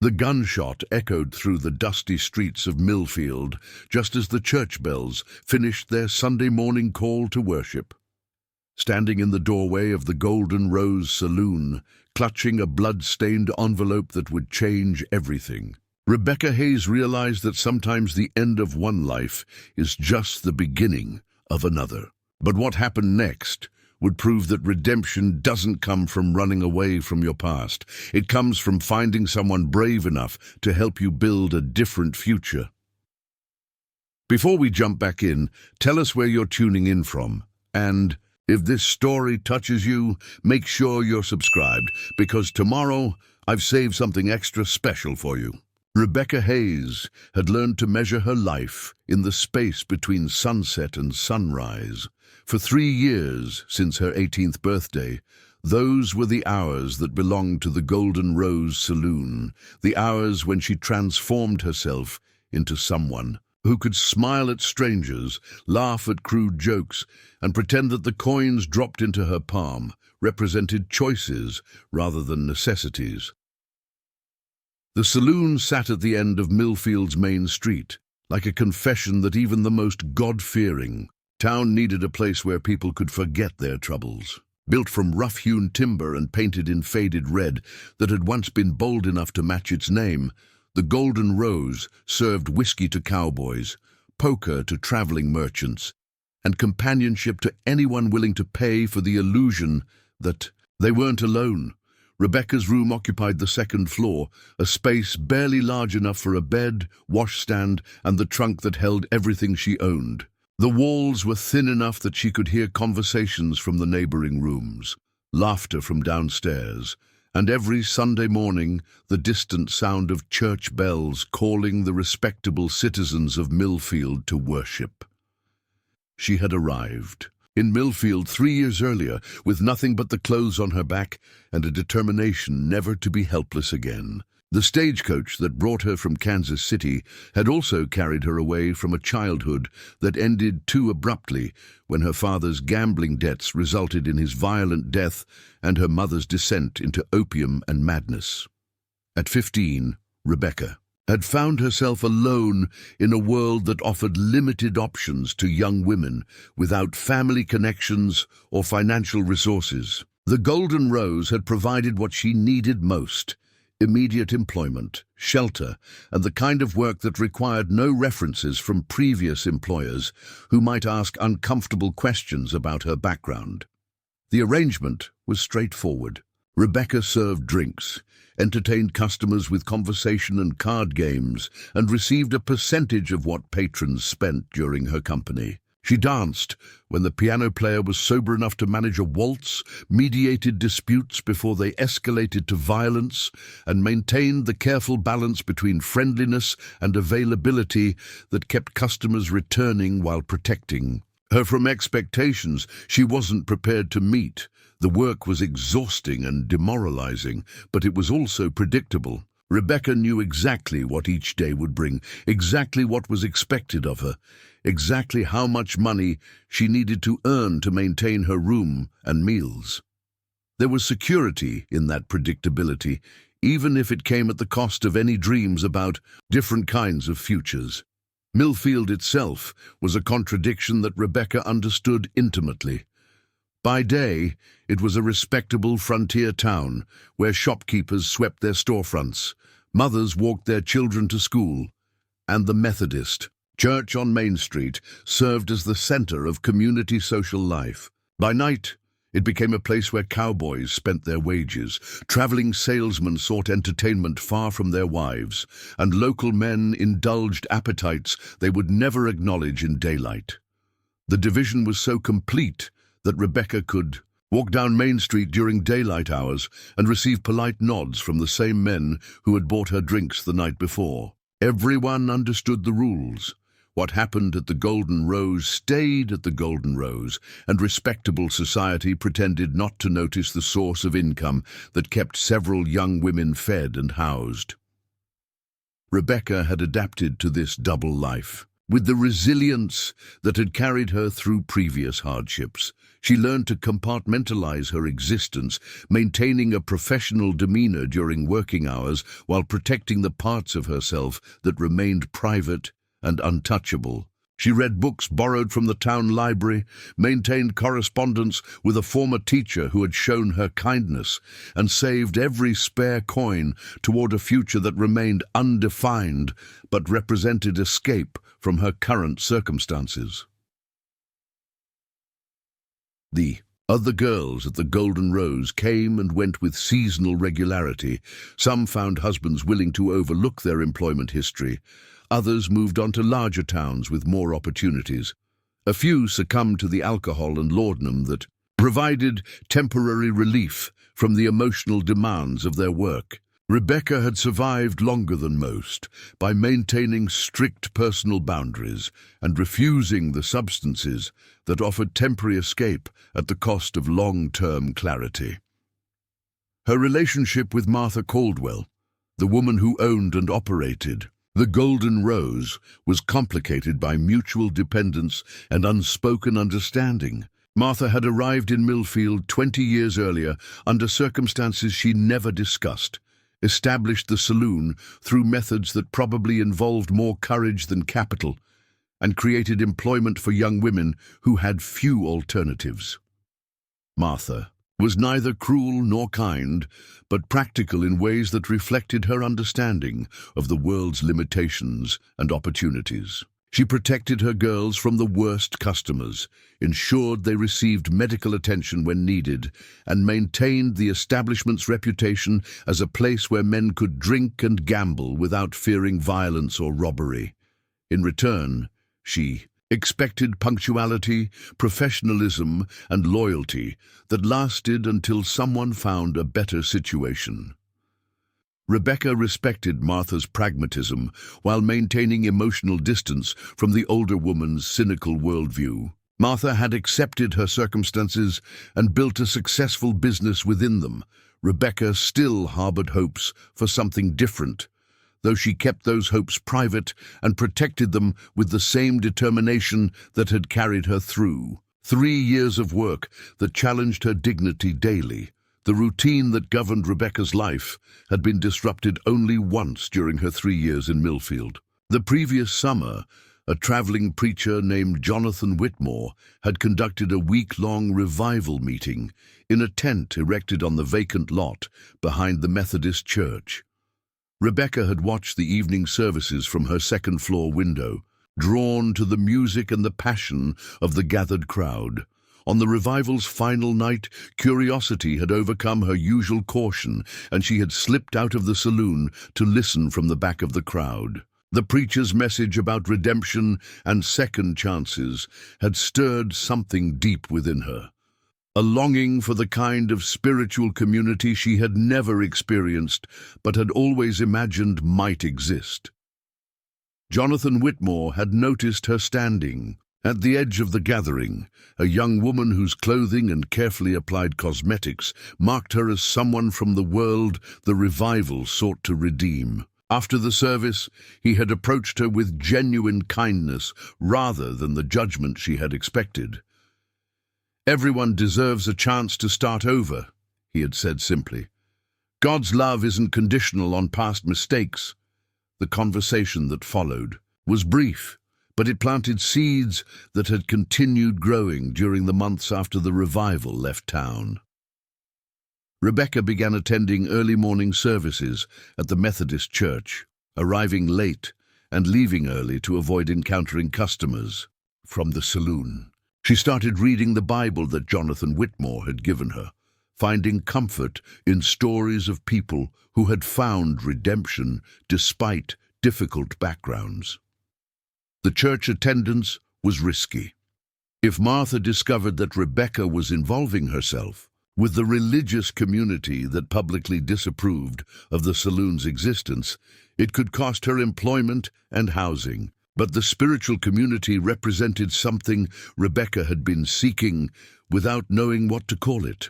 The gunshot echoed through the dusty streets of Millfield just as the church bells finished their Sunday morning call to worship. Standing in the doorway of the Golden Rose Saloon, clutching a blood-stained envelope that would change everything, Rebecca Hayes realized that sometimes the end of one life is just the beginning of another. But what happened next would prove that redemption doesn't come from running away from your past. It comes from finding someone brave enough to help you build a different future. Before we jump back in, tell us where you're tuning in from. And if this story touches you, make sure you're subscribed, because tomorrow I've saved something extra special for you. Rebecca Hayes had learned to measure her life in the space between sunset and sunrise. For 3 years since her 18th birthday, those were the hours that belonged to the Golden Rose Saloon, the hours when she transformed herself into someone who could smile at strangers, laugh at crude jokes, and pretend that the coins dropped into her palm represented choices rather than necessities. The saloon sat at the end of Millfield's main street, like a confession that even the most God-fearing town needed a place where people could forget their troubles. Built from rough-hewn timber and painted in faded red that had once been bold enough to match its name, the Golden Rose served whiskey to cowboys, poker to traveling merchants, and companionship to anyone willing to pay for the illusion that they weren't alone. Rebecca's room occupied the second floor, a space barely large enough for a bed, washstand, and the trunk that held everything she owned. The walls were thin enough that she could hear conversations from the neighboring rooms, laughter from downstairs, and every Sunday morning the distant sound of church bells calling the respectable citizens of Millfield to worship. She had arrived in Millfield 3 years earlier, with nothing but the clothes on her back and a determination never to be helpless again. The stagecoach that brought her from Kansas City had also carried her away from a childhood that ended too abruptly when her father's gambling debts resulted in his violent death and her mother's descent into opium and madness. At 15, Rebecca had found herself alone in a world that offered limited options to young women without family connections or financial resources. The Golden Rose had provided what she needed most: immediate employment, shelter, and the kind of work that required no references from previous employers who might ask uncomfortable questions about her background. The arrangement was straightforward. Rebecca served drinks, entertained customers with conversation and card games, and received a percentage of what patrons spent during her company. She danced when the piano player was sober enough to manage a waltz, mediated disputes before they escalated to violence, and maintained the careful balance between friendliness and availability that kept customers returning while protecting her from expectations she wasn't prepared to meet. The work was exhausting and demoralizing, but it was also predictable. Rebecca knew exactly what each day would bring, exactly what was expected of her, exactly how much money she needed to earn to maintain her room and meals. There was security in that predictability, even if it came at the cost of any dreams about different kinds of futures. Millfield itself was a contradiction that Rebecca understood intimately. By day, it was a respectable frontier town where shopkeepers swept their storefronts, mothers walked their children to school, and the Methodist Church on Main Street served as the center of community social life. By night, it became a place where cowboys spent their wages, traveling salesmen sought entertainment far from their wives, and local men indulged appetites they would never acknowledge in daylight. The division was so complete that Rebecca could walk down Main Street during daylight hours and receive polite nods from the same men who had bought her drinks the night before. Everyone understood the rules. What happened at the Golden Rose stayed at the Golden Rose, and respectable society pretended not to notice the source of income that kept several young women fed and housed. Rebecca had adapted to this double life. With the resilience that had carried her through previous hardships, she learned to compartmentalize her existence, maintaining a professional demeanor during working hours while protecting the parts of herself that remained private and untouchable. She read books borrowed from the town library, maintained correspondence with a former teacher who had shown her kindness, and saved every spare coin toward a future that remained undefined but represented escape from her current circumstances. The other girls at the Golden Rose came and went with seasonal regularity. Some found husbands willing to overlook their employment history. Others moved on to larger towns with more opportunities. A few succumbed to the alcohol and laudanum that provided temporary relief from the emotional demands of their work. Rebecca had survived longer than most by maintaining strict personal boundaries and refusing the substances that offered temporary escape at the cost of long-term clarity. Her relationship with Martha Caldwell, the woman who owned and operated the Golden Rose, was complicated by mutual dependence and unspoken understanding. Martha had arrived in Millfield 20 years earlier under circumstances she never discussed, established the Saloon through methods that probably involved more courage than capital, and created employment for young women who had few alternatives. Martha was neither cruel nor kind, but practical in ways that reflected her understanding of the world's limitations and opportunities. She protected her girls from the worst customers, ensured they received medical attention when needed, and maintained the establishment's reputation as a place where men could drink and gamble without fearing violence or robbery. In return, she expected punctuality, professionalism, and loyalty that lasted until someone found a better situation. Rebecca respected Martha's pragmatism while maintaining emotional distance from the older woman's cynical worldview. Martha had accepted her circumstances and built a successful business within them. Rebecca still harbored hopes for something different, though she kept those hopes private and protected them with the same determination that had carried her through 3 years of work that challenged her dignity daily. The routine that governed Rebecca's life had been disrupted only once during her 3 years in Millfield. The previous summer, a traveling preacher named Jonathan Whitmore had conducted a week-long revival meeting in a tent erected on the vacant lot behind the Methodist church. Rebecca had watched the evening services from her second-floor window, drawn to the music and the passion of the gathered crowd. On the revival's final night, curiosity had overcome her usual caution, and she had slipped out of the saloon to listen from the back of the crowd. The preacher's message about redemption and second chances had stirred something deep within her, a longing for the kind of spiritual community she had never experienced but had always imagined might exist. Jonathan Whitmore had noticed her standing at the edge of the gathering, a young woman whose clothing and carefully applied cosmetics marked her as someone from the world the revival sought to redeem. After the service, he had approached her with genuine kindness rather than the judgment she had expected. "Everyone deserves a chance to start over," he had said simply. "God's love isn't conditional on past mistakes." The conversation that followed was brief, but it planted seeds that had continued growing during the months after the revival left town. Rebecca began attending early morning services at the Methodist church, arriving late and leaving early to avoid encountering customers from the saloon. She started reading the Bible that Jonathan Whitmore had given her, finding comfort in stories of people who had found redemption despite difficult backgrounds. The church attendance was risky. If Martha discovered that Rebecca was involving herself with the religious community that publicly disapproved of the saloon's existence, it could cost her employment and housing. But the spiritual community represented something Rebecca had been seeking without knowing what to call it,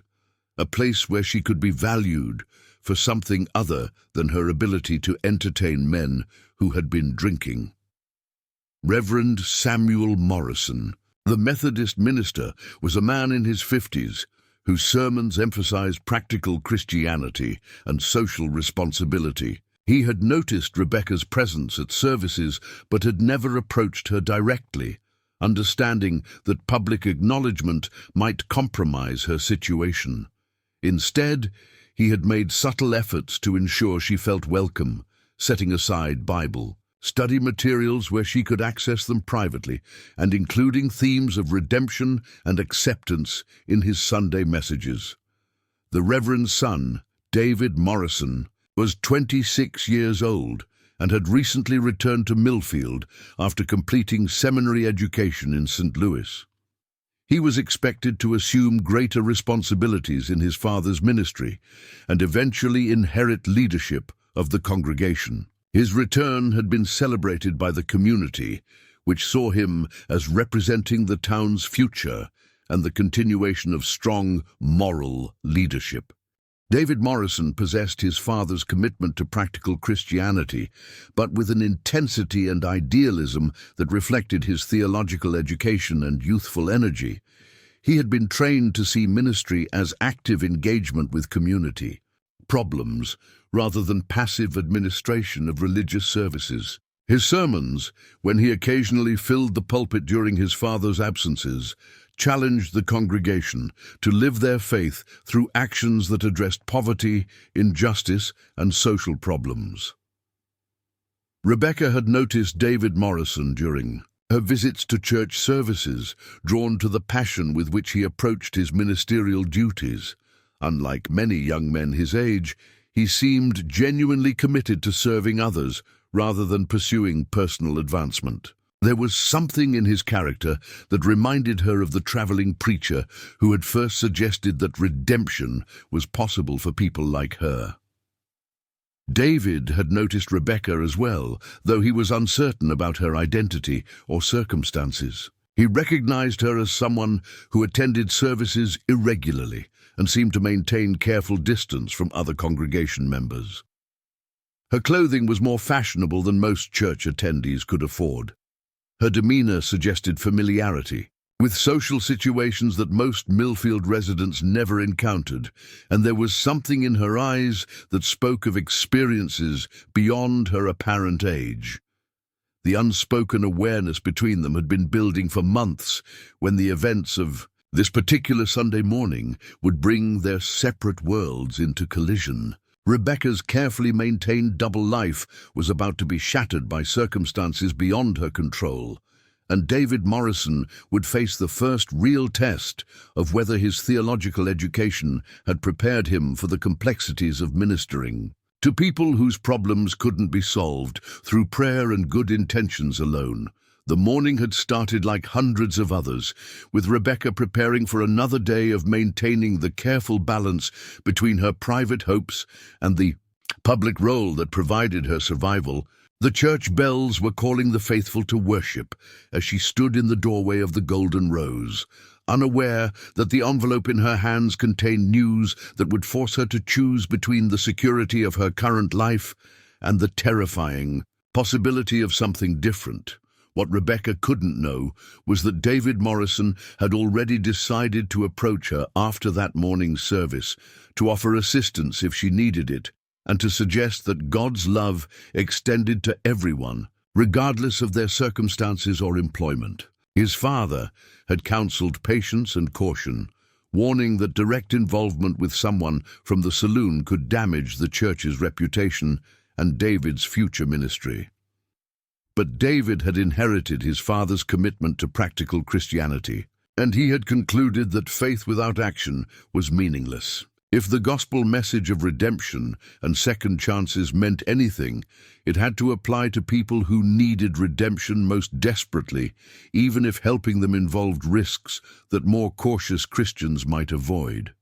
a place where she could be valued for something other than her ability to entertain men who had been drinking. Reverend Samuel Morrison, the Methodist minister, was a man in his 50s whose sermons emphasized practical Christianity and social responsibility. He had noticed Rebecca's presence at services but had never approached her directly, understanding that public acknowledgement might compromise her situation. Instead, he had made subtle efforts to ensure she felt welcome, setting aside Bible study materials where she could access them privately, and including themes of redemption and acceptance in his Sunday messages. The Reverend's son, David Morrison, was 26 years old and had recently returned to Millfield after completing seminary education in St. Louis. He was expected to assume greater responsibilities in his father's ministry and eventually inherit leadership of the congregation. His return had been celebrated by the community, which saw him as representing the town's future and the continuation of strong moral leadership. David Morrison possessed his father's commitment to practical Christianity, but with an intensity and idealism that reflected his theological education and youthful energy. He had been trained to see ministry as active engagement with community problems rather than passive administration of religious services. His sermons, when he occasionally filled the pulpit during his father's absences, challenged the congregation to live their faith through actions that addressed poverty, injustice, and social problems. Rebecca had noticed David Morrison during her visits to church services, drawn to the passion with which he approached his ministerial duties. Unlike many young men his age, he seemed genuinely committed to serving others rather than pursuing personal advancement. There was something in his character that reminded her of the traveling preacher who had first suggested that redemption was possible for people like her. David had noticed Rebecca as well, though he was uncertain about her identity or circumstances. He recognized her as someone who attended services irregularly and seemed to maintain careful distance from other congregation members. Her clothing was more fashionable than most church attendees could afford. Her demeanor suggested familiarity with social situations that most Millfield residents never encountered, and there was something in her eyes that spoke of experiences beyond her apparent age. The unspoken awareness between them had been building for months when the events of this particular Sunday morning would bring their separate worlds into collision. Rebecca's carefully maintained double life was about to be shattered by circumstances beyond her control, and David Morrison would face the first real test of whether his theological education had prepared him for the complexities of ministering to people whose problems couldn't be solved through prayer and good intentions alone. The morning had started like hundreds of others, with Rebecca preparing for another day of maintaining the careful balance between her private hopes and the public role that provided her survival. The church bells were calling the faithful to worship as she stood in the doorway of the Golden Rose, unaware that the envelope in her hands contained news that would force her to choose between the security of her current life and the terrifying possibility of something different. What Rebecca couldn't know was that David Morrison had already decided to approach her after that morning's service, to offer assistance if she needed it, and to suggest that God's love extended to everyone, regardless of their circumstances or employment. His father had counseled patience and caution, warning that direct involvement with someone from the Saloon could damage the church's reputation and David's future ministry. But David had inherited his father's commitment to practical Christianity, and he had concluded that faith without action was meaningless. If the gospel message of redemption and second chances meant anything, it had to apply to people who needed redemption most desperately, even if helping them involved risks that more cautious Christians might avoid.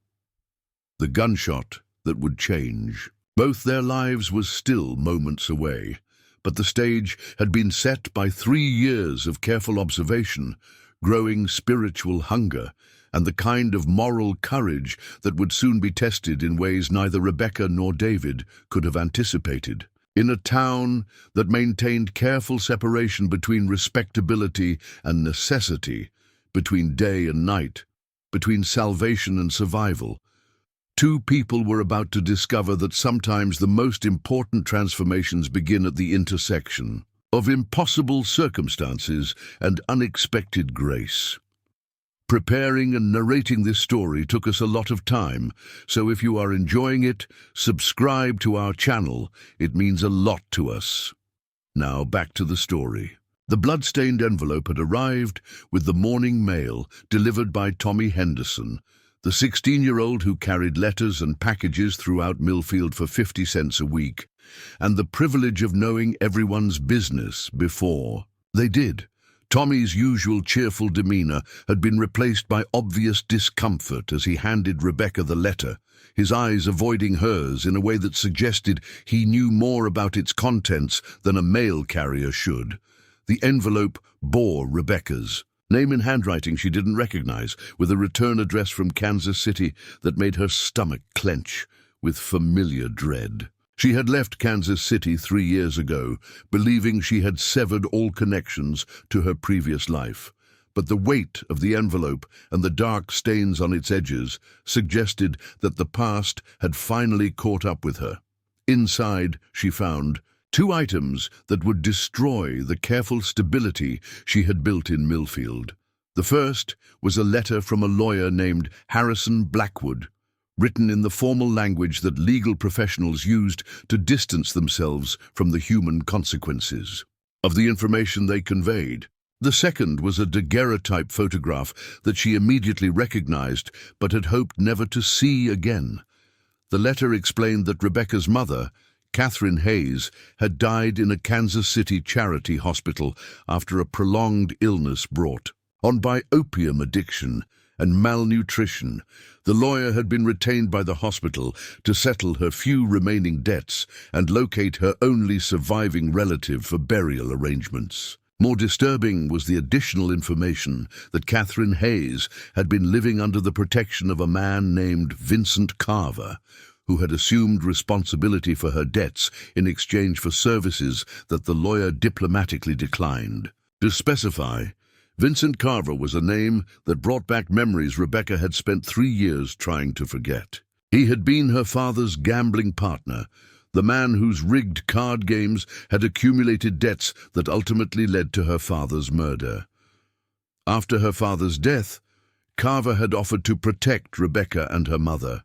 The gunshot that would change both their lives was still moments away, but the stage had been set by 3 years of careful observation, growing spiritual hunger, and the kind of moral courage that would soon be tested in ways neither Rebecca nor David could have anticipated. In a town that maintained careful separation between respectability and necessity, between day and night, between salvation and survival, two people were about to discover that sometimes the most important transformations begin at the intersection of impossible circumstances and unexpected grace. Preparing and narrating this story took us a lot of time, so if you are enjoying it, subscribe to our channel. It means a lot to us. Now back to the story. The blood-stained envelope had arrived with the morning mail delivered by Tommy Henderson, the 16-year-old who carried letters and packages throughout Millfield for 50 cents a week, and the privilege of knowing everyone's business before they did. Tommy's usual cheerful demeanor had been replaced by obvious discomfort as he handed Rebecca the letter, his eyes avoiding hers in a way that suggested he knew more about its contents than a mail carrier should. The envelope bore Rebecca's name in handwriting she didn't recognize, with a return address from Kansas City that made her stomach clench with familiar dread. She had left Kansas City 3 years ago, believing she had severed all connections to her previous life. But the weight of the envelope and the dark stains on its edges suggested that the past had finally caught up with her. Inside, she found 2 items that would destroy the careful stability she had built in Millfield. The first was a letter from a lawyer named Harrison Blackwood, written in the formal language that legal professionals used to distance themselves from the human consequences of the information they conveyed. The second was a daguerreotype photograph that she immediately recognized but had hoped never to see again. The letter explained that Rebecca's mother, Catherine Hayes, had died in a Kansas City charity hospital after a prolonged illness brought on by opium addiction and malnutrition. The lawyer had been retained by the hospital to settle her few remaining debts and locate her only surviving relative for burial arrangements. More disturbing was the additional information that Catherine Hayes had been living under the protection of a man named Vincent Carver, who had assumed responsibility for her debts in exchange for services that the lawyer diplomatically declined. To specify, Vincent Carver was a name that brought back memories Rebecca had spent 3 years trying to forget. He had been her father's gambling partner, the man whose rigged card games had accumulated debts that ultimately led to her father's murder. After her father's death, Carver had offered to protect Rebecca and her mother,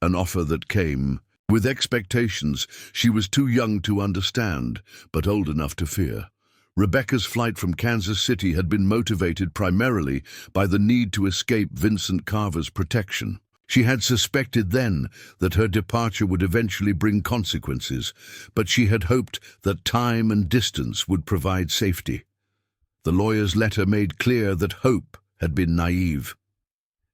an offer that came with expectations she was too young to understand, but old enough to fear. Rebecca's flight from Kansas City had been motivated primarily by the need to escape Vincent Carver's protection. She had suspected then that her departure would eventually bring consequences, but she had hoped that time and distance would provide safety. The lawyer's letter made clear that hope had been naive.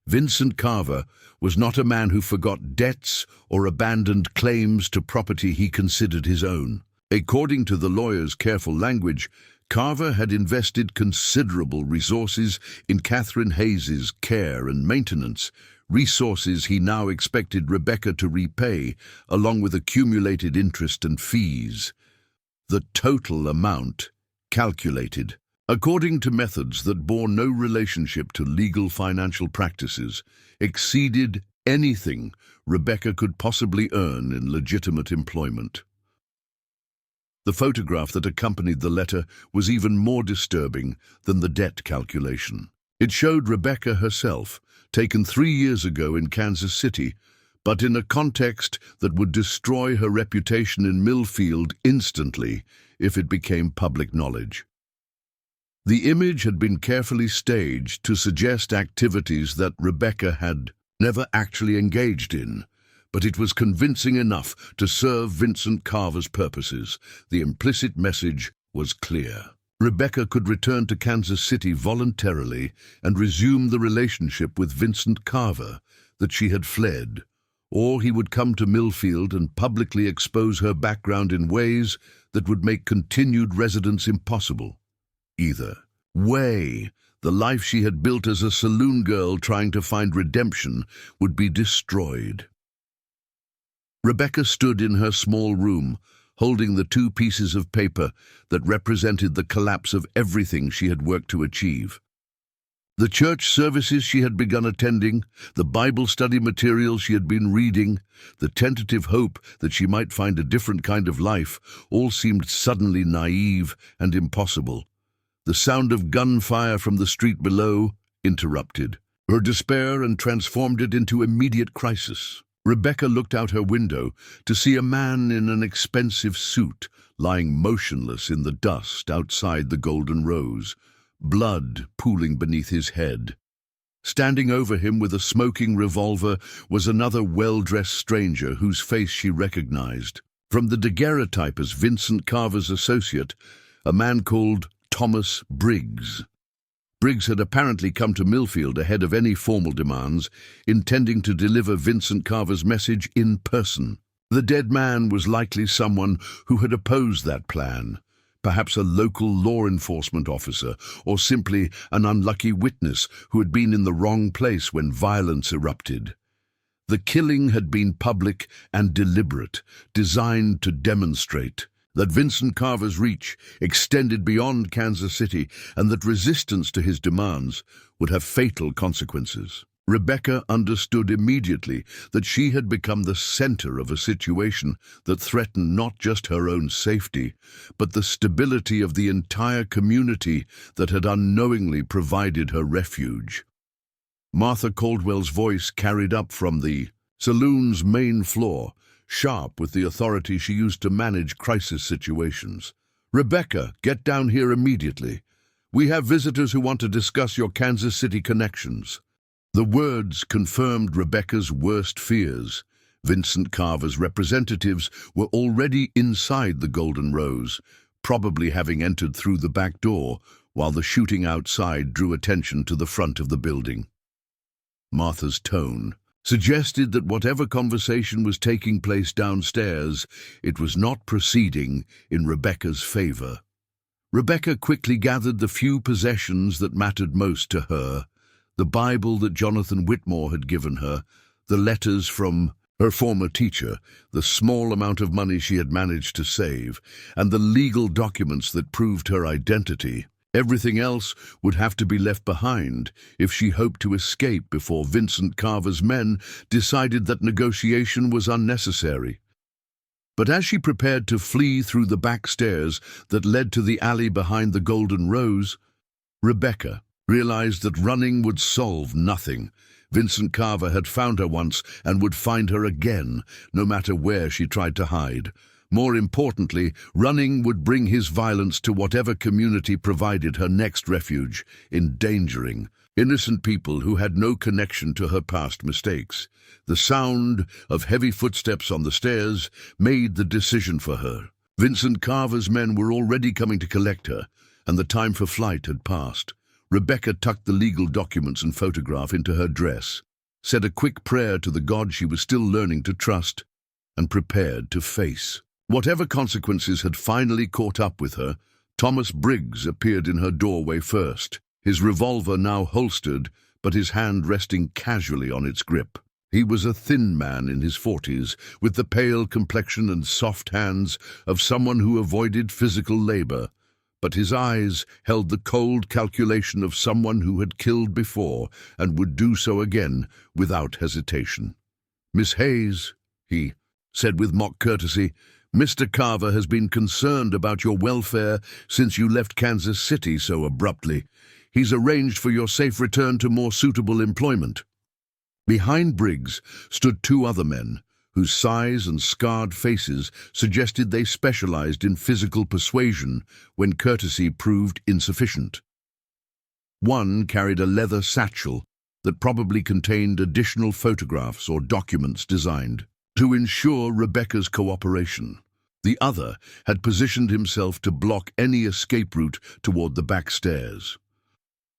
Vincent Carver was not a man who forgot debts or abandoned claims to property he considered his own. According to the lawyer's careful language, Carver had invested considerable resources in Catherine Hayes's care and maintenance, resources he now expected Rebecca to repay, along with accumulated interest and fees. The total amount, calculated according to methods that bore no relationship to legal financial practices, exceeded anything Rebecca could possibly earn in legitimate employment. The photograph that accompanied the letter was even more disturbing than the debt calculation. It showed Rebecca herself, taken 3 years ago in Kansas City, but in a context that would destroy her reputation in Millfield instantly if it became public knowledge. The image had been carefully staged to suggest activities that Rebecca had never actually engaged in, but it was convincing enough to serve Vincent Carver's purposes. The implicit message was clear. Rebecca could return to Kansas City voluntarily and resume the relationship with Vincent Carver that she had fled, or he would come to Millfield and publicly expose her background in ways that would make continued residence impossible. Either way, the life she had built as a saloon girl trying to find redemption would be destroyed. Rebecca stood in her small room, holding the two pieces of paper that represented the collapse of everything she had worked to achieve. The church services she had begun attending, the Bible study materials she had been reading, the tentative hope that she might find a different kind of life, all seemed suddenly naive and impossible. The sound of gunfire from the street below interrupted her despair and transformed it into immediate crisis. Rebecca looked out her window to see a man in an expensive suit lying motionless in the dust outside the Golden Rose, blood pooling beneath his head. Standing over him with a smoking revolver was another well-dressed stranger whose face she recognized. From the daguerreotype as Vincent Carver's associate, a man called Thomas Briggs. Briggs had apparently come to Millfield ahead of any formal demands, intending to deliver Vincent Carver's message in person. The dead man was likely someone who had opposed that plan, perhaps a local law enforcement officer, or simply an unlucky witness who had been in the wrong place when violence erupted. The killing had been public and deliberate, designed to demonstrate that Vincent Carver's reach extended beyond Kansas City and that resistance to his demands would have fatal consequences. Rebecca understood immediately that she had become the center of a situation that threatened not just her own safety, but the stability of the entire community that had unknowingly provided her refuge. Martha Caldwell's voice carried up from the saloon's main floor, sharp with the authority she used to manage crisis situations. "Rebecca, get down here immediately. We have visitors who want to discuss your Kansas City connections." The words confirmed Rebecca's worst fears. Vincent Carver's representatives were already inside the Golden Rose, probably having entered through the back door, while the shooting outside drew attention to the front of the building. Martha's tone suggested that whatever conversation was taking place downstairs, it was not proceeding in Rebecca's favor. Rebecca quickly gathered the few possessions that mattered most to her: the Bible that Jonathan Whitmore had given her, the letters from her former teacher, the small amount of money she had managed to save, and the legal documents that proved her identity. Everything else would have to be left behind if she hoped to escape before Vincent Carver's men decided that negotiation was unnecessary. But as she prepared to flee through the back stairs that led to the alley behind the Golden Rose, Rebecca realized that running would solve nothing. Vincent Carver had found her once and would find her again, no matter where she tried to hide. More importantly, running would bring his violence to whatever community provided her next refuge, endangering innocent people who had no connection to her past mistakes. The sound of heavy footsteps on the stairs made the decision for her. Vincent Carver's men were already coming to collect her, and the time for flight had passed. Rebecca tucked the legal documents and photograph into her dress, said a quick prayer to the God she was still learning to trust, and prepared to face whatever consequences had finally caught up with her. Thomas Briggs appeared in her doorway first, his revolver now holstered, but his hand resting casually on its grip. He was a thin man in his 40s, with the pale complexion and soft hands of someone who avoided physical labor, but his eyes held the cold calculation of someone who had killed before and would do so again without hesitation. "Miss Hayes," he said with mock courtesy, "Mr. Carver has been concerned about your welfare since you left Kansas City so abruptly. He's arranged for your safe return to more suitable employment." Behind Briggs stood two other men, whose size and scarred faces suggested they specialized in physical persuasion when courtesy proved insufficient. One carried a leather satchel that probably contained additional photographs or documents designed to ensure Rebecca's cooperation. The other had positioned himself to block any escape route toward the back stairs.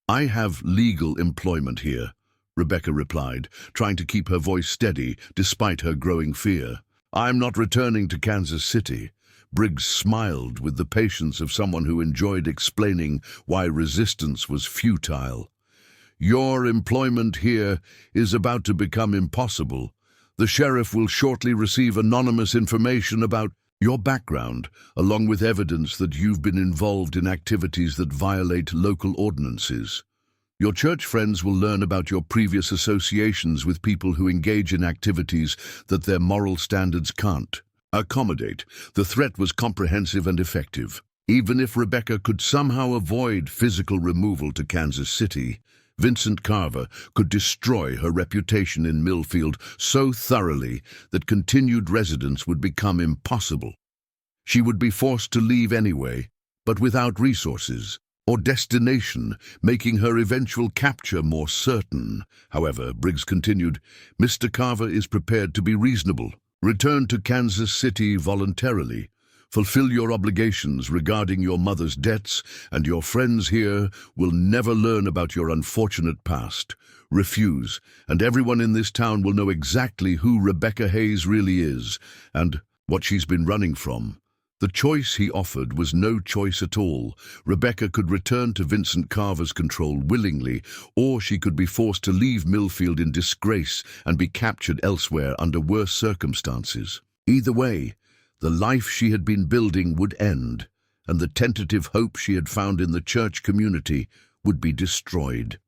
"I have legal employment here," Rebecca replied, trying to keep her voice steady despite her growing fear. "I'm not returning to Kansas City." Briggs smiled with the patience of someone who enjoyed explaining why resistance was futile. "Your employment here is about to become impossible. The sheriff will shortly receive anonymous information about..." Your background, along with evidence that you've been involved in activities that violate local ordinances. Your church friends will learn about your previous associations with people who engage in activities that their moral standards can't accommodate. The threat was comprehensive and effective. Even if Rebecca could somehow avoid physical removal to Kansas City, Vincent Carver could destroy her reputation in Millfield so thoroughly that continued residence would become impossible. She would be forced to leave anyway, but without resources or destination, making her eventual capture more certain. However, Briggs continued, Mr. Carver is prepared to be reasonable. Return to Kansas City voluntarily. Fulfill your obligations regarding your mother's debts, and your friends here will never learn about your unfortunate past. Refuse, and everyone in this town will know exactly who Rebecca Hayes really is, and what she's been running from. The choice he offered was no choice at all. Rebecca could return to Vincent Carver's control willingly, or she could be forced to leave Millfield in disgrace and be captured elsewhere under worse circumstances. Either way, the life she had been building would end, and the tentative hope she had found in the church community would be destroyed.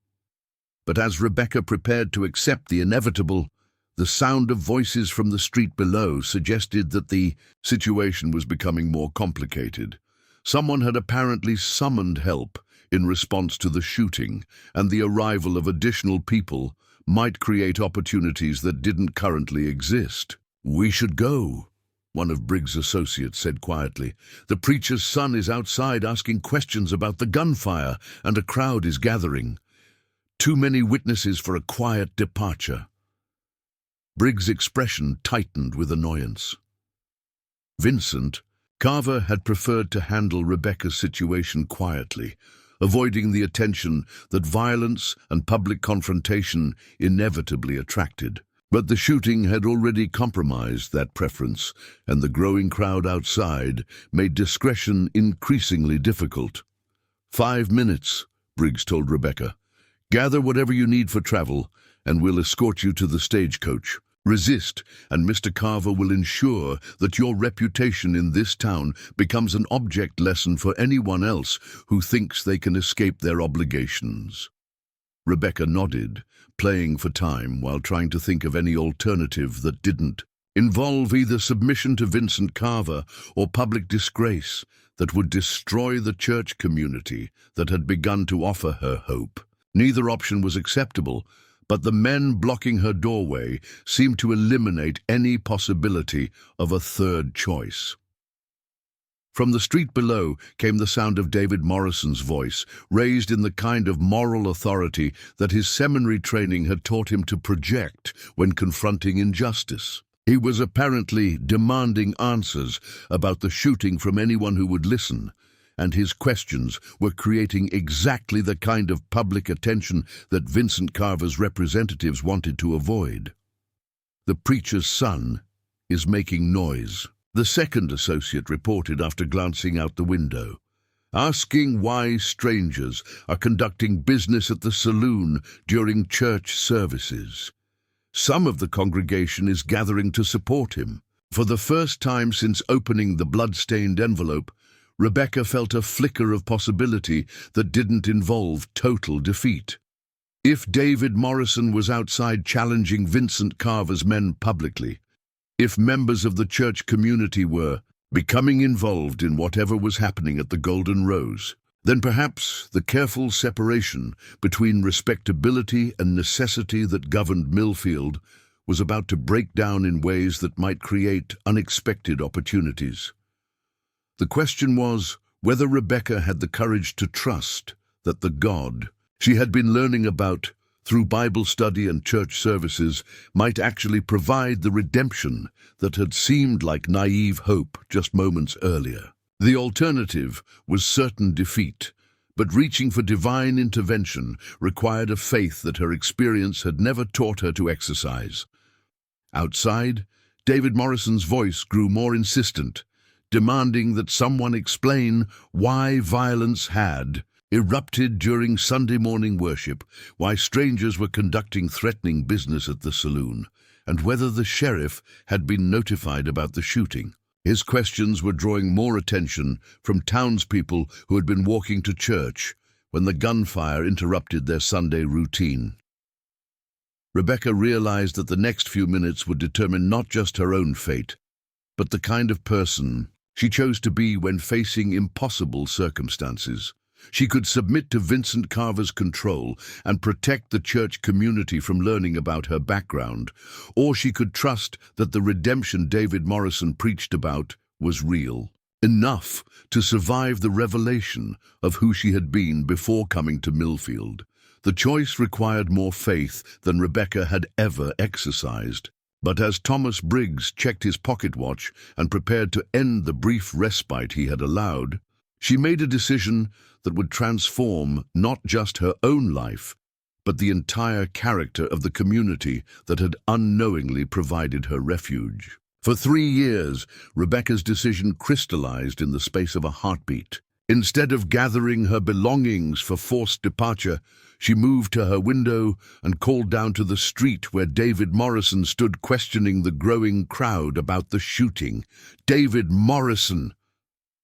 But as Rebecca prepared to accept the inevitable, the sound of voices from the street below suggested that the situation was becoming more complicated. Someone had apparently summoned help in response to the shooting, and the arrival of additional people might create opportunities that didn't currently exist. "We should go," one of Briggs' associates said quietly. "The preacher's son is outside asking questions about the gunfire, and a crowd is gathering. Too many witnesses for a quiet departure." Briggs' expression tightened with annoyance. Vincent Carver had preferred to handle Rebecca's situation quietly, avoiding the attention that violence and public confrontation inevitably attracted. But the shooting had already compromised that preference, and the growing crowd outside made discretion increasingly difficult. 5 minutes, Briggs told Rebecca. "Gather whatever you need for travel, and we'll escort you to the stagecoach. Resist, and Mr. Carver will ensure that your reputation in this town becomes an object lesson for anyone else who thinks they can escape their obligations." Rebecca nodded, playing for time while trying to think of any alternative that didn't involve either submission to Vincent Carver or public disgrace that would destroy the church community that had begun to offer her hope. Neither option was acceptable, but the men blocking her doorway seemed to eliminate any possibility of a third choice. From the street below came the sound of David Morrison's voice, raised in the kind of moral authority that his seminary training had taught him to project when confronting injustice. He was apparently demanding answers about the shooting from anyone who would listen, and his questions were creating exactly the kind of public attention that Vincent Carver's representatives wanted to avoid. "The preacher's son is making noise," the second associate reported after glancing out the window. "Asking why strangers are conducting business at the saloon during church services. Some of the congregation is gathering to support him." For the first time since opening the blood-stained envelope, Rebecca felt a flicker of possibility that didn't involve total defeat. If David Morrison was outside challenging Vincent Carver's men publicly, if members of the church community were becoming involved in whatever was happening at the Golden Rose, then perhaps the careful separation between respectability and necessity that governed Millfield was about to break down in ways that might create unexpected opportunities. The question was whether Rebecca had the courage to trust that the God she had been learning about through Bible study and church services might actually provide the redemption that had seemed like naive hope just moments earlier. The alternative was certain defeat, but reaching for divine intervention required a faith that her experience had never taught her to exercise. Outside, David Morrison's voice grew more insistent, demanding that someone explain why violence had erupted during Sunday morning worship, why strangers were conducting threatening business at the saloon, and whether the sheriff had been notified about the shooting. His questions were drawing more attention from townspeople who had been walking to church when the gunfire interrupted their Sunday routine. Rebecca realized that the next few minutes would determine not just her own fate, but the kind of person she chose to be when facing impossible circumstances. She could submit to Vincent Carver's control and protect the church community from learning about her background, or she could trust that the redemption David Morrison preached about was real, enough to survive the revelation of who she had been before coming to Millfield. The choice required more faith than Rebecca had ever exercised. But as Thomas Briggs checked his pocket watch and prepared to end the brief respite he had allowed, she made a decision that would transform not just her own life, but the entire character of the community that had unknowingly provided her refuge. For 3 years, Rebecca's decision crystallized in the space of a heartbeat. Instead of gathering her belongings for forced departure, she moved to her window and called down to the street where David Morrison stood, questioning the growing crowd about the shooting. "David Morrison!"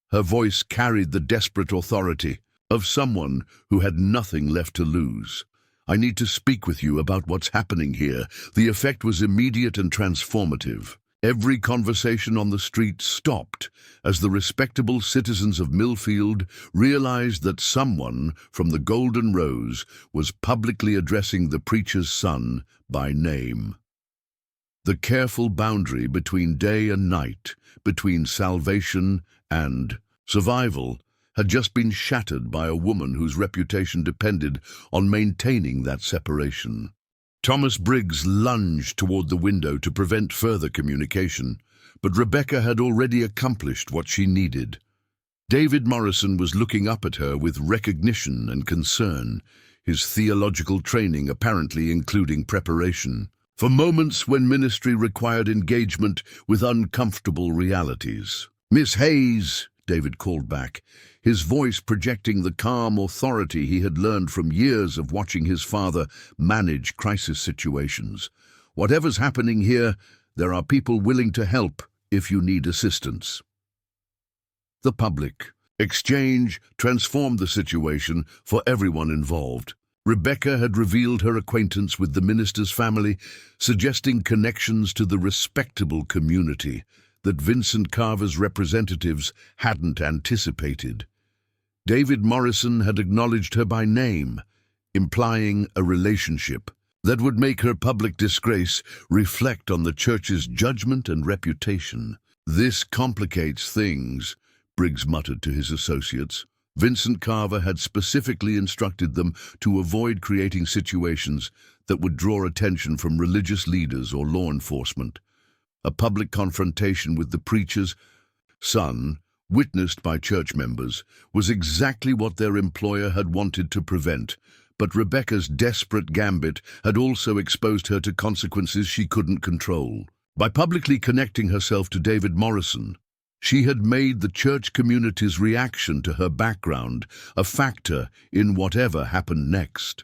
Her voice carried the desperate authority of someone who had nothing left to lose. "I need to speak with you about what's happening here." The effect was immediate and transformative. Every conversation on the street stopped as the respectable citizens of Millfield realized that someone from the Golden Rose was publicly addressing the preacher's son by name. The careful boundary between day and night, between salvation and survival, had just been shattered by a woman whose reputation depended on maintaining that separation. Thomas Briggs lunged toward the window to prevent further communication, but Rebecca had already accomplished what she needed. David Morrison was looking up at her with recognition and concern, his theological training apparently including preparation for moments when ministry required engagement with uncomfortable realities. "Miss Hayes," David called back, his voice projecting the calm authority he had learned from years of watching his father manage crisis situations. "Whatever's happening here, there are people willing to help if you need assistance." The public exchange transformed the situation for everyone involved. Rebecca had revealed her acquaintance with the minister's family, suggesting connections to the respectable community that Vincent Carver's representatives hadn't anticipated. David Morrison had acknowledged her by name, implying a relationship that would make her public disgrace reflect on the church's judgment and reputation. "This complicates things," Briggs muttered to his associates. Vincent Carver had specifically instructed them to avoid creating situations that would draw attention from religious leaders or law enforcement. A public confrontation with the preacher's son, witnessed by church members, was exactly what their employer had wanted to prevent, but Rebecca's desperate gambit had also exposed her to consequences she couldn't control. By publicly connecting herself to David Morrison, she had made the church community's reaction to her background a factor in whatever happened next.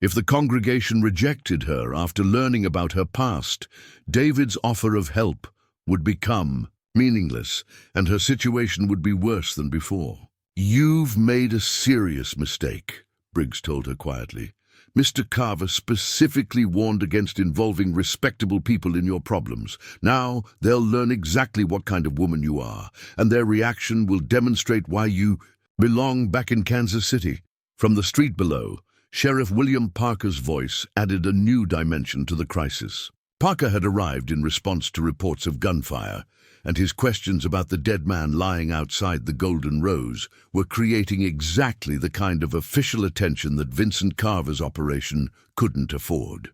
If the congregation rejected her after learning about her past, David's offer of help would become meaningless, and her situation would be worse than before. "You've made a serious mistake," Briggs told her quietly. "Mr. Carver specifically warned against involving respectable people in your problems. Now they'll learn exactly what kind of woman you are, and their reaction will demonstrate why you belong back in Kansas City." From the street below, Sheriff William Parker's voice added a new dimension to the crisis. Parker had arrived in response to reports of gunfire, and his questions about the dead man lying outside the Golden Rose were creating exactly the kind of official attention that Vincent Carver's operation couldn't afford.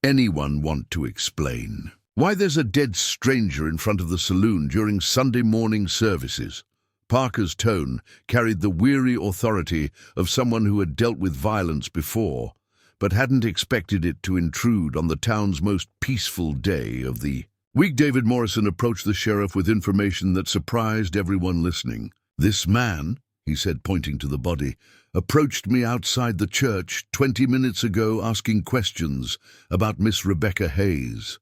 "Anyone want to explain why there's a dead stranger in front of the saloon during Sunday morning services?" Parker's tone carried the weary authority of someone who had dealt with violence before, but hadn't expected it to intrude on the town's most peaceful day of the week. David Morrison approached the sheriff with information that surprised everyone listening. "This man," he said, pointing to the body, "approached me outside the church 20 minutes ago asking questions about Miss Rebecca Hayes.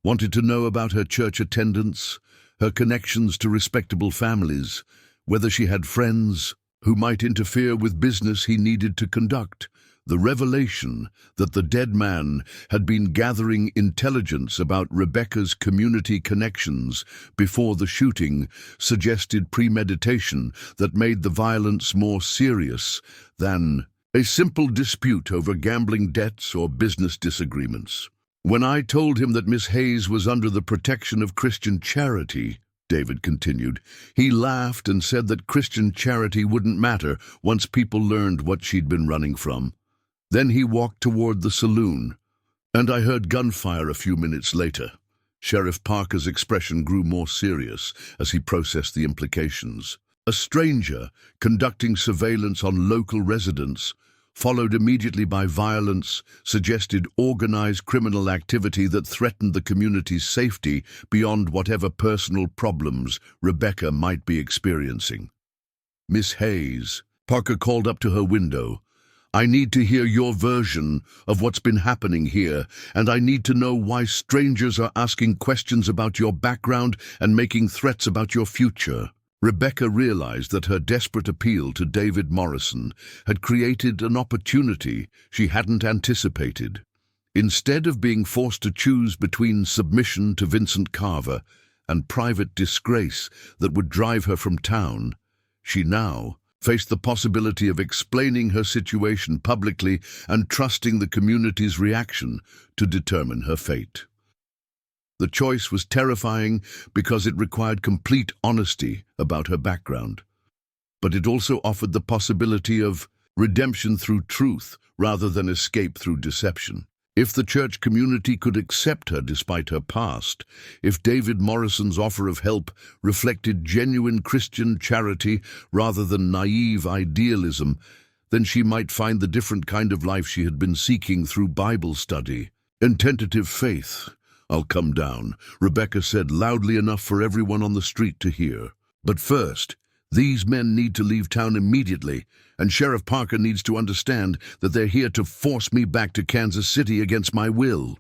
Wanted to know about her church attendance, her connections to respectable families, whether she had friends who might interfere with business he needed to conduct. The revelation that the dead man had been gathering intelligence about Rebecca's community connections before the shooting suggested premeditation that made the violence more serious than a simple dispute over gambling debts or business disagreements. When I told him that Miss Hayes was under the protection of Christian Charity, David continued, he laughed and said that Christian Charity wouldn't matter once people learned what she'd been running from. Then he walked toward the saloon, and I heard gunfire a few minutes later. Sheriff Parker's expression grew more serious as he processed the implications. A stranger conducting surveillance on local residents, followed immediately by violence, suggested organized criminal activity that threatened the community's safety beyond whatever personal problems Rebecca might be experiencing. Miss Hayes, Parker called up to her window. I need to hear your version of what's been happening here, and I need to know why strangers are asking questions about your background and making threats about your future. Rebecca realized that her desperate appeal to David Morrison had created an opportunity she hadn't anticipated. Instead of being forced to choose between submission to Vincent Carver and private disgrace that would drive her from town, she now faced the possibility of explaining her situation publicly and trusting the community's reaction to determine her fate. The choice was terrifying because it required complete honesty about her background, but it also offered the possibility of redemption through truth rather than escape through deception. If the church community could accept her despite her past, if David Morrison's offer of help reflected genuine Christian charity rather than naive idealism, then she might find the different kind of life she had been seeking through Bible study and tentative faith. I'll come down, Rebecca said loudly enough for everyone on the street to hear. But first, these men need to leave town immediately, and Sheriff Parker needs to understand that they're here to force me back to Kansas City against my will.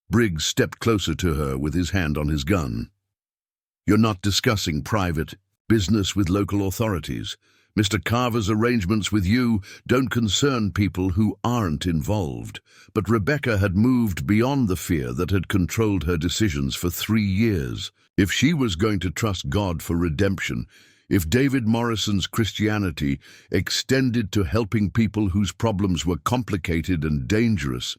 Briggs stepped closer to her with his hand on his gun. You're not discussing private business with local authorities. Mr. Carver's arrangements with you don't concern people who aren't involved. But Rebecca had moved beyond the fear that had controlled her decisions for 3 years. If she was going to trust God for redemption, if David Morrison's Christianity extended to helping people whose problems were complicated and dangerous,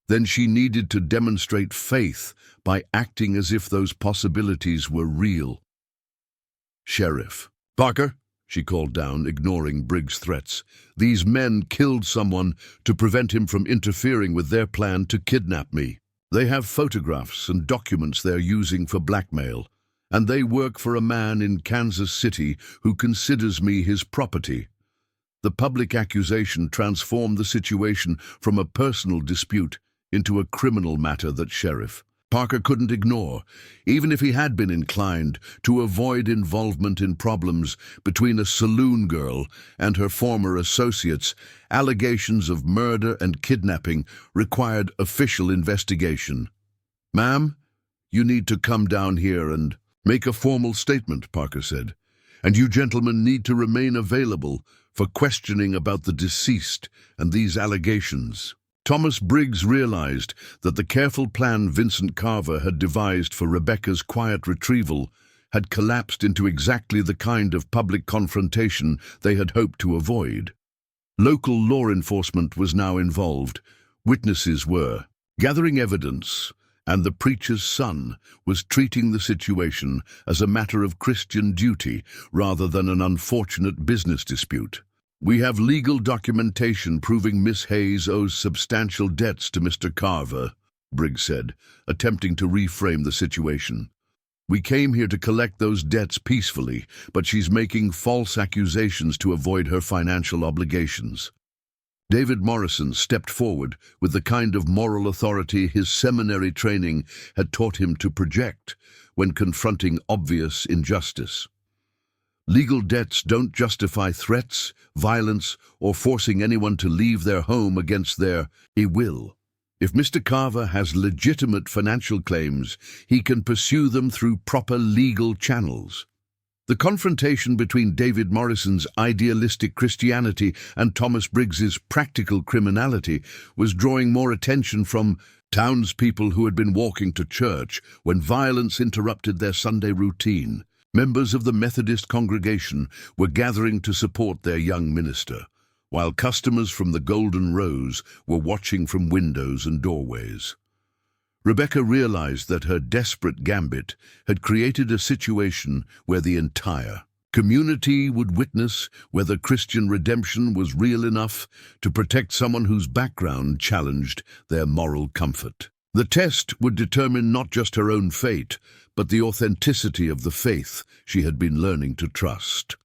then she needed to demonstrate faith by acting as if those possibilities were real. Sheriff Parker, she called down, ignoring Briggs' threats. These men killed someone to prevent him from interfering with their plan to kidnap me. They have photographs and documents they're using for blackmail, and they work for a man in Kansas City who considers me his property. The public accusation transformed the situation from a personal dispute into a criminal matter that Sheriff Parker couldn't ignore, even if he had been inclined to avoid involvement in problems between a saloon girl and her former associates. Allegations of murder and kidnapping required official investigation. Ma'am, you need to come down here and make a formal statement, Parker said, and you gentlemen need to remain available for questioning about the deceased and these allegations. Thomas Briggs realized that the careful plan Vincent Carver had devised for Rebecca's quiet retrieval had collapsed into exactly the kind of public confrontation they had hoped to avoid. Local law enforcement was now involved. Witnesses were gathering evidence, and the preacher's son was treating the situation as a matter of Christian duty rather than an unfortunate business dispute. We have legal documentation proving Miss Hayes owes substantial debts to Mr. Carver, Briggs said, attempting to reframe the situation. We came here to collect those debts peacefully, but she's making false accusations to avoid her financial obligations. David Morrison stepped forward with the kind of moral authority his seminary training had taught him to project when confronting obvious injustice. Legal debts don't justify threats, violence, or forcing anyone to leave their home against their will. If Mr. Carver has legitimate financial claims, he can pursue them through proper legal channels. The confrontation between David Morrison's idealistic Christianity and Thomas Briggs's practical criminality was drawing more attention from townspeople who had been walking to church when violence interrupted their Sunday routine. Members of the Methodist congregation were gathering to support their young minister, while customers from the Golden Rose were watching from windows and doorways. Rebecca realized that her desperate gambit had created a situation where the entire community would witness whether Christian redemption was real enough to protect someone whose background challenged their moral comfort. The test would determine not just her own fate, but the authenticity of the faith she had been learning to trust.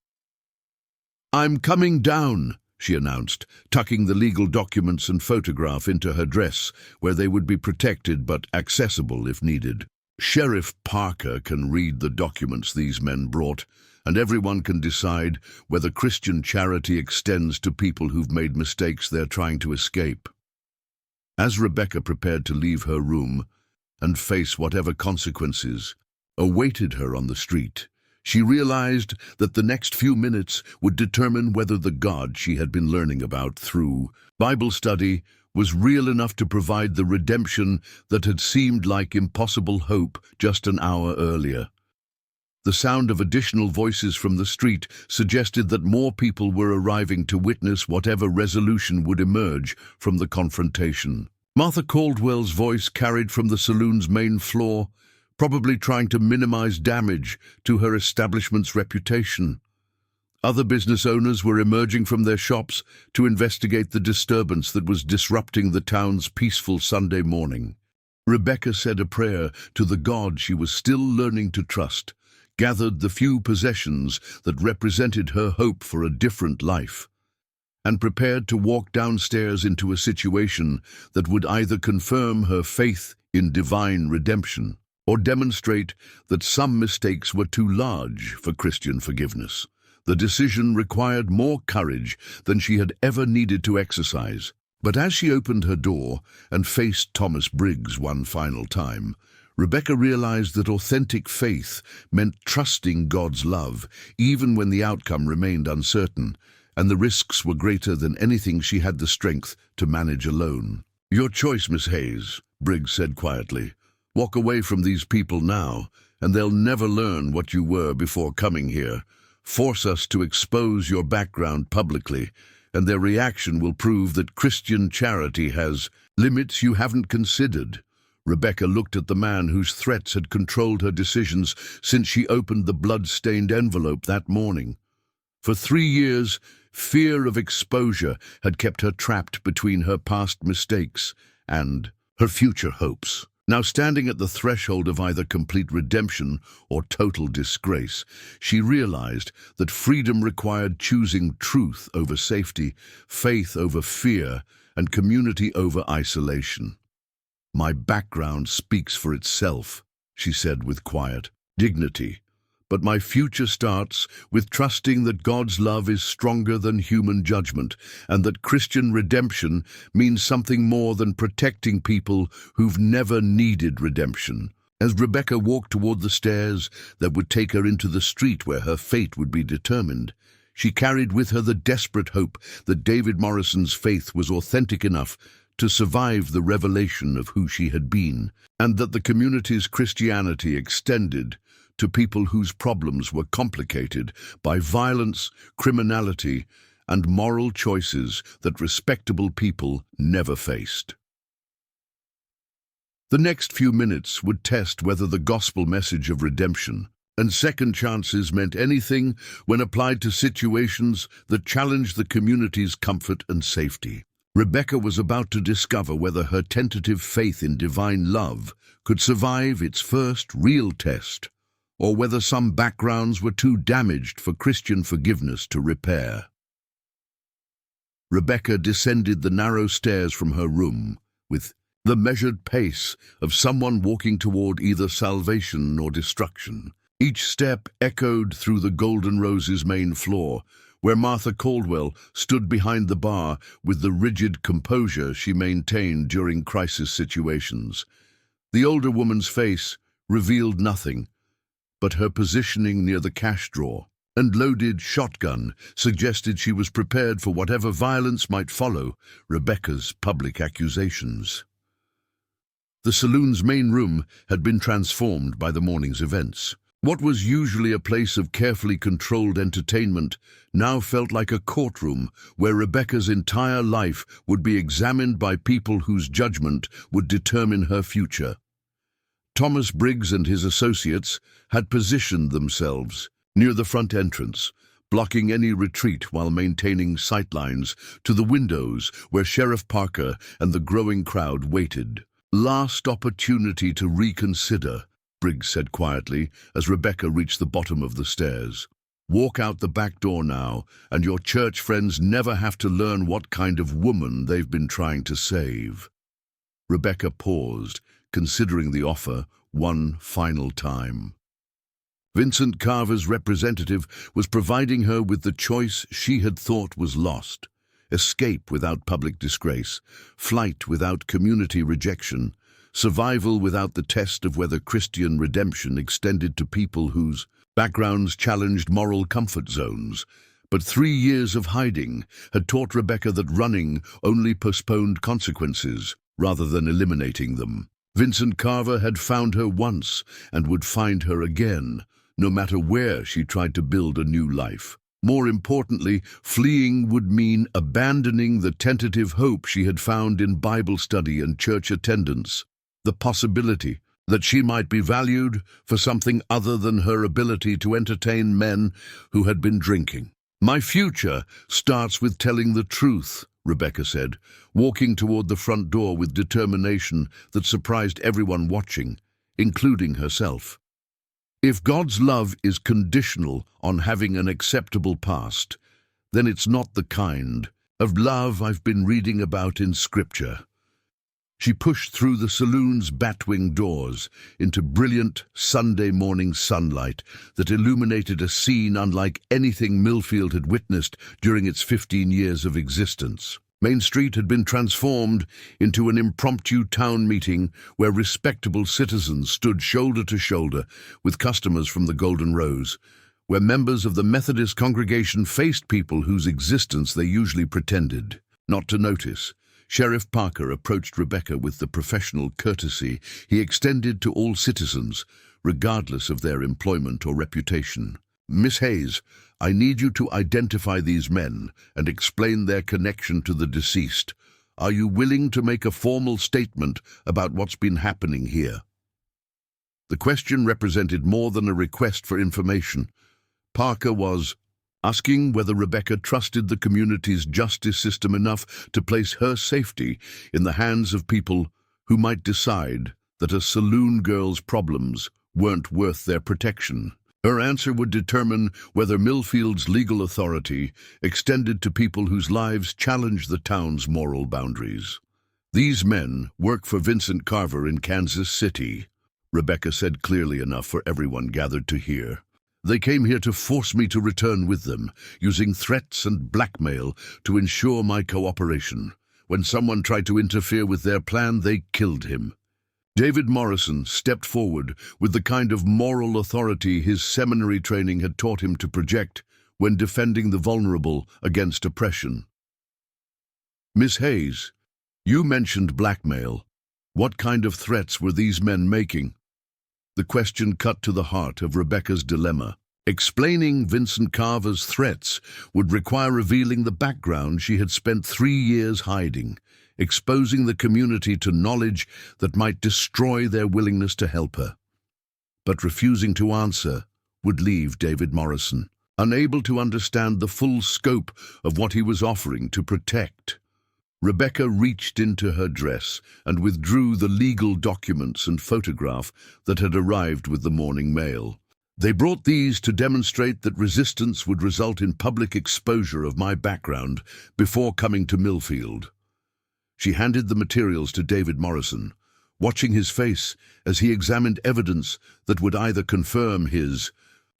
"I'm coming down," she announced, tucking the legal documents and photograph into her dress, where they would be protected but accessible if needed. "Sheriff Parker can read the documents these men brought, and everyone can decide whether Christian charity extends to people who've made mistakes they're trying to escape." As Rebecca prepared to leave her room and face whatever consequences awaited her on the street, she realized that the next few minutes would determine whether the God she had been learning about through Bible study was real enough to provide the redemption that had seemed like impossible hope just an hour earlier. The sound of additional voices from the street suggested that more people were arriving to witness whatever resolution would emerge from the confrontation. Martha Caldwell's voice carried from the saloon's main floor, probably trying to minimize damage to her establishment's reputation. Other business owners were emerging from their shops to investigate the disturbance that was disrupting the town's peaceful Sunday morning. Rebecca said a prayer to the God she was still learning to trust, gathered the few possessions that represented her hope for a different life, and prepared to walk downstairs into a situation that would either confirm her faith in divine redemption or demonstrate that some mistakes were too large for Christian forgiveness. The decision required more courage than she had ever needed to exercise. But as she opened her door and faced Thomas Briggs one final time, Rebecca realized that authentic faith meant trusting God's love, even when the outcome remained uncertain, and the risks were greater than anything she had the strength to manage alone. "Your choice, Miss Hayes," Briggs said quietly. "Walk away from these people now, and they'll never learn what you were before coming here. Force us to expose your background publicly, and their reaction will prove that Christian charity has limits you haven't considered." Rebecca looked at the man whose threats had controlled her decisions since she opened the blood-stained envelope that morning. For 3 years, fear of exposure had kept her trapped between her past mistakes and her future hopes. Now, standing at the threshold of either complete redemption or total disgrace, she realized that freedom required choosing truth over safety, faith over fear, and community over isolation. "My background speaks for itself," she said with quiet dignity. "But my future starts with trusting that God's love is stronger than human judgment, and that Christian redemption means something more than protecting people who've never needed redemption." As Rebecca walked toward the stairs that would take her into the street where her fate would be determined, she carried with her the desperate hope that David Morrison's faith was authentic enough to survive the revelation of who she had been, and that the community's Christianity extended to people whose problems were complicated by violence, criminality, and moral choices that respectable people never faced. The next few minutes would test whether the gospel message of redemption and second chances meant anything when applied to situations that challenged the community's comfort and safety. Rebecca was about to discover whether her tentative faith in divine love could survive its first real test, or whether some backgrounds were too damaged for Christian forgiveness to repair. Rebecca descended the narrow stairs from her room with the measured pace of someone walking toward either salvation or destruction. Each step echoed through the Golden Rose's main floor, where Martha Caldwell stood behind the bar with the rigid composure she maintained during crisis situations. The older woman's face revealed nothing, but her positioning near the cash drawer and loaded shotgun suggested she was prepared for whatever violence might follow Rebecca's public accusations. The saloon's main room had been transformed by the morning's events. What was usually a place of carefully controlled entertainment now felt like a courtroom where Rebecca's entire life would be examined by people whose judgment would determine her future. Thomas Briggs and his associates had positioned themselves near the front entrance, blocking any retreat while maintaining sightlines to the windows where Sheriff Parker and the growing crowd waited. "Last opportunity to reconsider," Briggs said quietly as Rebecca reached the bottom of the stairs. "Walk out the back door now, and your church friends never have to learn what kind of woman they've been trying to save." Rebecca paused, considering the offer one final time. Vincent Carver's representative was providing her with the choice she had thought was lost: escape without public disgrace, flight without community rejection, survival without the test of whether Christian redemption extended to people whose backgrounds challenged moral comfort zones. But 3 years of hiding had taught Rebecca that running only postponed consequences rather than eliminating them. Vincent Carver had found her once and would find her again, no matter where she tried to build a new life. More importantly, fleeing would mean abandoning the tentative hope she had found in Bible study and church attendance, the possibility that she might be valued for something other than her ability to entertain men who had been drinking. "My future starts with telling the truth," Rebecca said, walking toward the front door with determination that surprised everyone watching, including herself. "If God's love is conditional on having an acceptable past, then it's not the kind of love I've been reading about in Scripture." She pushed through the saloon's batwing doors into brilliant Sunday morning sunlight that illuminated a scene unlike anything Millfield had witnessed during its 15 years of existence. Main Street had been transformed into an impromptu town meeting where respectable citizens stood shoulder to shoulder with customers from the Golden Rose, where members of the Methodist congregation faced people whose existence they usually pretended not to notice. Sheriff Parker approached Rebecca with the professional courtesy he extended to all citizens, regardless of their employment or reputation. "Miss Hayes, I need you to identify these men and explain their connection to the deceased. Are you willing to make a formal statement about what's been happening here?" The question represented more than a request for information. Parker was asking whether Rebecca trusted the community's justice system enough to place her safety in the hands of people who might decide that a saloon girl's problems weren't worth their protection. Her answer would determine whether Millfield's legal authority extended to people whose lives challenged the town's moral boundaries. "These men work for Vincent Carver in Kansas City," Rebecca said clearly enough for everyone gathered to hear. "They came here to force me to return with them, using threats and blackmail to ensure my cooperation. When someone tried to interfere with their plan, they killed him." David Morrison stepped forward with the kind of moral authority his seminary training had taught him to project when defending the vulnerable against oppression. "Miss Hayes, you mentioned blackmail. What kind of threats were these men making?" The question cut to the heart of Rebecca's dilemma. Explaining Vincent Carver's threats would require revealing the background she had spent 3 years hiding, exposing the community to knowledge that might destroy their willingness to help her. But refusing to answer would leave David Morrison unable to understand the full scope of what he was offering to protect. Rebecca reached into her dress and withdrew the legal documents and photograph that had arrived with the morning mail. "They brought these to demonstrate that resistance would result in public exposure of my background before coming to Millfield." She handed the materials to David Morrison, watching his face as he examined evidence that would either confirm his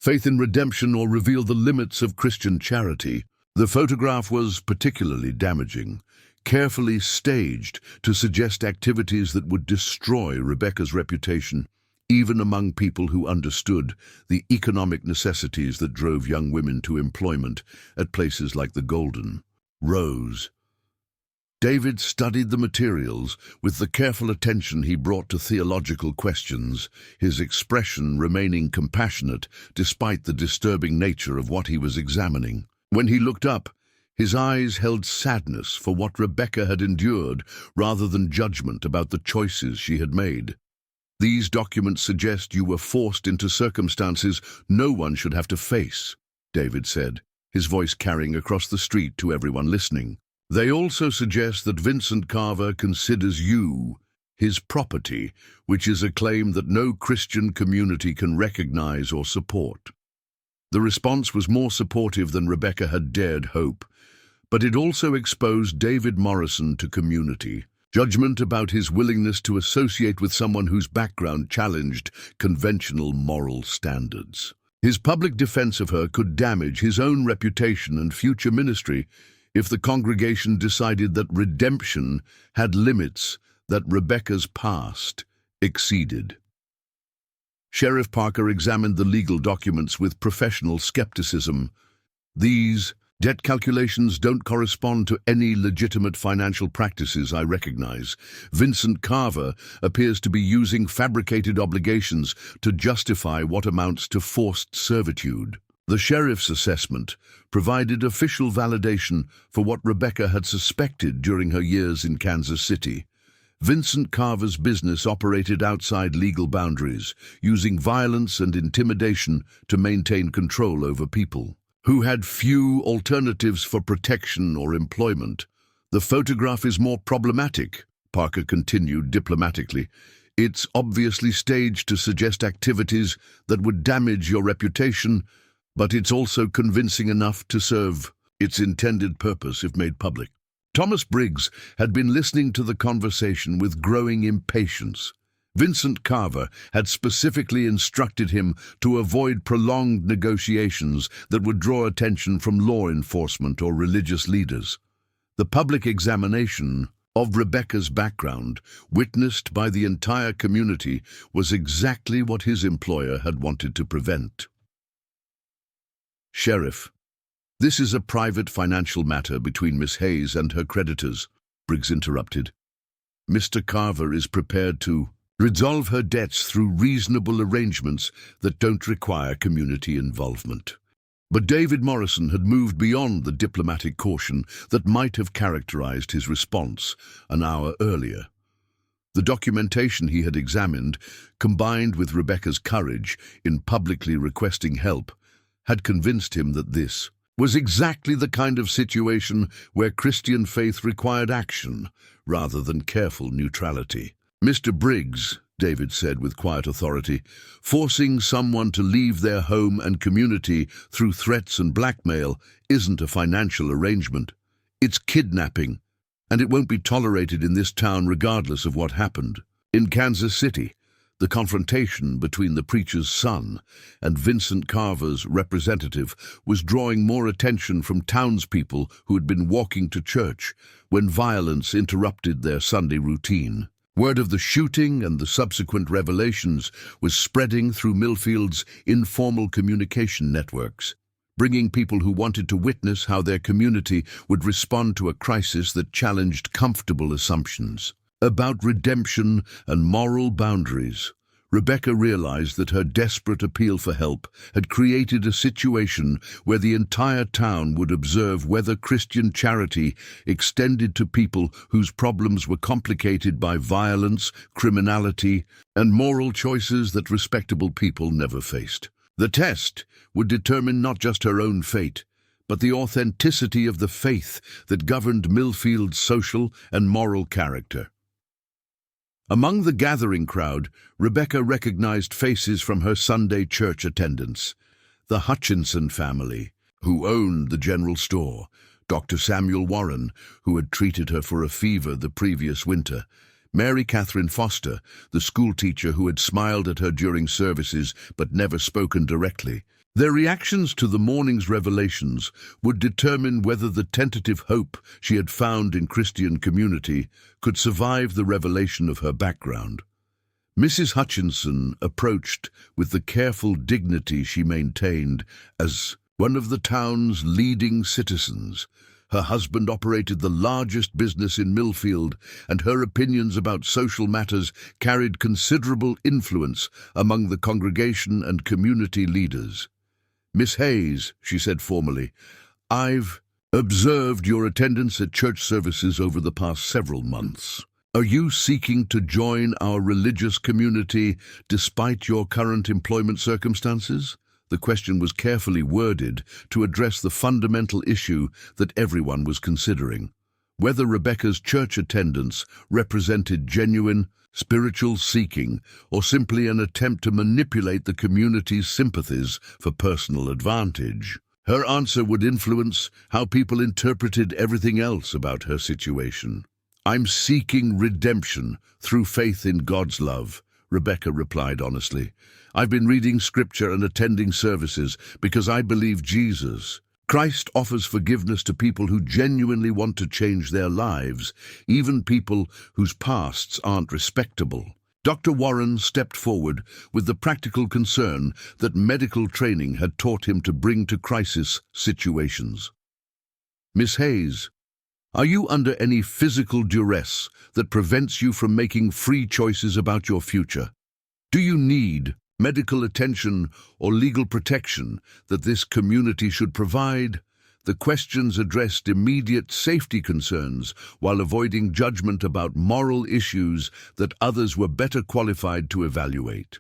faith in redemption or reveal the limits of Christian charity. The photograph was particularly damaging, carefully staged to suggest activities that would destroy Rebecca's reputation, even among people who understood the economic necessities that drove young women to employment at places like the Golden Rose. David studied the materials with the careful attention he brought to theological questions, his expression remaining compassionate despite the disturbing nature of what he was examining. When he looked up, his eyes held sadness for what Rebecca had endured rather than judgment about the choices she had made. These documents suggest you were forced into circumstances no one should have to face, David said, his voice carrying across the street to everyone listening. They also suggest that Vincent Carver considers you his property, which is a claim that no Christian community can recognize or support. The response was more supportive than Rebecca had dared hope, but it also exposed David Morrison to community judgment about his willingness to associate with someone whose background challenged conventional moral standards. His public defense of her could damage his own reputation and future ministry if the congregation decided that redemption had limits that Rebecca's past exceeded. Sheriff Parker examined the legal documents with professional skepticism. These debt calculations don't correspond to any legitimate financial practices I recognize. Vincent Carver appears to be using fabricated obligations to justify what amounts to forced servitude. The sheriff's assessment provided official validation for what Rebecca had suspected during her years in Kansas City. Vincent Carver's business operated outside legal boundaries, using violence and intimidation to maintain control over people who had few alternatives for protection or employment. The photograph is more problematic, Parker continued diplomatically. It's obviously staged to suggest activities that would damage your reputation, but it's also convincing enough to serve its intended purpose if made public. Thomas Briggs had been listening to the conversation with growing impatience. Vincent Carver had specifically instructed him to avoid prolonged negotiations that would draw attention from law enforcement or religious leaders. The public examination of Rebecca's background, witnessed by the entire community, was exactly what his employer had wanted to prevent. Sheriff, this is a private financial matter between Miss Hayes and her creditors, Briggs interrupted. Mr. Carver is prepared to resolve her debts through reasonable arrangements that don't require community involvement. But David Morrison had moved beyond the diplomatic caution that might have characterized his response an hour earlier. The documentation he had examined, combined with Rebecca's courage in publicly requesting help, had convinced him that this was exactly the kind of situation where Christian faith required action rather than careful neutrality. Mr. Briggs, David said with quiet authority, forcing someone to leave their home and community through threats and blackmail isn't a financial arrangement. It's kidnapping, and it won't be tolerated in this town regardless of what happened. In Kansas City, the confrontation between the preacher's son and Vincent Carver's representative was drawing more attention from townspeople who had been walking to church when violence interrupted their Sunday routine. Word of the shooting and the subsequent revelations was spreading through Millfield's informal communication networks, bringing people who wanted to witness how their community would respond to a crisis that challenged comfortable assumptions about redemption and moral boundaries. Rebecca realized that her desperate appeal for help had created a situation where the entire town would observe whether Christian charity extended to people whose problems were complicated by violence, criminality, and moral choices that respectable people never faced. The test would determine not just her own fate, but the authenticity of the faith that governed Millfield's social and moral character. Among the gathering crowd, Rebecca recognized faces from her Sunday church attendance. The Hutchinson family, who owned the general store, Dr. Samuel Warren, who had treated her for a fever the previous winter, Mary Catherine Foster, the schoolteacher who had smiled at her during services but never spoken directly, Their reactions to the morning's revelations would determine whether the tentative hope she had found in Christian community could survive the revelation of her background. Mrs. Hutchinson approached with the careful dignity she maintained as one of the town's leading citizens. Her husband operated the largest business in Millfield, and her opinions about social matters carried considerable influence among the congregation and community leaders. "Miss Hayes," she said formally, "I've observed your attendance at church services over the past several months. Are you seeking to join our religious community despite your current employment circumstances?" The question was carefully worded to address the fundamental issue that everyone was considering: whether Rebecca's church attendance represented genuine spiritual seeking or simply an attempt to manipulate the community's sympathies for personal advantage. Her answer would influence how people interpreted everything else about her situation. "I'm seeking redemption through faith in God's love," Rebecca replied honestly. "I've been reading scripture and attending services because I believe Christ offers forgiveness to people who genuinely want to change their lives, even people whose pasts aren't respectable." Dr. Warren stepped forward with the practical concern that medical training had taught him to bring to crisis situations. "Miss Hayes, are you under any physical duress that prevents you from making free choices about your future? Do you need medical attention or legal protection that this community should provide?" The questions addressed immediate safety concerns while avoiding judgment about moral issues that others were better qualified to evaluate.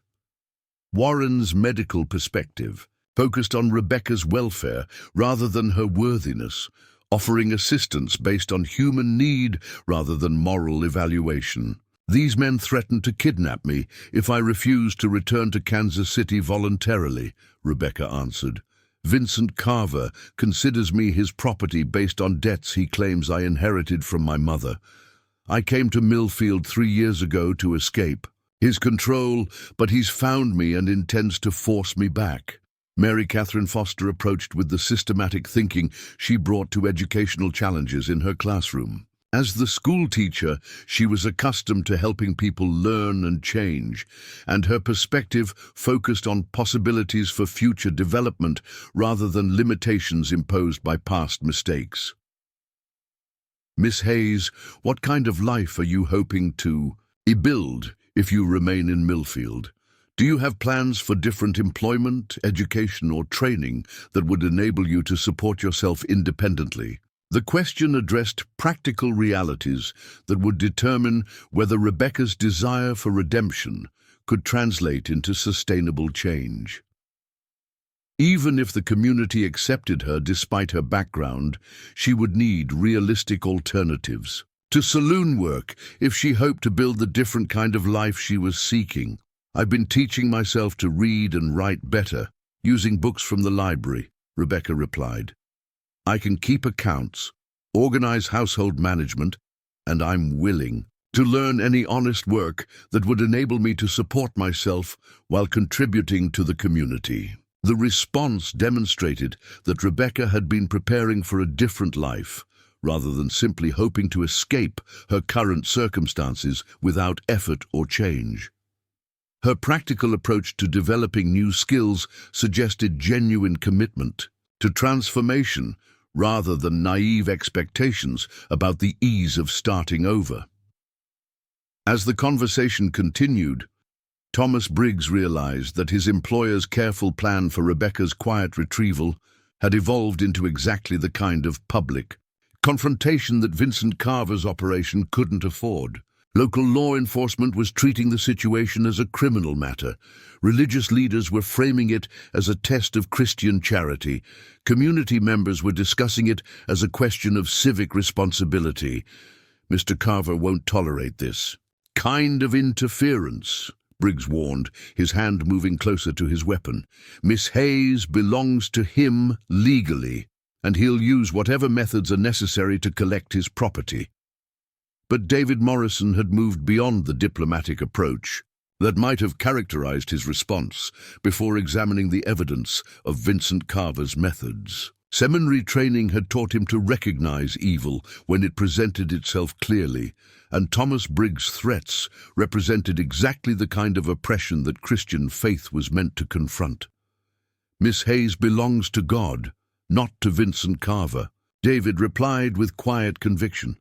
Warren's medical perspective focused on Rebecca's welfare rather than her worthiness, offering assistance based on human need rather than moral evaluation. "These men threatened to kidnap me if I refused to return to Kansas City voluntarily," Rebecca answered. "Vincent Carver considers me his property based on debts he claims I inherited from my mother. I came to Millfield 3 years ago to escape his control, but he's found me and intends to force me back." Mary Catherine Foster approached with the systematic thinking she brought to educational challenges in her classroom. As the school teacher, she was accustomed to helping people learn and change, and her perspective focused on possibilities for future development rather than limitations imposed by past mistakes. "Miss Hayes, what kind of life are you hoping to build if you remain in Millfield? Do you have plans for different employment, education, or training that would enable you to support yourself independently?" The question addressed practical realities that would determine whether Rebecca's desire for redemption could translate into sustainable change. Even if the community accepted her despite her background, she would need realistic alternatives to saloon work if she hoped to build the different kind of life she was seeking. "I've been teaching myself to read and write better, using books from the library," Rebecca replied. "I can keep accounts, organize household management, and I'm willing to learn any honest work that would enable me to support myself while contributing to the community." The response demonstrated that Rebecca had been preparing for a different life, rather than simply hoping to escape her current circumstances without effort or change. Her practical approach to developing new skills suggested genuine commitment to transformation rather than naive expectations about the ease of starting over. As the conversation continued, Thomas Briggs realized that his employer's careful plan for Rebecca's quiet retrieval had evolved into exactly the kind of public confrontation that Vincent Carver's operation couldn't afford. Local law enforcement was treating the situation as a criminal matter. Religious leaders were framing it as a test of Christian charity. Community members were discussing it as a question of civic responsibility. "Mr. Carver won't tolerate this kind of interference," Briggs warned, his hand moving closer to his weapon. "Miss Hayes belongs to him legally, and he'll use whatever methods are necessary to collect his property." But David Morrison had moved beyond the diplomatic approach. that might have characterized his response before examining the evidence of Vincent Carver's methods. Seminary training had taught him to recognize evil when it presented itself clearly, and Thomas Briggs' threats represented exactly the kind of oppression that Christian faith was meant to confront. "Miss Hayes belongs to God, not to Vincent Carver," David replied with quiet conviction,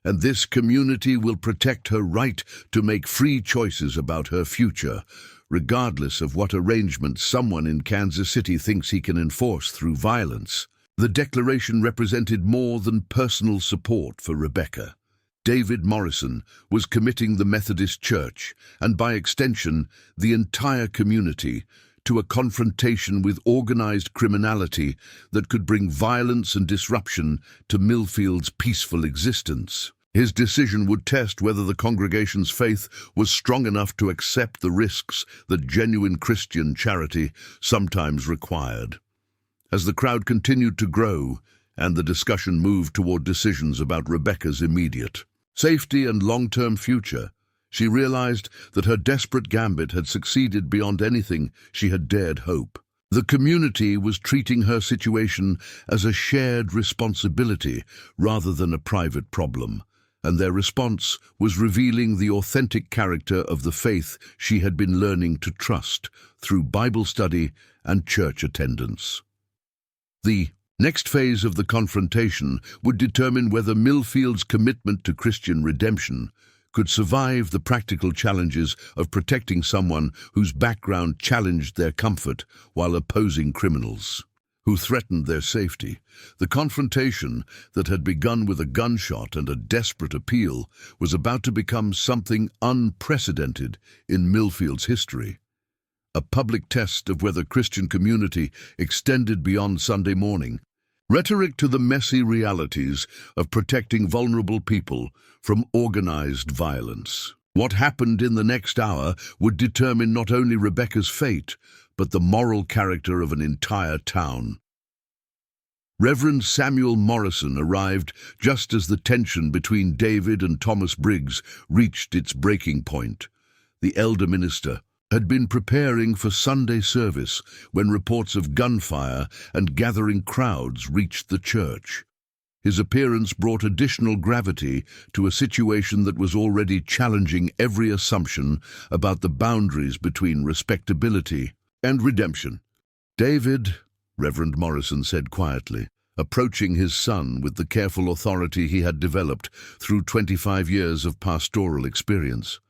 "and this community will protect her right to make free choices about her future, regardless of what arrangements someone in Kansas City thinks he can enforce through violence." The declaration represented more than personal support for Rebecca. David Morrison was committing the Methodist Church, and by extension, the entire community, to a confrontation with organized criminality that could bring violence and disruption to Millfield's peaceful existence. His decision would test whether the congregation's faith was strong enough to accept the risks that genuine Christian charity sometimes required. As the crowd continued to grow, and the discussion moved toward decisions about Rebecca's immediate safety and long-term future, she realized that her desperate gambit had succeeded beyond anything she had dared hope. The community was treating her situation as a shared responsibility rather than a private problem, and their response was revealing the authentic character of the faith she had been learning to trust through Bible study and church attendance. The next phase of the confrontation would determine whether Millfield's commitment to Christian redemption could survive the practical challenges of protecting someone whose background challenged their comfort while opposing criminals who threatened their safety. The confrontation that had begun with a gunshot and a desperate appeal was about to become something unprecedented in Millfield's history. A public test of whether Christian community extended beyond Sunday morning. Rhetoric to the messy realities of protecting vulnerable people from organized violence. What happened in the next hour would determine not only Rebecca's fate, but the moral character of an entire town. Reverend Samuel Morrison arrived just as the tension between David and Thomas Briggs reached its breaking point. The elder minister had been preparing for Sunday service when reports of gunfire and gathering crowds reached the church. His appearance brought additional gravity to a situation that was already challenging every assumption about the boundaries between respectability and redemption. "David," Reverend Morrison said quietly, approaching his son with the careful authority he had developed through 25 years of pastoral experience,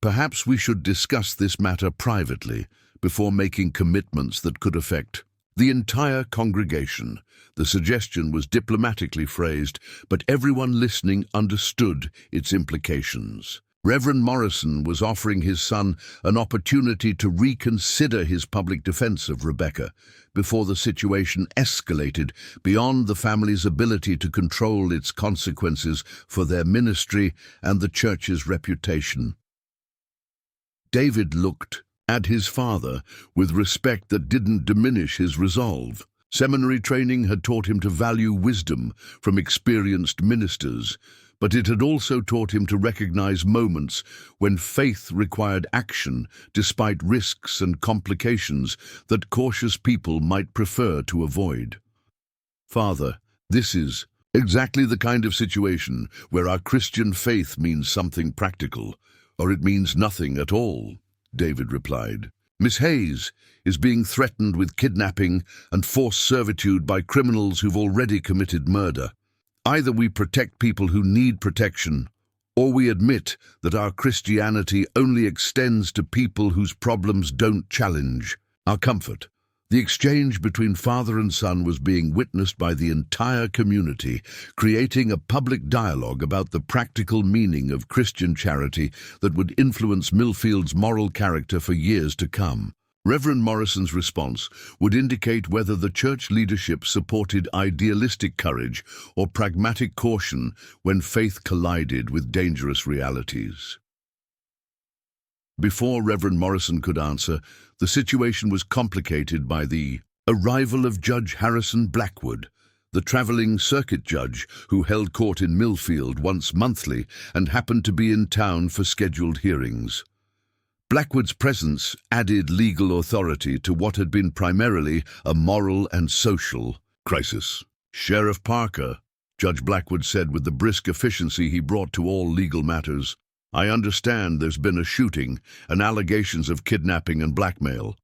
"perhaps we should discuss this matter privately before making commitments that could affect the entire congregation." The suggestion was diplomatically phrased, but everyone listening understood its implications. Reverend Morrison was offering his son an opportunity to reconsider his public defense of Rebecca before the situation escalated beyond the family's ability to control its consequences for their ministry and the church's reputation. David looked at his father with respect that didn't diminish his resolve. Seminary training had taught him to value wisdom from experienced ministers, but it had also taught him to recognize moments when faith required action despite risks and complications that cautious people might prefer to avoid. "Father, this is exactly the kind of situation where our Christian faith means something practical, or it means nothing at all," David replied. "Miss Hayes is being threatened with kidnapping and forced servitude by criminals who've already committed murder. Either we protect people who need protection, or we admit that our Christianity only extends to people whose problems don't challenge our comfort." The exchange between father and son was being witnessed by the entire community, creating a public dialogue about the practical meaning of Christian charity that would influence Millfield's moral character for years to come. Reverend Morrison's response would indicate whether the church leadership supported idealistic courage or pragmatic caution when faith collided with dangerous realities. Before Reverend Morrison could answer, the situation was complicated by the arrival of Judge Harrison Blackwood, the traveling circuit judge who held court in Millfield once monthly and happened to be in town for scheduled hearings. Blackwood's presence added legal authority to what had been primarily a moral and social crisis. "Sheriff Parker," Judge Blackwood said with the brisk efficiency he brought to all legal matters, "I understand there's been a shooting and allegations of kidnapping and blackmail.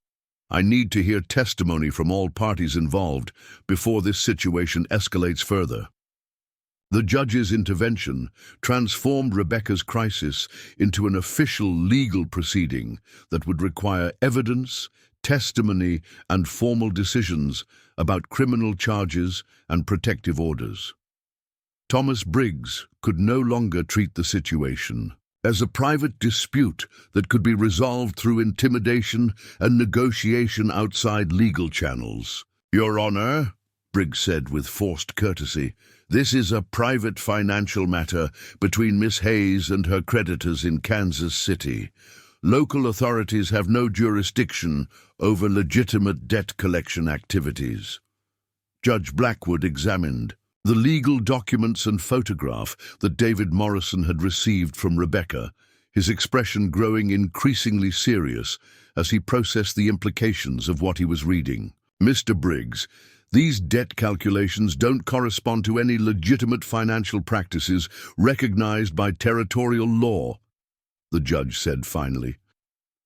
I need to hear testimony from all parties involved before this situation escalates further." The judge's intervention transformed Rebecca's crisis into an official legal proceeding that would require evidence, testimony, and formal decisions about criminal charges and protective orders. Thomas Briggs could no longer treat the situation as a private dispute that could be resolved through intimidation and negotiation outside legal channels. "Your Honor," Briggs said with forced courtesy, "this is a private financial matter between Miss Hayes and her creditors in Kansas City. Local authorities have no jurisdiction over legitimate debt collection activities." Judge Blackwood examined the legal documents and photograph that David Morrison had received from Rebecca, his expression growing increasingly serious as he processed the implications of what he was reading. "Mr. Briggs, these debt calculations don't correspond to any legitimate financial practices recognized by territorial law," the judge said finally.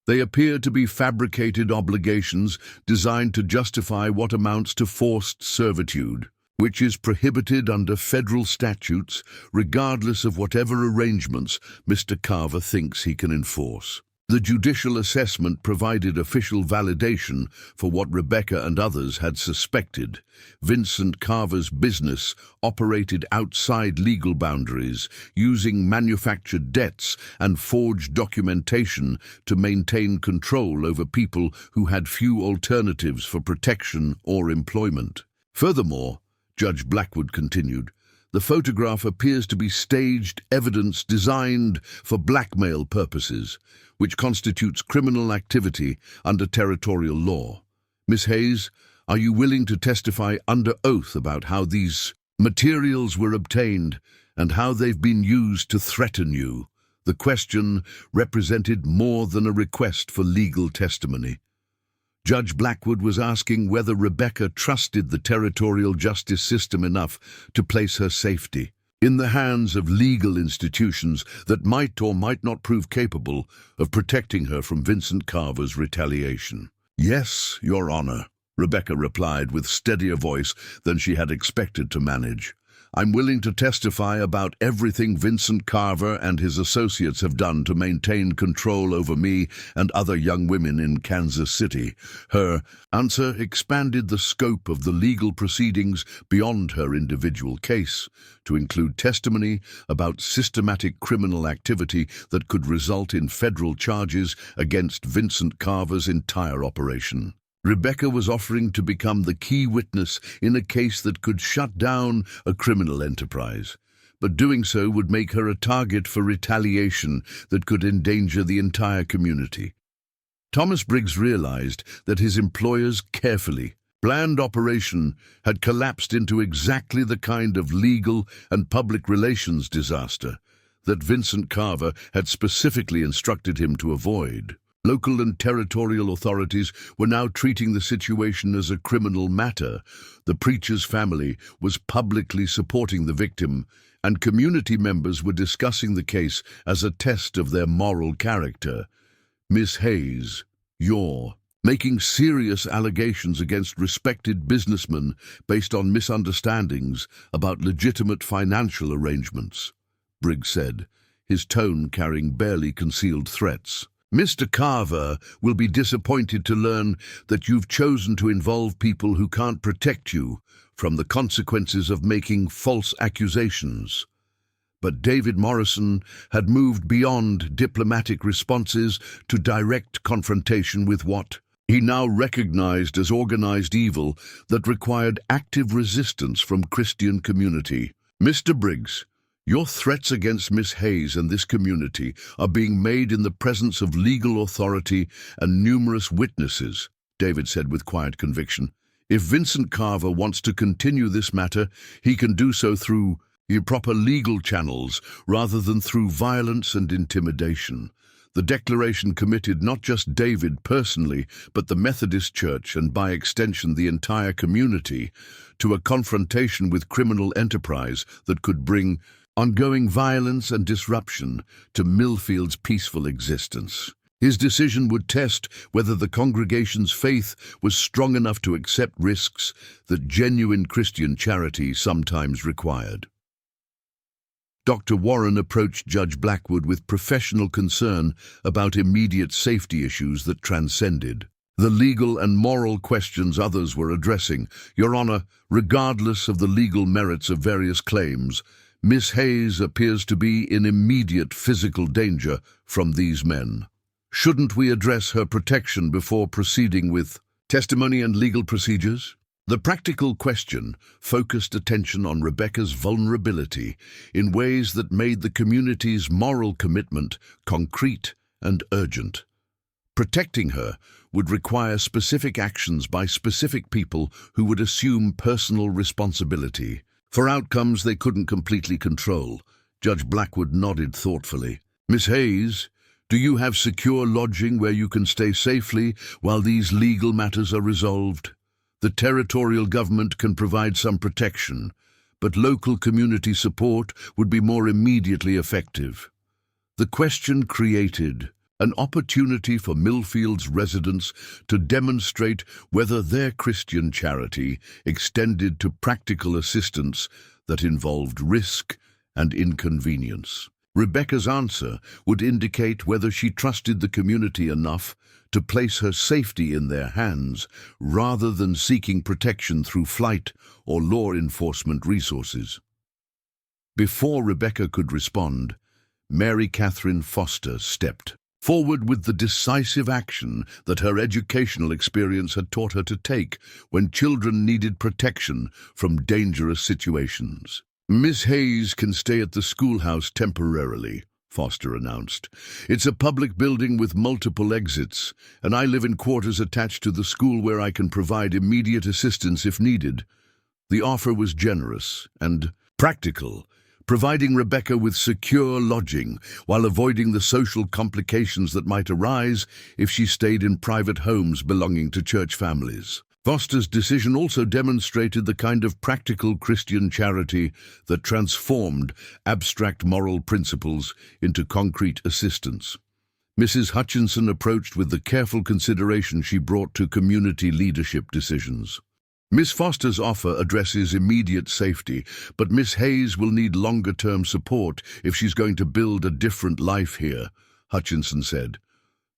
"They appear to be fabricated obligations designed to justify what amounts to forced servitude, which is prohibited under federal statutes regardless of whatever arrangements Mr. Carver thinks he can enforce." The judicial assessment provided official validation for what Rebecca and others had suspected. Vincent Carver's business operated outside legal boundaries, using manufactured debts and forged documentation to maintain control over people who had few alternatives for protection or employment. Furthermore, Judge Blackwood continued, the photograph appears to be staged evidence designed for blackmail purposes, which constitutes criminal activity under territorial law. Miss Hayes, are you willing to testify under oath about how these materials were obtained and how they've been used to threaten you? The question represented more than a request for legal testimony. Judge Blackwood was asking whether Rebecca trusted the territorial justice system enough to place her safety in the hands of legal institutions that might or might not prove capable of protecting her from Vincent Carver's retaliation. "Yes, Your Honor," Rebecca replied with steadier voice than she had expected to manage. "I'm willing to testify about everything Vincent Carver and his associates have done to maintain control over me and other young women in Kansas City." Her answer expanded the scope of the legal proceedings beyond her individual case, to include testimony about systematic criminal activity that could result in federal charges against Vincent Carver's entire operation. Rebecca was offering to become the key witness in a case that could shut down a criminal enterprise, but doing so would make her a target for retaliation that could endanger the entire community. Thomas Briggs realized that his employer's carefully planned operation had collapsed into exactly the kind of legal and public relations disaster that Vincent Carver had specifically instructed him to avoid. Local and territorial authorities were now treating the situation as a criminal matter. The preacher's family was publicly supporting the victim, and community members were discussing the case as a test of their moral character. "Miss Hayes, you're making serious allegations against respected businessmen based on misunderstandings about legitimate financial arrangements," Briggs said, his tone carrying barely concealed threats. "Mr. Carver will be disappointed to learn that you've chosen to involve people who can't protect you from the consequences of making false accusations." But David Morrison had moved beyond diplomatic responses to direct confrontation with what he now recognized as organized evil that required active resistance from Christian community. "Mr. Briggs, your threats against Miss Hayes and this community are being made in the presence of legal authority and numerous witnesses," David said with quiet conviction. "If Vincent Carver wants to continue this matter, he can do so through proper legal channels rather than through violence and intimidation. The declaration committed not just David personally, but the Methodist Church and by extension the entire community to a confrontation with criminal enterprise that could bring ongoing violence and disruption to Millfield's peaceful existence. His decision would test whether the congregation's faith was strong enough to accept risks that genuine Christian charity sometimes required. Dr. Warren approached Judge Blackwood with professional concern about immediate safety issues that transcended the legal and moral questions others were addressing. Your Honor, regardless of the legal merits of various claims, Miss Hayes appears to be in immediate physical danger from these men. Shouldn't we address her protection before proceeding with testimony and legal procedures? The practical question focused attention on Rebecca's vulnerability in ways that made the community's moral commitment concrete and urgent. Protecting her would require specific actions by specific people who would assume personal responsibility for outcomes they couldn't completely control. Judge Blackwood nodded thoughtfully. Miss Hayes, do you have secure lodging where you can stay safely while these legal matters are resolved? The territorial government can provide some protection, but local community support would be more immediately effective. The question created an opportunity for Millfield's residents to demonstrate whether their Christian charity extended to practical assistance that involved risk and inconvenience. Rebecca's answer would indicate whether she trusted the community enough to place her safety in their hands rather than seeking protection through flight or law enforcement resources. Before Rebecca could respond, Mary Catherine Foster stepped forward with the decisive action that her educational experience had taught her to take when children needed protection from dangerous situations. Miss Hayes can stay at the schoolhouse temporarily, Foster announced. It's a public building with multiple exits, and I live in quarters attached to the school where I can provide immediate assistance if needed. The offer was generous and practical, providing Rebecca with secure lodging while avoiding the social complications that might arise if she stayed in private homes belonging to church families. Foster's decision also demonstrated the kind of practical Christian charity that transformed abstract moral principles into concrete assistance. Mrs. Hutchinson approached with the careful consideration she brought to community leadership decisions. Miss Foster's offer addresses immediate safety, but Miss Hayes will need longer-term support if she's going to build a different life here, Hutchinson said.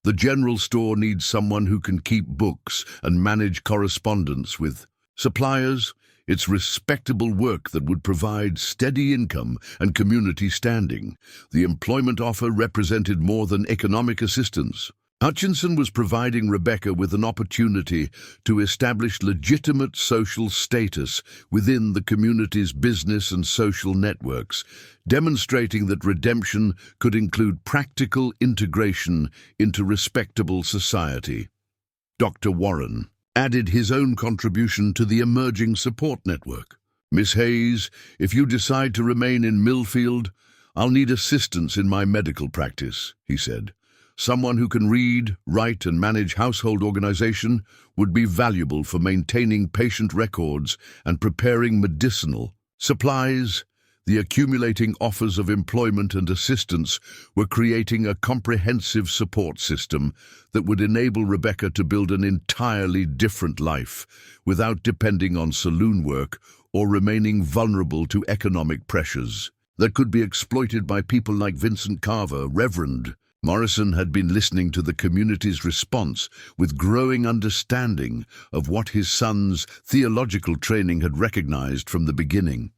The general store needs someone who can keep books and manage correspondence with suppliers. It's respectable work that would provide steady income and community standing. The employment offer represented more than economic assistance. Hutchinson was providing Rebecca with an opportunity to establish legitimate social status within the community's business and social networks, demonstrating that redemption could include practical integration into respectable society. Dr. Warren added his own contribution to the emerging support network. Miss Hayes, if you decide to remain in Millfield, I'll need assistance in my medical practice, he said. Someone who can read, write, and manage household organization would be valuable for maintaining patient records and preparing medicinal supplies. The accumulating offers of employment and assistance were creating a comprehensive support system that would enable Rebecca to build an entirely different life without depending on saloon work or remaining vulnerable to economic pressures that could be exploited by people like Vincent Carver, Reverend. Morrison had been listening to the community's response with growing understanding of what his son's theological training had recognized from the beginning.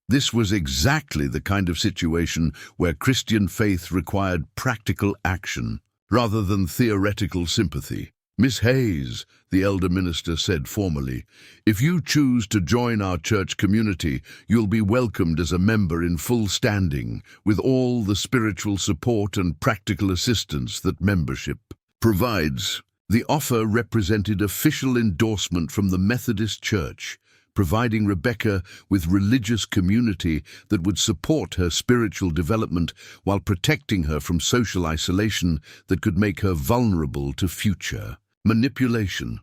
This was exactly the kind of situation where Christian faith required practical action rather than theoretical sympathy. Miss Hayes, the elder minister said formally, if you choose to join our church community, you'll be welcomed as a member in full standing, with all the spiritual support and practical assistance that membership provides. The offer represented official endorsement from the Methodist Church, providing Rebecca with religious community that would support her spiritual development while protecting her from social isolation that could make her vulnerable to future manipulation.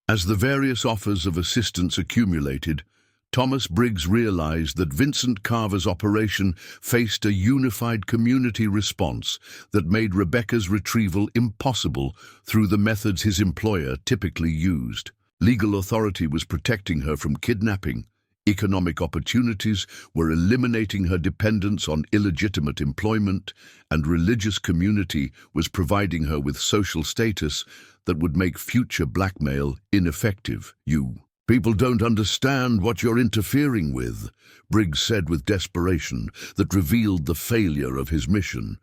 As the various offers of assistance accumulated, Thomas Briggs realized that Vincent Carver's operation faced a unified community response that made Rebecca's retrieval impossible through the methods his employer typically used. Legal authority was protecting her from kidnapping. Economic opportunities were eliminating her dependence on illegitimate employment, and religious community was providing her with social status that would make future blackmail ineffective. People don't understand what you're interfering with, Briggs said with desperation that revealed the failure of his mission.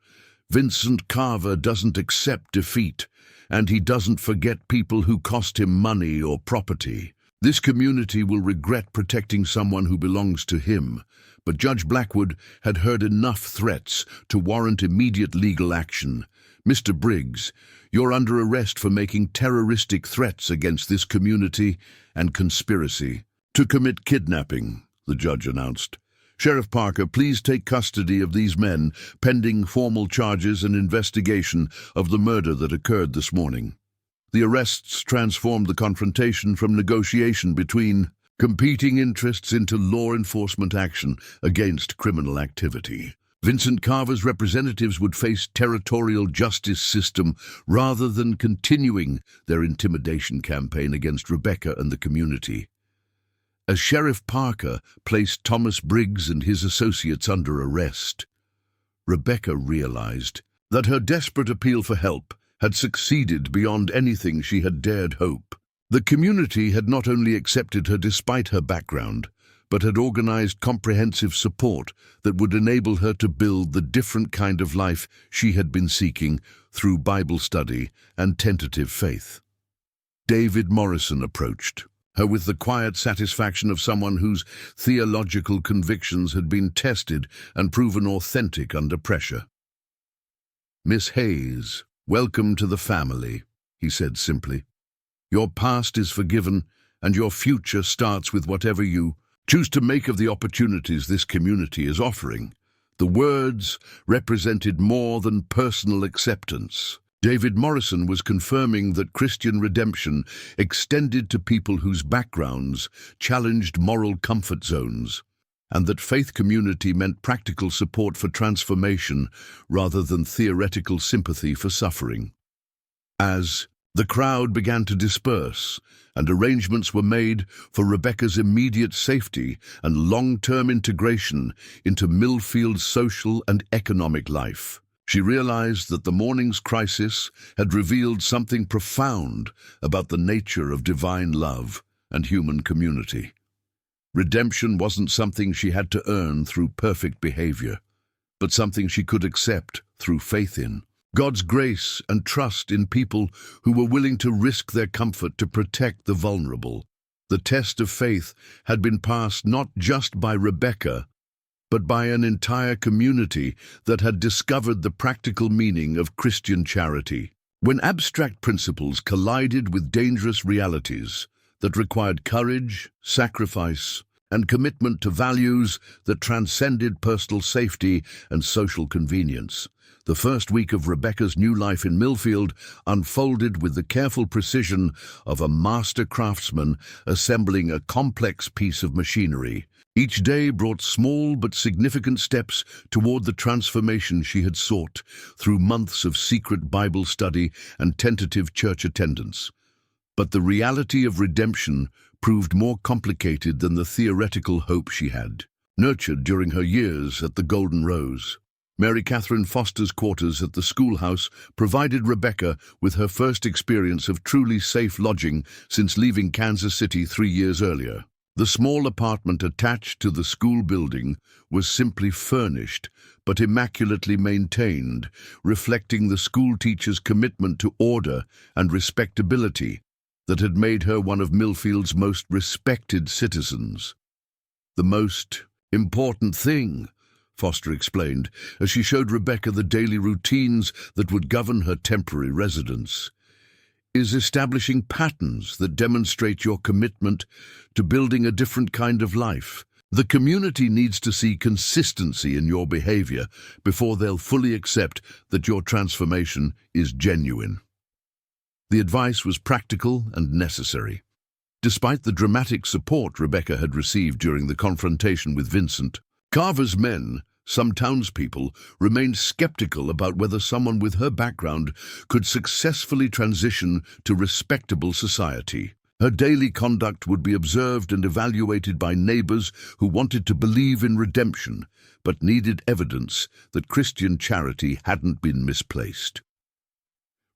Vincent Carver doesn't accept defeat, and he doesn't forget people who cost him money or property. This community will regret protecting someone who belongs to him, but Judge Blackwood had heard enough threats to warrant immediate legal action. Mr. Briggs, you're under arrest for making terroristic threats against this community and conspiracy to commit kidnapping, the judge announced. Sheriff Parker, please take custody of these men pending formal charges and investigation of the murder that occurred this morning. The arrests transformed the confrontation from negotiation between competing interests into law enforcement action against criminal activity. Vincent Carver's representatives would face territorial justice system rather than continuing their intimidation campaign against Rebecca and the community. As Sheriff Parker placed Thomas Briggs and his associates under arrest, Rebecca realized that her desperate appeal for help had succeeded beyond anything she had dared hope. The community had not only accepted her despite her background, but had organized comprehensive support that would enable her to build the different kind of life she had been seeking through Bible study and tentative faith. David Morrison approached her with the quiet satisfaction of someone whose theological convictions had been tested and proven authentic under pressure. "Miss Hayes, welcome to the family," he said simply. "Your past is forgiven, and your future starts with whatever you choose to make of the opportunities this community is offering." The words represented more than personal acceptance. David Morrison was confirming that Christian redemption extended to people whose backgrounds challenged moral comfort zones, and that faith community meant practical support for transformation rather than theoretical sympathy for suffering. As the crowd began to disperse, and arrangements were made for Rebecca's immediate safety and long-term integration into Millfield's social and economic life, she realized that the morning's crisis had revealed something profound about the nature of divine love and human community. Redemption wasn't something she had to earn through perfect behavior, but something she could accept through faith in God's grace and trust in people who were willing to risk their comfort to protect the vulnerable. The test of faith had been passed not just by Rebecca, but by an entire community that had discovered the practical meaning of Christian charity. When abstract principles collided with dangerous realities that required courage, sacrifice, and commitment to values that transcended personal safety and social convenience, the first week of Rebecca's new life in Millfield unfolded with the careful precision of a master craftsman assembling a complex piece of machinery. Each day brought small but significant steps toward the transformation she had sought through months of secret Bible study and tentative church attendance. But the reality of redemption proved more complicated than the theoretical hope she had nurtured during her years at the Golden Rose. Mary Catherine Foster's quarters at the schoolhouse provided Rebecca with her first experience of truly safe lodging since leaving Kansas City 3 years earlier. The small apartment attached to the school building was simply furnished, but immaculately maintained, reflecting the school teacher's commitment to order and respectability that had made her one of Millfield's most respected citizens. "The most important thing," Foster explained, as she showed Rebecca the daily routines that would govern her temporary residence, is establishing patterns that demonstrate your commitment to building a different kind of life. The community needs to see consistency in your behavior before they'll fully accept that your transformation is genuine. The advice was practical and necessary. Despite the dramatic support Rebecca had received during the confrontation with Vincent, Carver's men, some townspeople, remained skeptical about whether someone with her background could successfully transition to respectable society. Her daily conduct would be observed and evaluated by neighbors who wanted to believe in redemption, but needed evidence that Christian charity hadn't been misplaced.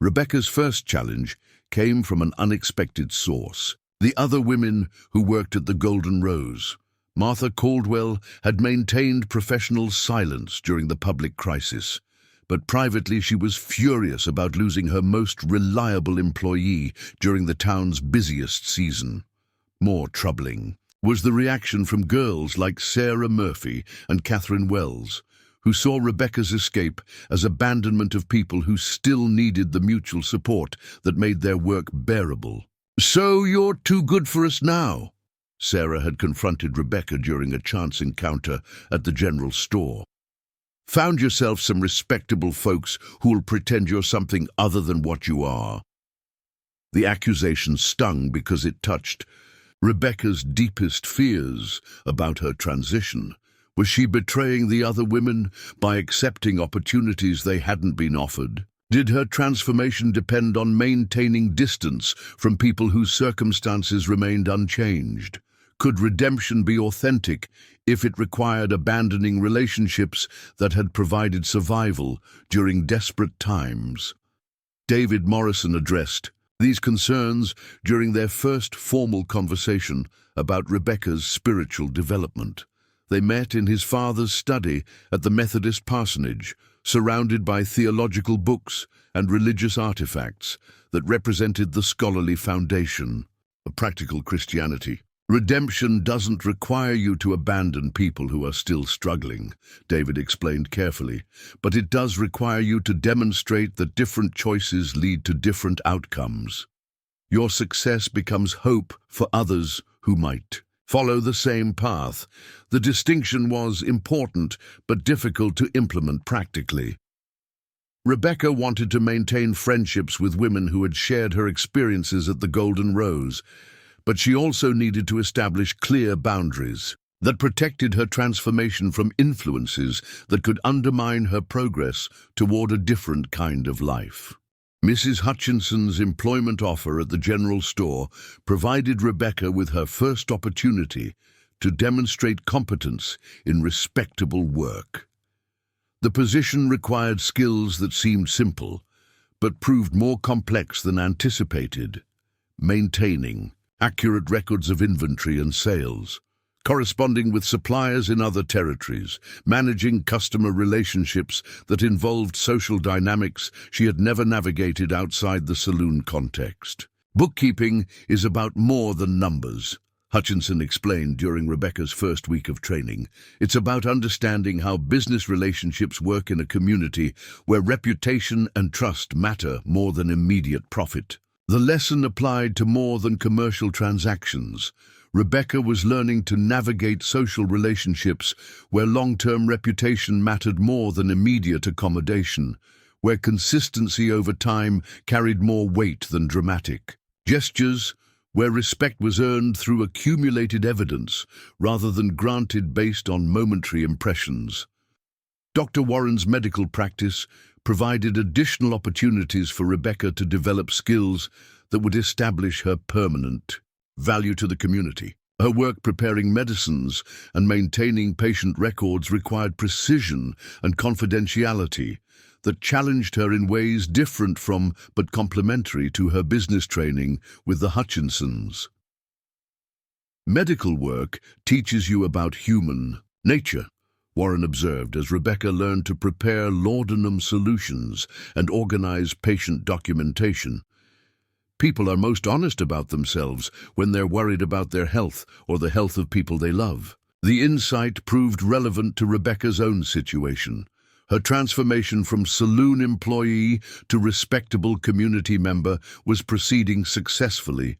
Rebecca's first challenge came from an unexpected source. The other women who worked at the Golden Rose. Martha Caldwell had maintained professional silence during the public crisis, but privately she was furious about losing her most reliable employee during the town's busiest season. More troubling was the reaction from girls like Sarah Murphy and Catherine Wells, who saw Rebecca's escape as abandonment of people who still needed the mutual support that made their work bearable. "So you're too good for us now?" Sarah had confronted Rebecca during a chance encounter at the general store. "Found yourself some respectable folks who'll pretend you're something other than what you are." The accusation stung because it touched Rebecca's deepest fears about her transition. Was she betraying the other women by accepting opportunities they hadn't been offered? Did her transformation depend on maintaining distance from people whose circumstances remained unchanged? Could redemption be authentic if it required abandoning relationships that had provided survival during desperate times? David Morrison addressed these concerns during their first formal conversation about Rebecca's spiritual development. They met in his father's study at the Methodist parsonage, surrounded by theological books and religious artifacts that represented the scholarly foundation of practical Christianity. "Redemption doesn't require you to abandon people who are still struggling," David explained carefully, "but it does require you to demonstrate that different choices lead to different outcomes. Your success becomes hope for others who might follow the same path." The distinction was important but difficult to implement practically. Rebecca wanted to maintain friendships with women who had shared her experiences at the Golden Rose, but she also needed to establish clear boundaries that protected her transformation from influences that could undermine her progress toward a different kind of life. Mrs. Hutchinson's employment offer at the general store provided Rebecca with her first opportunity to demonstrate competence in respectable work. The position required skills that seemed simple, but proved more complex than anticipated: maintaining accurate records of inventory and sales, corresponding with suppliers in other territories, managing customer relationships that involved social dynamics she had never navigated outside the saloon context. "Bookkeeping is about more than numbers," Hutchinson explained during Rebecca's first week of training. "It's about understanding how business relationships work in a community where reputation and trust matter more than immediate profit." The lesson applied to more than commercial transactions. Rebecca was learning to navigate social relationships where long-term reputation mattered more than immediate accommodation, where consistency over time carried more weight than dramatic gestures, where respect was earned through accumulated evidence rather than granted based on momentary impressions. Dr. Warren's medical practice provided additional opportunities for Rebecca to develop skills that would establish her permanent value to the community. Her work preparing medicines and maintaining patient records required precision and confidentiality that challenged her in ways different from but complementary to her business training with the Hutchinsons. Medical work teaches you about human nature, Warren observed as Rebecca learned to prepare laudanum solutions and organize patient documentation. People are most honest about themselves when they're worried about their health or the health of people they love. The insight proved relevant to Rebecca's own situation. Her transformation from saloon employee to respectable community member was proceeding successfully,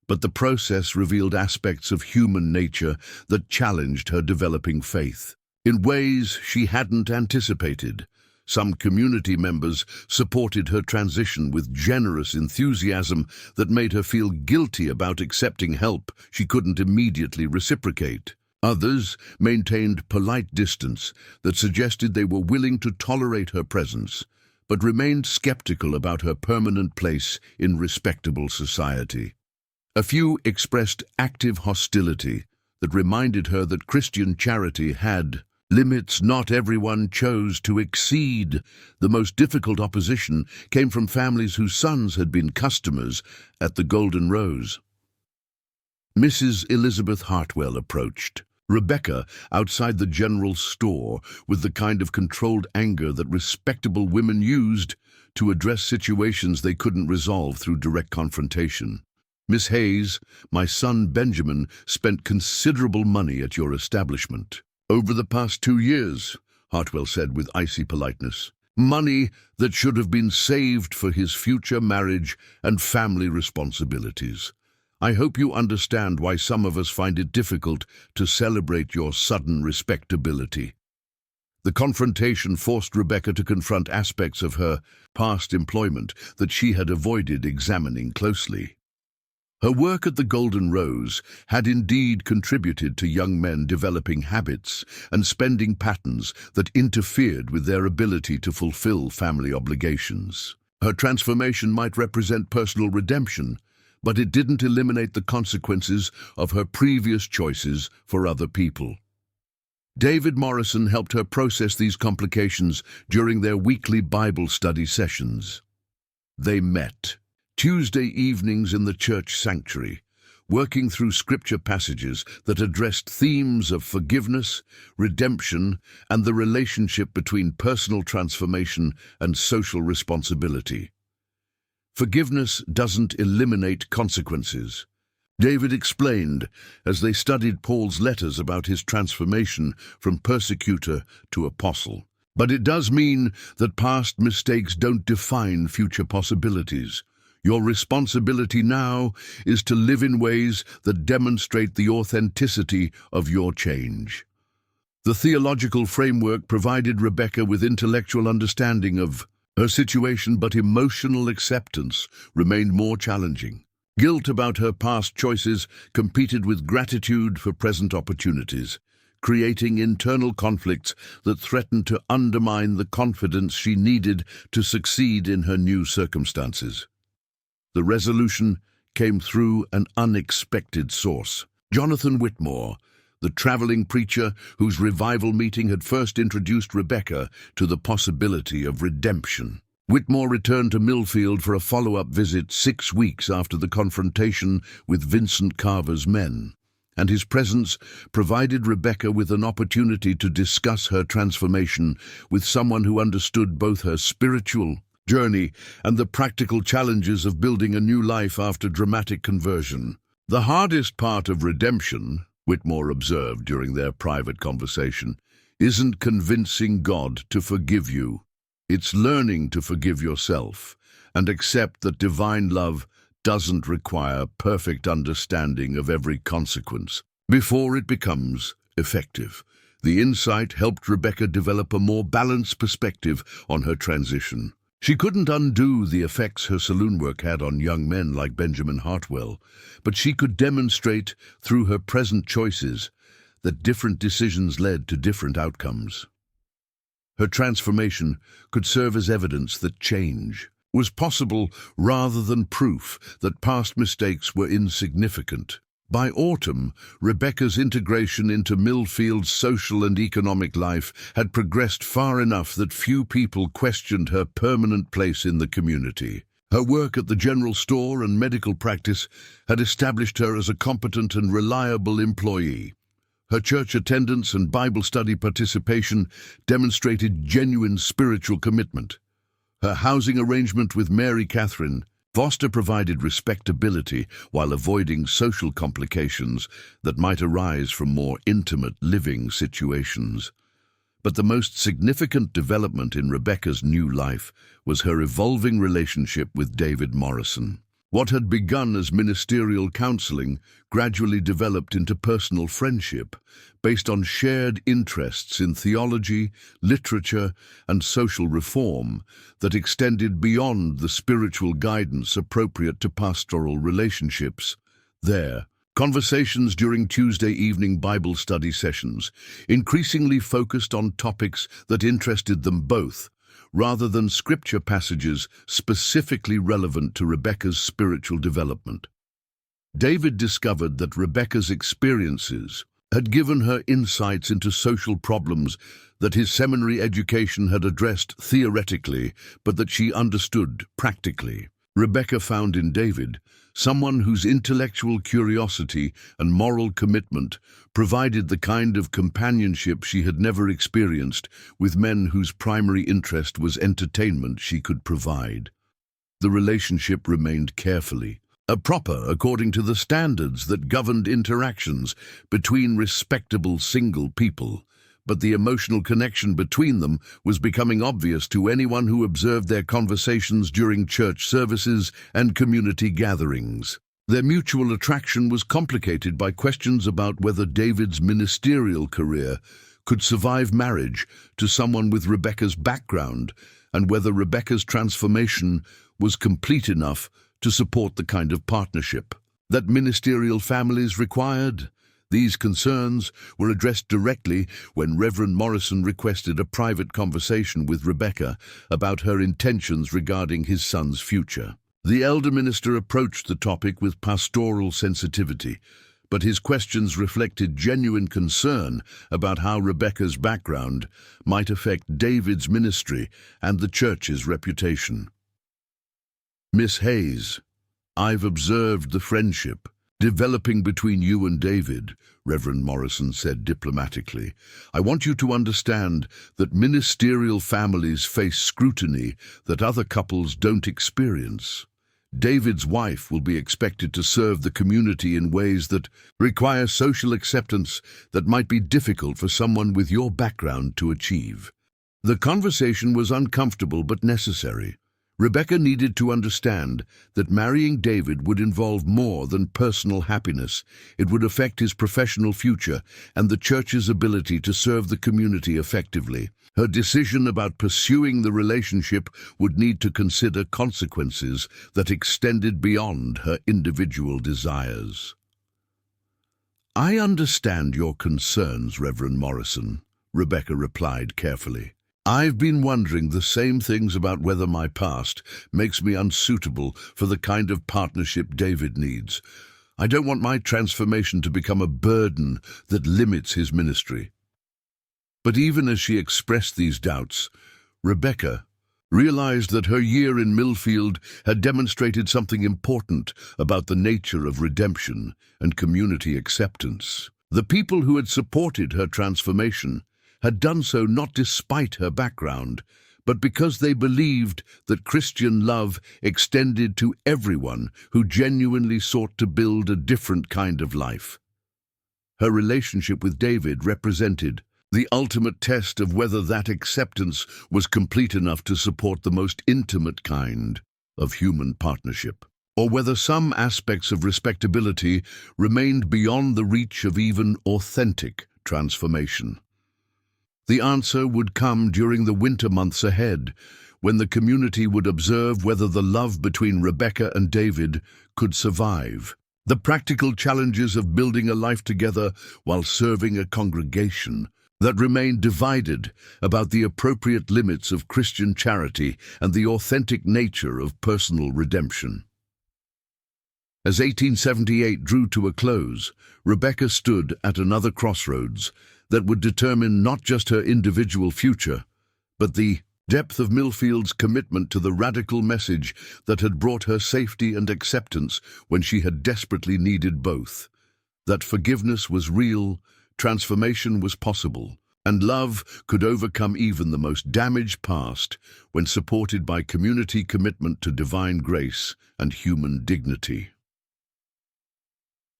but the process revealed aspects of human nature that challenged her developing faith in ways she hadn't anticipated. Some community members supported her transition with generous enthusiasm that made her feel guilty about accepting help she couldn't immediately reciprocate. Others maintained polite distance that suggested they were willing to tolerate her presence, but remained skeptical about her permanent place in respectable society. A few expressed active hostility that reminded her that Christian charity had limits not everyone chose to exceed. The most difficult opposition came from families whose sons had been customers at the Golden Rose. Mrs. Elizabeth Hartwell approached Rebecca outside the general store with the kind of controlled anger that respectable women used to address situations they couldn't resolve through direct confrontation. "Miss Hayes, my son Benjamin spent considerable money at your establishment over the past 2 years," Hartwell said with icy politeness. "Money that should have been saved for his future marriage and family responsibilities. I hope you understand why some of us find it difficult to celebrate your sudden respectability." The confrontation forced Rebecca to confront aspects of her past employment that she had avoided examining closely. Her work at the Golden Rose had indeed contributed to young men developing habits and spending patterns that interfered with their ability to fulfill family obligations. Her transformation might represent personal redemption, but it didn't eliminate the consequences of her previous choices for other people. David Morrison helped her process these complications during their weekly Bible study sessions. They met Tuesday evenings in the church sanctuary, working through scripture passages that addressed themes of forgiveness, redemption, and the relationship between personal transformation and social responsibility. Forgiveness doesn't eliminate consequences, David explained as they studied Paul's letters about his transformation from persecutor to apostle. But it does mean that past mistakes don't define future possibilities. Your responsibility now is to live in ways that demonstrate the authenticity of your change. The theological framework provided Rebecca with intellectual understanding of her situation, but emotional acceptance remained more challenging. Guilt about her past choices competed with gratitude for present opportunities, creating internal conflicts that threatened to undermine the confidence she needed to succeed in her new circumstances. The resolution came through an unexpected source. Jonathan Whitmore, the traveling preacher whose revival meeting had first introduced Rebecca to the possibility of redemption. Whitmore returned to Millfield for a follow-up visit 6 weeks after the confrontation with Vincent Carver's men, and his presence provided Rebecca with an opportunity to discuss her transformation with someone who understood both her spiritual journey and the practical challenges of building a new life after dramatic conversion. "The hardest part of redemption," Whitmore observed during their private conversation, "isn't convincing God to forgive you. It's learning to forgive yourself and accept that divine love doesn't require perfect understanding of every consequence before it becomes effective." The insight helped Rebecca develop a more balanced perspective on her transition. She couldn't undo the effects her saloon work had on young men like Benjamin Hartwell, but she could demonstrate through her present choices that different decisions led to different outcomes. Her transformation could serve as evidence that change was possible rather than proof that past mistakes were insignificant. By autumn, Rebecca's integration into Millfield's social and economic life had progressed far enough that few people questioned her permanent place in the community. Her work at the general store and medical practice had established her as a competent and reliable employee. Her church attendance and Bible study participation demonstrated genuine spiritual commitment. Her housing arrangement with Mary Catherine Foster provided respectability while avoiding social complications that might arise from more intimate living situations. But the most significant development in Rebecca's new life was her evolving relationship with David Morrison. What had begun as ministerial counseling gradually developed into personal friendship, based on shared interests in theology, literature, and social reform that extended beyond the spiritual guidance appropriate to pastoral relationships. There, conversations during Tuesday evening Bible study sessions increasingly focused on topics that interested them both, rather than scripture passages specifically relevant to Rebecca's spiritual development. David discovered that Rebecca's experiences had given her insights into social problems that his seminary education had addressed theoretically, but that she understood practically. Rebecca found in David someone whose intellectual curiosity and moral commitment provided the kind of companionship she had never experienced with men whose primary interest was entertainment she could provide. The relationship remained carefully proper according to the standards that governed interactions between respectable single people, but the emotional connection between them was becoming obvious to anyone who observed their conversations during church services and community gatherings. Their mutual attraction was complicated by questions about whether David's ministerial career could survive marriage to someone with Rebecca's background, and whether Rebecca's transformation was complete enough to support the kind of partnership that ministerial families required. These concerns were addressed directly when Reverend Morrison requested a private conversation with Rebecca about her intentions regarding his son's future. The elder minister approached the topic with pastoral sensitivity, but his questions reflected genuine concern about how Rebecca's background might affect David's ministry and the church's reputation. "Miss Hayes, I've observed the friendship developing between you and David," Reverend Morrison said diplomatically. "I want you to understand that ministerial families face scrutiny that other couples don't experience. David's wife will be expected to serve the community in ways that require social acceptance that might be difficult for someone with your background to achieve." The conversation was uncomfortable but necessary. Rebecca needed to understand that marrying David would involve more than personal happiness. It would affect his professional future and the church's ability to serve the community effectively. Her decision about pursuing the relationship would need to consider consequences that extended beyond her individual desires. "I understand your concerns, Reverend Morrison," Rebecca replied carefully. "I've been wondering the same things about whether my past makes me unsuitable for the kind of partnership David needs. I don't want my transformation to become a burden that limits his ministry." But even as she expressed these doubts, Rebecca realized that her year in Millfield had demonstrated something important about the nature of redemption and community acceptance. The people who had supported her transformation had done so not despite her background, but because they believed that Christian love extended to everyone who genuinely sought to build a different kind of life. Her relationship with David represented the ultimate test of whether that acceptance was complete enough to support the most intimate kind of human partnership, or whether some aspects of respectability remained beyond the reach of even authentic transformation. The answer would come during the winter months ahead, when the community would observe whether the love between Rebecca and David could survive. The practical challenges of building a life together while serving a congregation that remained divided about the appropriate limits of Christian charity and the authentic nature of personal redemption. As 1878 drew to a close, Rebecca stood at another crossroads that would determine not just her individual future, but the depth of Millfield's commitment to the radical message that had brought her safety and acceptance when she had desperately needed both. That forgiveness was real, transformation was possible, and love could overcome even the most damaged past when supported by community commitment to divine grace and human dignity.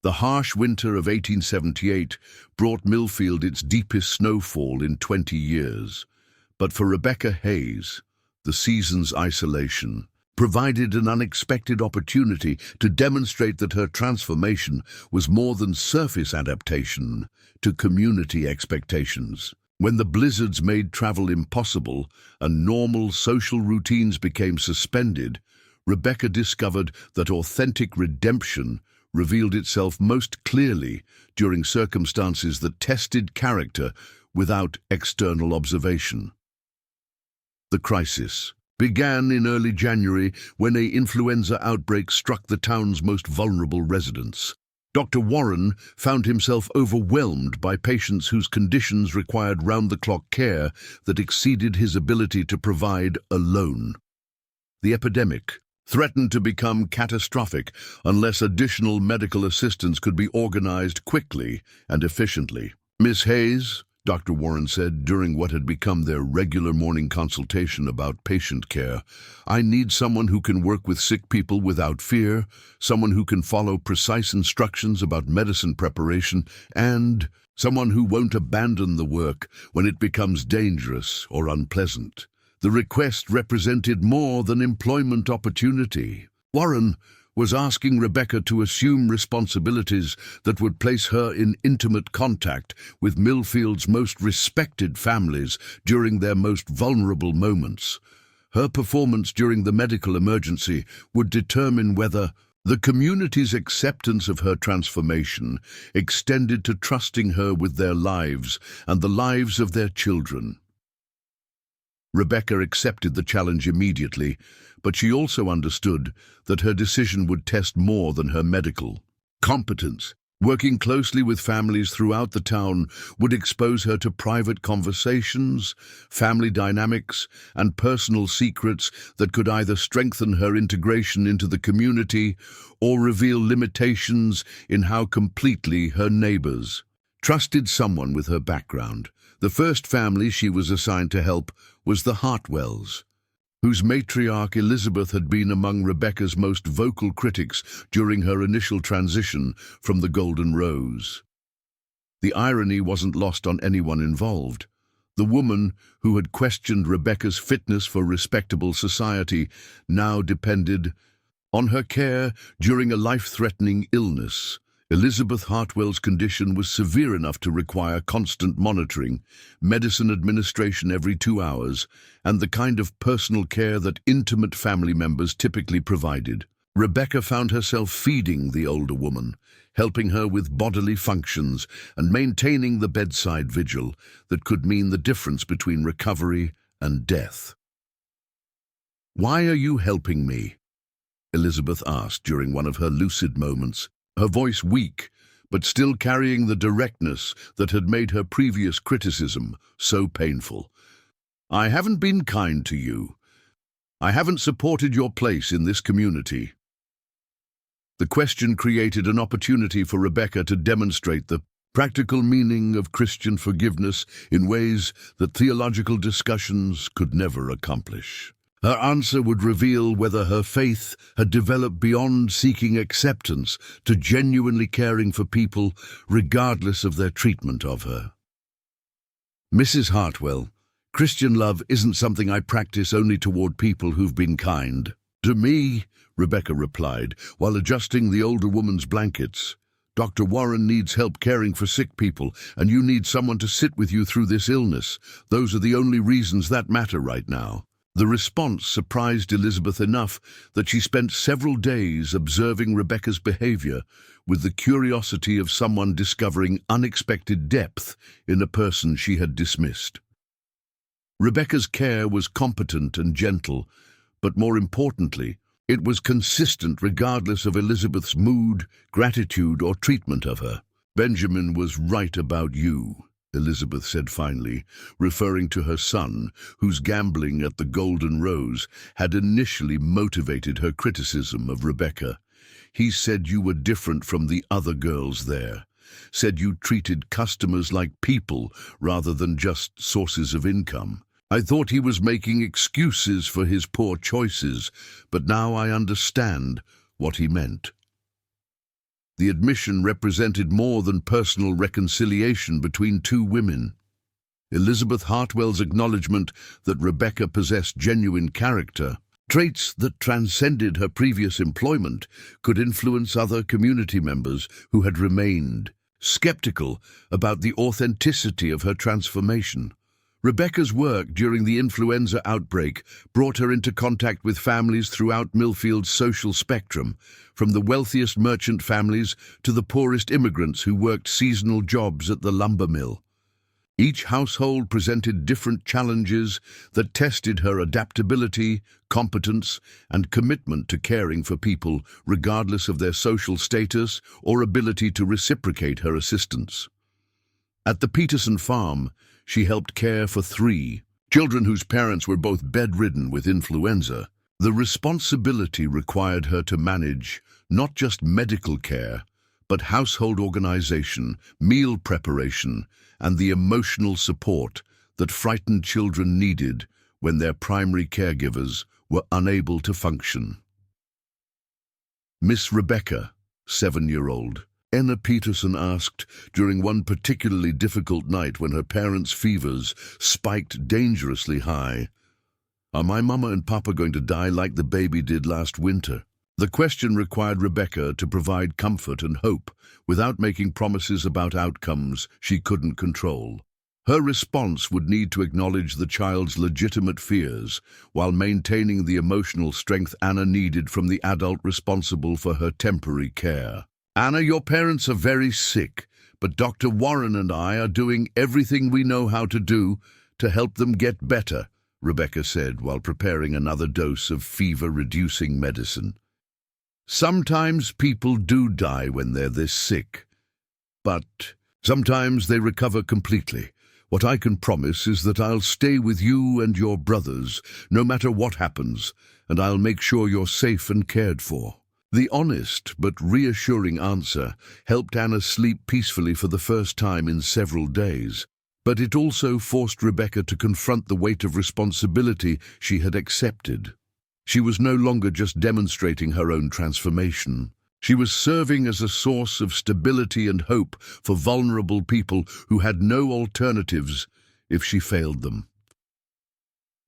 The harsh winter of 1878 brought Millfield its deepest snowfall in 20 years. But for Rebecca Hayes, the season's isolation provided an unexpected opportunity to demonstrate that her transformation was more than surface adaptation to community expectations. When the blizzards made travel impossible and normal social routines became suspended, Rebecca discovered that authentic redemption revealed itself most clearly during circumstances that tested character without external observation. The crisis began in early January when an influenza outbreak struck the town's most vulnerable residents. Dr. Warren found himself overwhelmed by patients whose conditions required round-the-clock care that exceeded his ability to provide alone. The epidemic threatened to become catastrophic unless additional medical assistance could be organized quickly and efficiently. "Miss Hayes," Dr. Warren said during what had become their regular morning consultation about patient care, "I need someone who can work with sick people without fear, someone who can follow precise instructions about medicine preparation, and someone who won't abandon the work when it becomes dangerous or unpleasant." The request represented more than employment opportunity. Warren was asking Rebecca to assume responsibilities that would place her in intimate contact with Millfield's most respected families during their most vulnerable moments. Her performance during the medical emergency would determine whether the community's acceptance of her transformation extended to trusting her with their lives and the lives of their children. Rebecca accepted the challenge immediately, but she also understood that her decision would test more than her medical competence. Working closely with families throughout the town would expose her to private conversations, family dynamics, and personal secrets that could either strengthen her integration into the community or reveal limitations in how completely her neighbors trusted someone with her background. The first family she was assigned to help was the Hartwells, whose matriarch Elizabeth had been among Rebecca's most vocal critics during her initial transition from the Golden Rose. The irony wasn't lost on anyone involved. The woman who had questioned Rebecca's fitness for respectable society now depended on her care during a life-threatening illness. Elizabeth Hartwell's condition was severe enough to require constant monitoring, medicine administration every 2 hours, and the kind of personal care that intimate family members typically provided. Rebecca found herself feeding the older woman, helping her with bodily functions and maintaining the bedside vigil that could mean the difference between recovery and death. "Why are you helping me?" Elizabeth asked during one of her lucid moments, her voice weak, but still carrying the directness that had made her previous criticism so painful. "I haven't been kind to you. I haven't supported your place in this community." The question created an opportunity for Rebecca to demonstrate the practical meaning of Christian forgiveness in ways that theological discussions could never accomplish. Her answer would reveal whether her faith had developed beyond seeking acceptance to genuinely caring for people regardless of their treatment of her. "Mrs. Hartwell, Christian love isn't something I practice only toward people who've been kind to me," Rebecca replied, while adjusting the older woman's blankets. "Dr. Warren needs help caring for sick people, and you need someone to sit with you through this illness. Those are the only reasons that matter right now." The response surprised Elizabeth enough that she spent several days observing Rebecca's behavior with the curiosity of someone discovering unexpected depth in a person she had dismissed. Rebecca's care was competent and gentle, but more importantly, it was consistent regardless of Elizabeth's mood, gratitude, or treatment of her. "Benjamin was right about you," Elizabeth said finally, referring to her son, whose gambling at the Golden Rose had initially motivated her criticism of Rebecca. "He said you were different from the other girls there, said you treated customers like people rather than just sources of income. I thought he was making excuses for his poor choices, but now I understand what he meant." The admission represented more than personal reconciliation between two women. Elizabeth Hartwell's acknowledgement that Rebecca possessed genuine character, traits that transcended her previous employment, could influence other community members who had remained skeptical about the authenticity of her transformation. Rebecca's work during the influenza outbreak brought her into contact with families throughout Millfield's social spectrum, from the wealthiest merchant families to the poorest immigrants who worked seasonal jobs at the lumber mill. Each household presented different challenges that tested her adaptability, competence, and commitment to caring for people, regardless of their social status or ability to reciprocate her assistance. At the Peterson farm, she helped care for 3 children whose parents were both bedridden with influenza. The responsibility required her to manage not just medical care, but household organization, meal preparation, and the emotional support that frightened children needed when their primary caregivers were unable to function. Miss Rebecca, 7-year-old, Enna Peterson asked during one particularly difficult night when her parents' fevers spiked dangerously high, "Are my mama and papa going to die like the baby did last winter?" The question required Rebecca to provide comfort and hope without making promises about outcomes she couldn't control. Her response would need to acknowledge the child's legitimate fears while maintaining the emotional strength Anna needed from the adult responsible for her temporary care. "Anna, your parents are very sick, but Dr. Warren and I are doing everything we know how to do to help them get better," Rebecca said while preparing another dose of fever-reducing medicine. "Sometimes people do die when they're this sick, but sometimes they recover completely. What I can promise is that I'll stay with you and your brothers, no matter what happens, and I'll make sure you're safe and cared for." The honest but reassuring answer helped Anna sleep peacefully for the first time in several days, but it also forced Rebecca to confront the weight of responsibility she had accepted. She was no longer just demonstrating her own transformation. She was serving as a source of stability and hope for vulnerable people who had no alternatives if she failed them.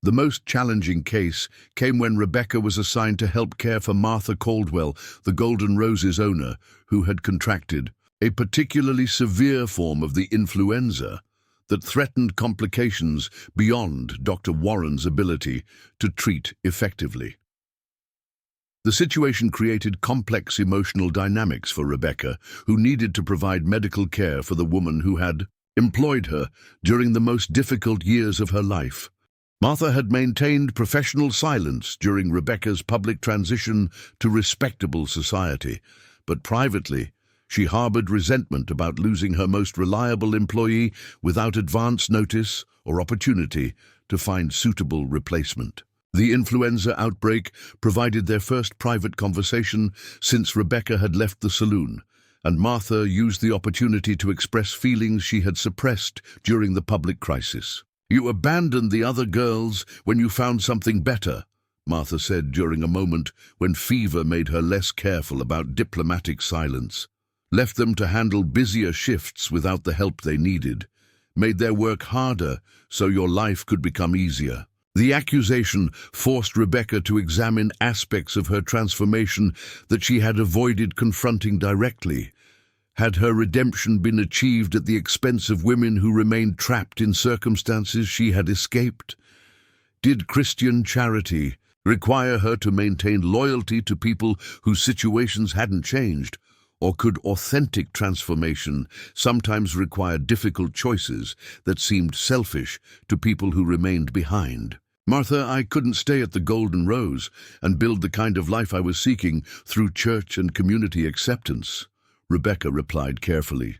The most challenging case came when Rebecca was assigned to help care for Martha Caldwell, the Golden Roses owner, who had contracted a particularly severe form of the influenza that threatened complications beyond Dr. Warren's ability to treat effectively. The situation created complex emotional dynamics for Rebecca, who needed to provide medical care for the woman who had employed her during the most difficult years of her life. Martha had maintained professional silence during Rebecca's public transition to respectable society, but privately, she harbored resentment about losing her most reliable employee without advance notice or opportunity to find suitable replacement. The influenza outbreak provided their first private conversation since Rebecca had left the saloon, and Martha used the opportunity to express feelings she had suppressed during the public crisis. "You abandoned the other girls when you found something better," Martha said during a moment when fever made her less careful about diplomatic silence. "Left them to handle busier shifts without the help they needed. Made their work harder so your life could become easier." The accusation forced Rebecca to examine aspects of her transformation that she had avoided confronting directly. Had her redemption been achieved at the expense of women who remained trapped in circumstances she had escaped? Did Christian charity require her to maintain loyalty to people whose situations hadn't changed? Or could authentic transformation sometimes require difficult choices that seemed selfish to people who remained behind? "Martha, I couldn't stay at the Golden Rose and build the kind of life I was seeking through church and community acceptance," Rebecca replied carefully.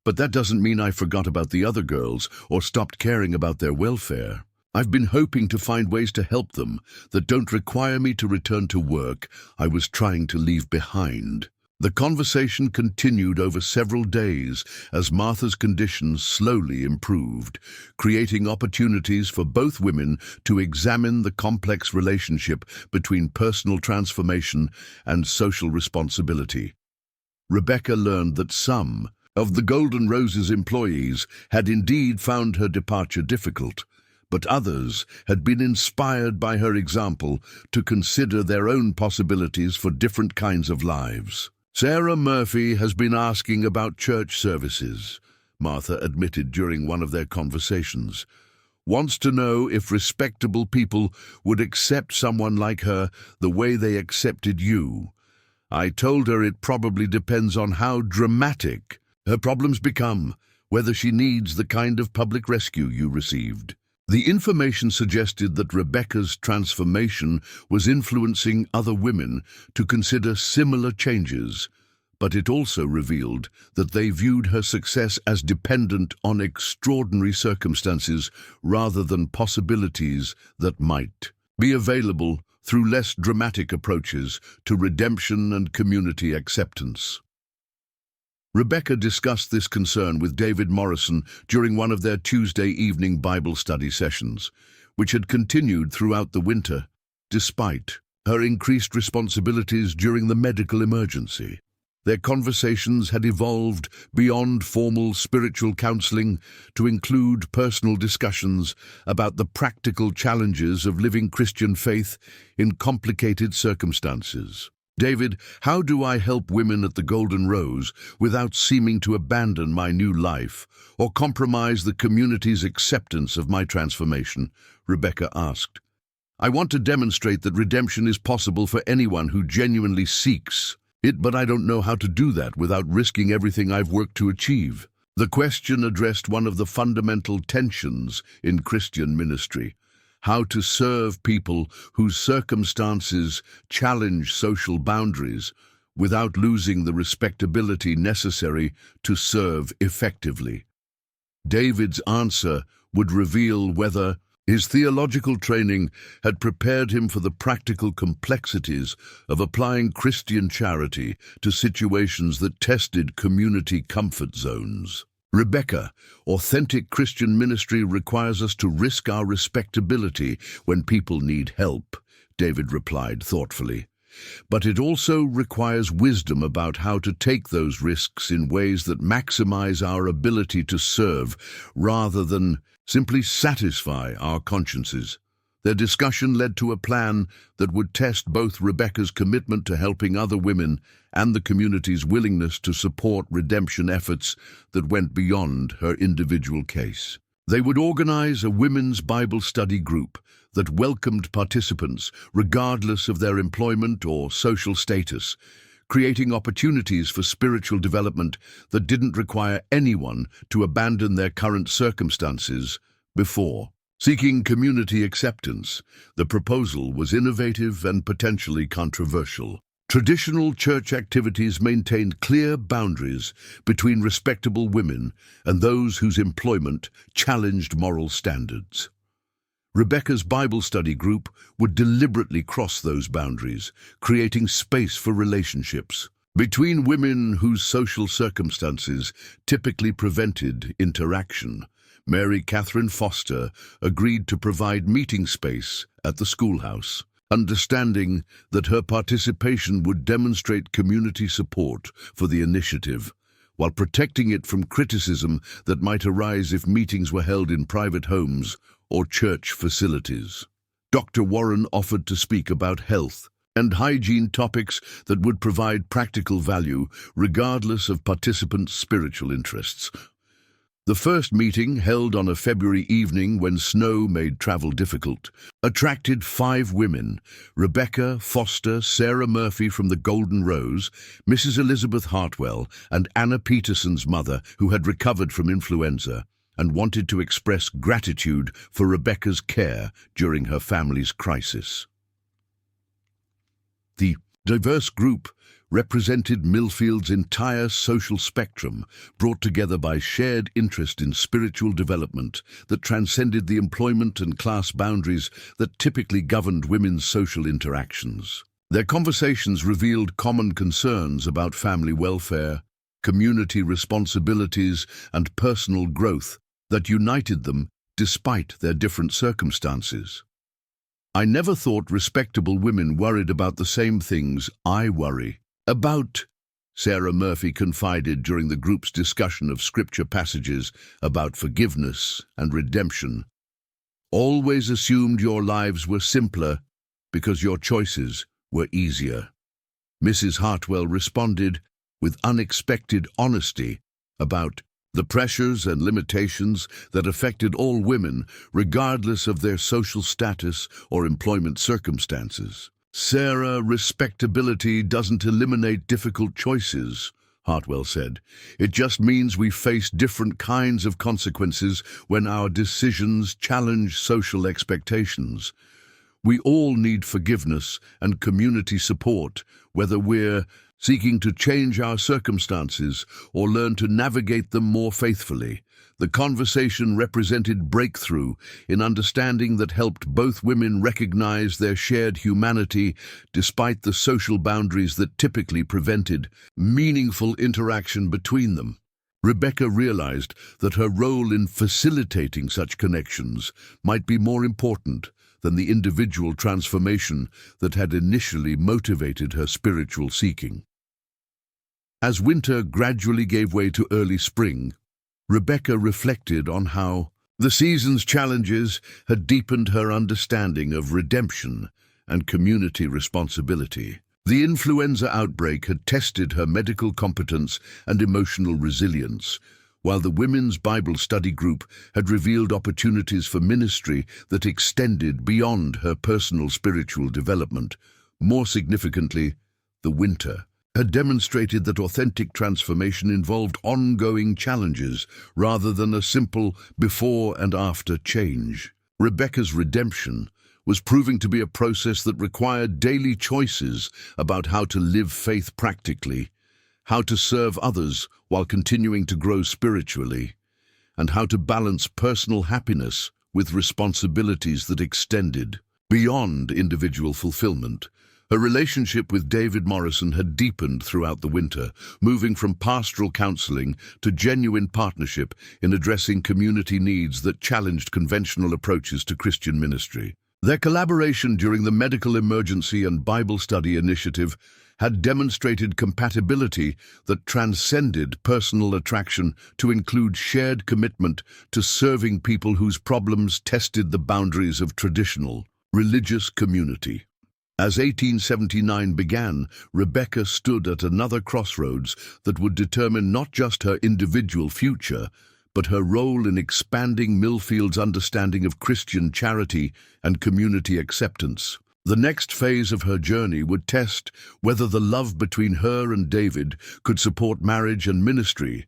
"But that doesn't mean I forgot about the other girls or stopped caring about their welfare. I've been hoping to find ways to help them that don't require me to return to work I was trying to leave behind." The conversation continued over several days as Martha's conditions slowly improved, creating opportunities for both women to examine the complex relationship between personal transformation and social responsibility. Rebecca learned that some of the Golden Rose's employees had indeed found her departure difficult, but others had been inspired by her example to consider their own possibilities for different kinds of lives. "Sarah Murphy has been asking about church services," Martha admitted during one of their conversations. "Wants to know if respectable people would accept someone like her the way they accepted you. I told her it probably depends on how dramatic her problems become, whether she needs the kind of public rescue you received." The information suggested that Rebecca's transformation was influencing other women to consider similar changes, but it also revealed that they viewed her success as dependent on extraordinary circumstances rather than possibilities that might be available through less dramatic approaches to redemption and community acceptance. Rebecca discussed this concern with David Morrison during one of their Tuesday evening Bible study sessions, which had continued throughout the winter, despite her increased responsibilities during the medical emergency. Their conversations had evolved beyond formal spiritual counseling to include personal discussions about the practical challenges of living Christian faith in complicated circumstances. "David, how do I help women at the Golden Rose without seeming to abandon my new life or compromise the community's acceptance of my transformation?" Rebecca asked. "I want to demonstrate that redemption is possible for anyone who genuinely seeks it, but I don't know how to do that without risking everything I've worked to achieve." The question addressed one of the fundamental tensions in Christian ministry: how to serve people whose circumstances challenge social boundaries without losing the respectability necessary to serve effectively. David's answer would reveal whether his theological training had prepared him for the practical complexities of applying Christian charity to situations that tested community comfort zones. "Rebecca, authentic Christian ministry requires us to risk our respectability when people need help," David replied thoughtfully. "But it also requires wisdom about how to take those risks in ways that maximize our ability to serve rather than simply satisfy our consciences." Their discussion led to a plan that would test both Rebecca's commitment to helping other women and the community's willingness to support redemption efforts that went beyond her individual case. They would organize a women's Bible study group that welcomed participants regardless of their employment or social status, creating opportunities for spiritual development that didn't require anyone to abandon their current circumstances before. Seeking community acceptance, the proposal was innovative and potentially controversial. Traditional church activities maintained clear boundaries between respectable women and those whose employment challenged moral standards. Rebecca's Bible study group would deliberately cross those boundaries, creating space for relationships between women whose social circumstances typically prevented interaction. Mary Catherine Foster agreed to provide meeting space at the schoolhouse, understanding that her participation would demonstrate community support for the initiative, while protecting it from criticism that might arise if meetings were held in private homes or church facilities. Dr. Warren offered to speak about health and hygiene topics that would provide practical value regardless of participants' spiritual interests. The first meeting, held on a February evening when snow made travel difficult, attracted 5 women: Rebecca, Foster, Sarah Murphy from the Golden Rose, Mrs. Elizabeth Hartwell, and Anna Peterson's mother, who had recovered from influenza and wanted to express gratitude for Rebecca's care during her family's crisis. The diverse group represented Millfield's entire social spectrum, brought together by shared interest in spiritual development that transcended the employment and class boundaries that typically governed women's social interactions. Their conversations revealed common concerns about family welfare, community responsibilities, and personal growth that united them despite their different circumstances. "I never thought respectable women worried about the same things I worry about," Sarah Murphy confided during the group's discussion of scripture passages about forgiveness and redemption. Always assumed your lives were simpler because your choices were easier. Mrs. Hartwell responded with unexpected honesty about the pressures and limitations that affected all women, regardless of their social status or employment circumstances. Sarah, respectability doesn't eliminate difficult choices, Hartwell said. It just means we face different kinds of consequences when our decisions challenge social expectations. We all need forgiveness and community support, whether we're seeking to change our circumstances or learn to navigate them more faithfully. The conversation represented breakthrough in understanding that helped both women recognize their shared humanity despite the social boundaries that typically prevented meaningful interaction between them. Rebecca realized that her role in facilitating such connections might be more important than the individual transformation that had initially motivated her spiritual seeking. As winter gradually gave way to early spring, Rebecca reflected on how the season's challenges had deepened her understanding of redemption and community responsibility. The influenza outbreak had tested her medical competence and emotional resilience, while the Women's Bible Study Group had revealed opportunities for ministry that extended beyond her personal spiritual development. More significantly, the winter had demonstrated that authentic transformation involved ongoing challenges rather than a simple before and after change. Rebecca's redemption was proving to be a process that required daily choices about how to live faith practically, how to serve others while continuing to grow spiritually, and how to balance personal happiness with responsibilities that extended beyond individual fulfillment. Her relationship with David Morrison had deepened throughout the winter, moving from pastoral counseling to genuine partnership in addressing community needs that challenged conventional approaches to Christian ministry. Their collaboration during the Medical Emergency and Bible Study Initiative had demonstrated compatibility that transcended personal attraction to include shared commitment to serving people whose problems tested the boundaries of traditional religious community. As 1879 began, Rebecca stood at another crossroads that would determine not just her individual future, but her role in expanding Millfield's understanding of Christian charity and community acceptance. The next phase of her journey would test whether the love between her and David could support marriage and ministry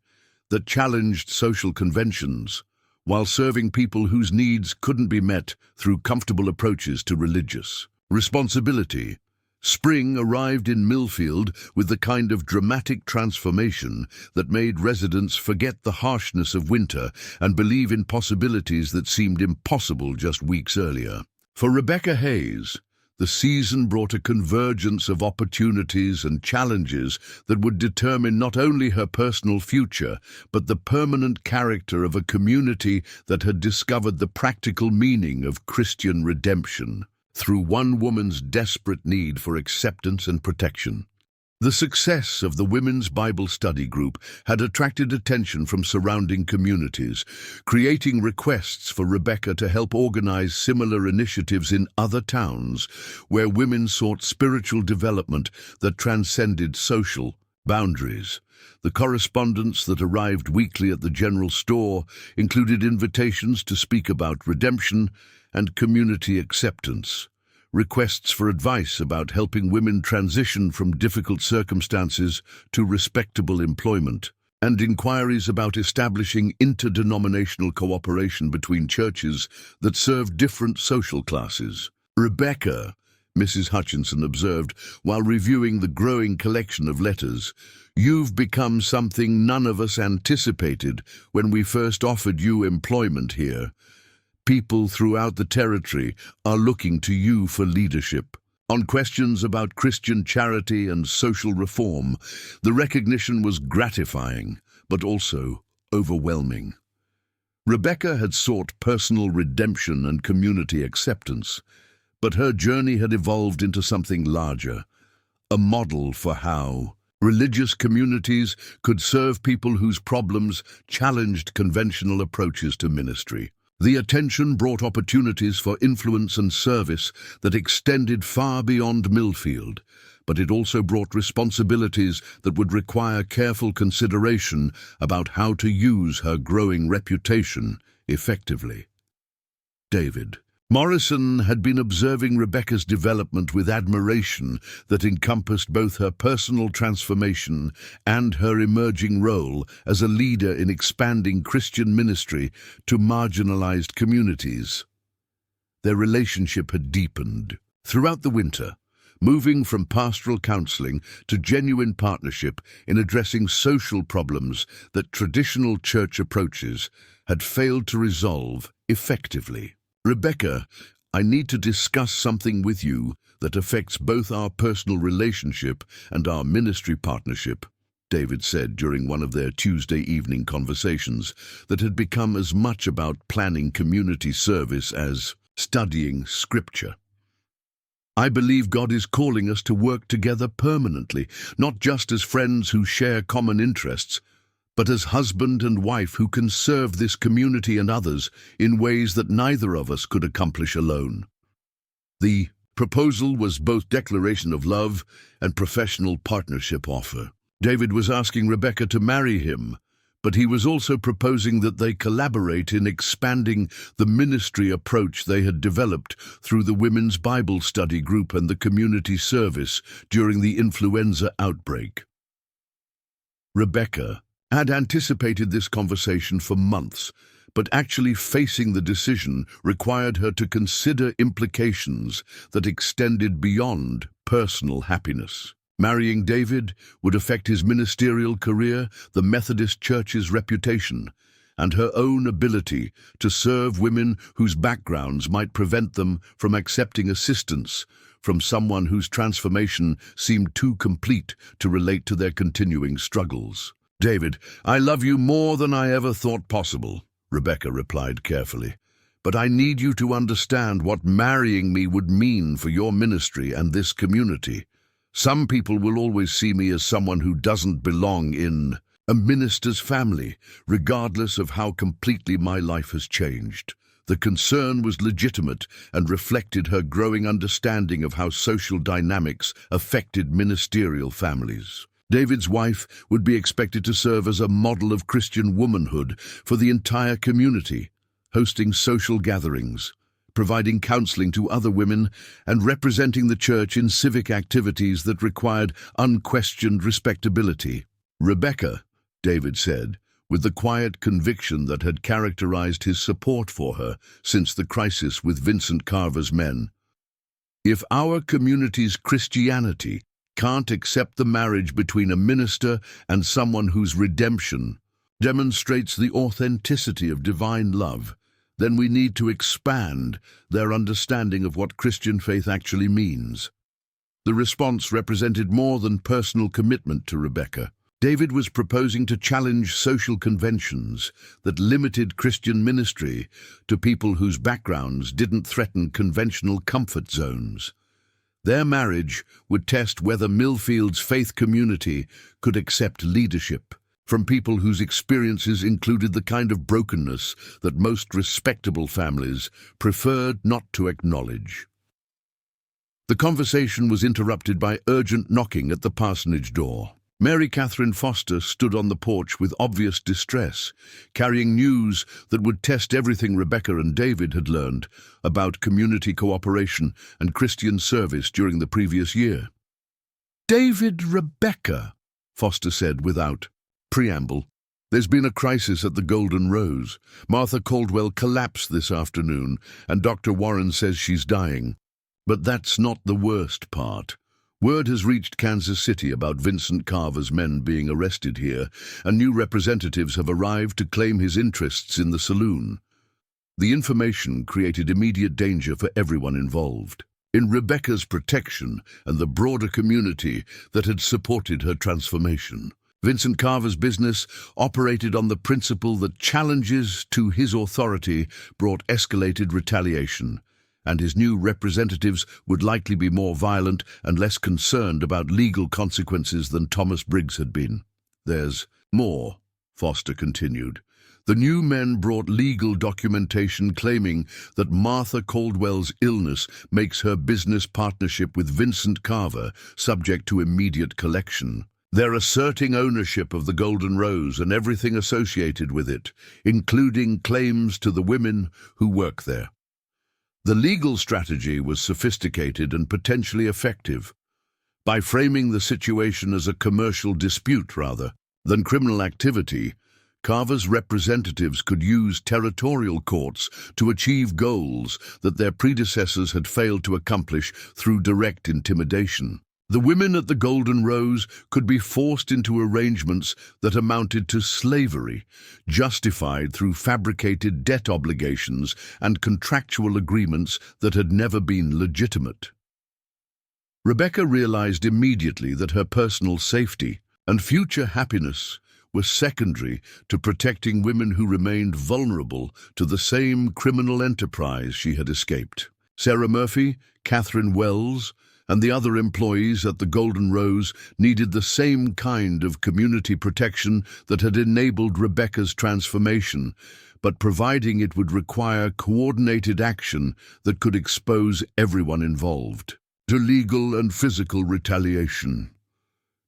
that challenged social conventions, while serving people whose needs couldn't be met through comfortable approaches to religious responsibility. Spring arrived in Millfield with the kind of dramatic transformation that made residents forget the harshness of winter and believe in possibilities that seemed impossible just weeks earlier. For Rebecca Hayes, the season brought a convergence of opportunities and challenges that would determine not only her personal future, but the permanent character of a community that had discovered the practical meaning of Christian redemption through one woman's desperate need for acceptance and protection. The success of the Women's Bible Study Group had attracted attention from surrounding communities, creating requests for Rebecca to help organize similar initiatives in other towns where women sought spiritual development that transcended social boundaries. The correspondence that arrived weekly at the general store included invitations to speak about redemption and community acceptance, requests for advice about helping women transition from difficult circumstances to respectable employment, and inquiries about establishing interdenominational cooperation between churches that serve different social classes. Rebecca, Mrs. Hutchinson observed while reviewing the growing collection of letters, "You've become something none of us anticipated when we first offered you employment here. People throughout the territory are looking to you for leadership." On questions about Christian charity and social reform, the recognition was gratifying, but also overwhelming. Rebecca had sought personal redemption and community acceptance, but her journey had evolved into something larger, a model for how Religious communities could serve people whose problems challenged conventional approaches to ministry. The attention brought opportunities for influence and service that extended far beyond Millfield, but it also brought responsibilities that would require careful consideration about how to use her growing reputation effectively. David. Morrison had been observing Rebecca's development with admiration that encompassed both her personal transformation and her emerging role as a leader in expanding Christian ministry to marginalized communities. Their relationship had deepened. Throughout the winter, moving from pastoral counseling to genuine partnership in addressing social problems that traditional church approaches had failed to resolve effectively. Rebecca, I need to discuss something with you that affects both our personal relationship and our ministry partnership, David said during one of their Tuesday evening conversations that had become as much about planning community service as studying Scripture. I believe God is calling us to work together permanently, not just as friends who share common interests, but as husband and wife who can serve this community and others in ways that neither of us could accomplish alone. The proposal was both declaration of love and professional partnership offer. David was asking Rebecca to marry him, but he was also proposing that they collaborate in expanding the ministry approach they had developed through the Women's Bible Study Group and the community service during the influenza outbreak. Rebecca had anticipated this conversation for months, but actually facing the decision required her to consider implications that extended beyond personal happiness. Marrying David would affect his ministerial career, the Methodist Church's reputation, and her own ability to serve women whose backgrounds might prevent them from accepting assistance from someone whose transformation seemed too complete to relate to their continuing struggles. David, I love you more than I ever thought possible, Rebecca replied carefully. But I need you to understand what marrying me would mean for your ministry and this community. Some people will always see me as someone who doesn't belong in a minister's family, regardless of how completely my life has changed. The concern was legitimate and reflected her growing understanding of how social dynamics affected ministerial families. David's wife would be expected to serve as a model of Christian womanhood for the entire community, hosting social gatherings, providing counseling to other women, and representing the church in civic activities that required unquestioned respectability. Rebecca, David said, with the quiet conviction that had characterized his support for her since the crisis with Vincent Carver's men. If our community's Christianity can't accept the marriage between a minister and someone whose redemption demonstrates the authenticity of divine love, then we need to expand their understanding of what Christian faith actually means. The response represented more than personal commitment to Rebecca. David was proposing to challenge social conventions that limited Christian ministry to people whose backgrounds didn't threaten conventional comfort zones. Their marriage would test whether Millfield's faith community could accept leadership from people whose experiences included the kind of brokenness that most respectable families preferred not to acknowledge. The conversation was interrupted by urgent knocking at the parsonage door. Mary Catherine Foster stood on the porch with obvious distress, carrying news that would test everything Rebecca and David had learned about community cooperation and Christian service during the previous year. "David, Rebecca," Foster said without preamble, "there's been a crisis at the Golden Rose. Martha Caldwell collapsed this afternoon, and Dr. Warren says she's dying. But that's not the worst part. Word has reached Kansas City about Vincent Carver's men being arrested here, and new representatives have arrived to claim his interests in the Saloon." The information created immediate danger for everyone involved. In Rebecca's protection and the broader community that had supported her transformation. Vincent Carver's business operated on the principle that challenges to his authority brought escalated retaliation, and his new representatives would likely be more violent and less concerned about legal consequences than Thomas Briggs had been. "There's more," Foster continued. "The new men brought legal documentation claiming that Martha Caldwell's illness makes her business partnership with Vincent Carver subject to immediate collection. They're asserting ownership of the Golden Rose and everything associated with it, including claims to the women who work there." The legal strategy was sophisticated and potentially effective. By framing the situation as a commercial dispute rather than criminal activity, Carver's representatives could use territorial courts to achieve goals that their predecessors had failed to accomplish through direct intimidation. The women at the Golden Rose could be forced into arrangements that amounted to slavery, justified through fabricated debt obligations and contractual agreements that had never been legitimate. Rebecca realized immediately that her personal safety and future happiness were secondary to protecting women who remained vulnerable to the same criminal enterprise she had escaped. Sarah Murphy, Catherine Wells, and the other employees at the Golden Rose needed the same kind of community protection that had enabled Rebecca's transformation, but providing it would require coordinated action that could expose everyone involved to legal and physical retaliation.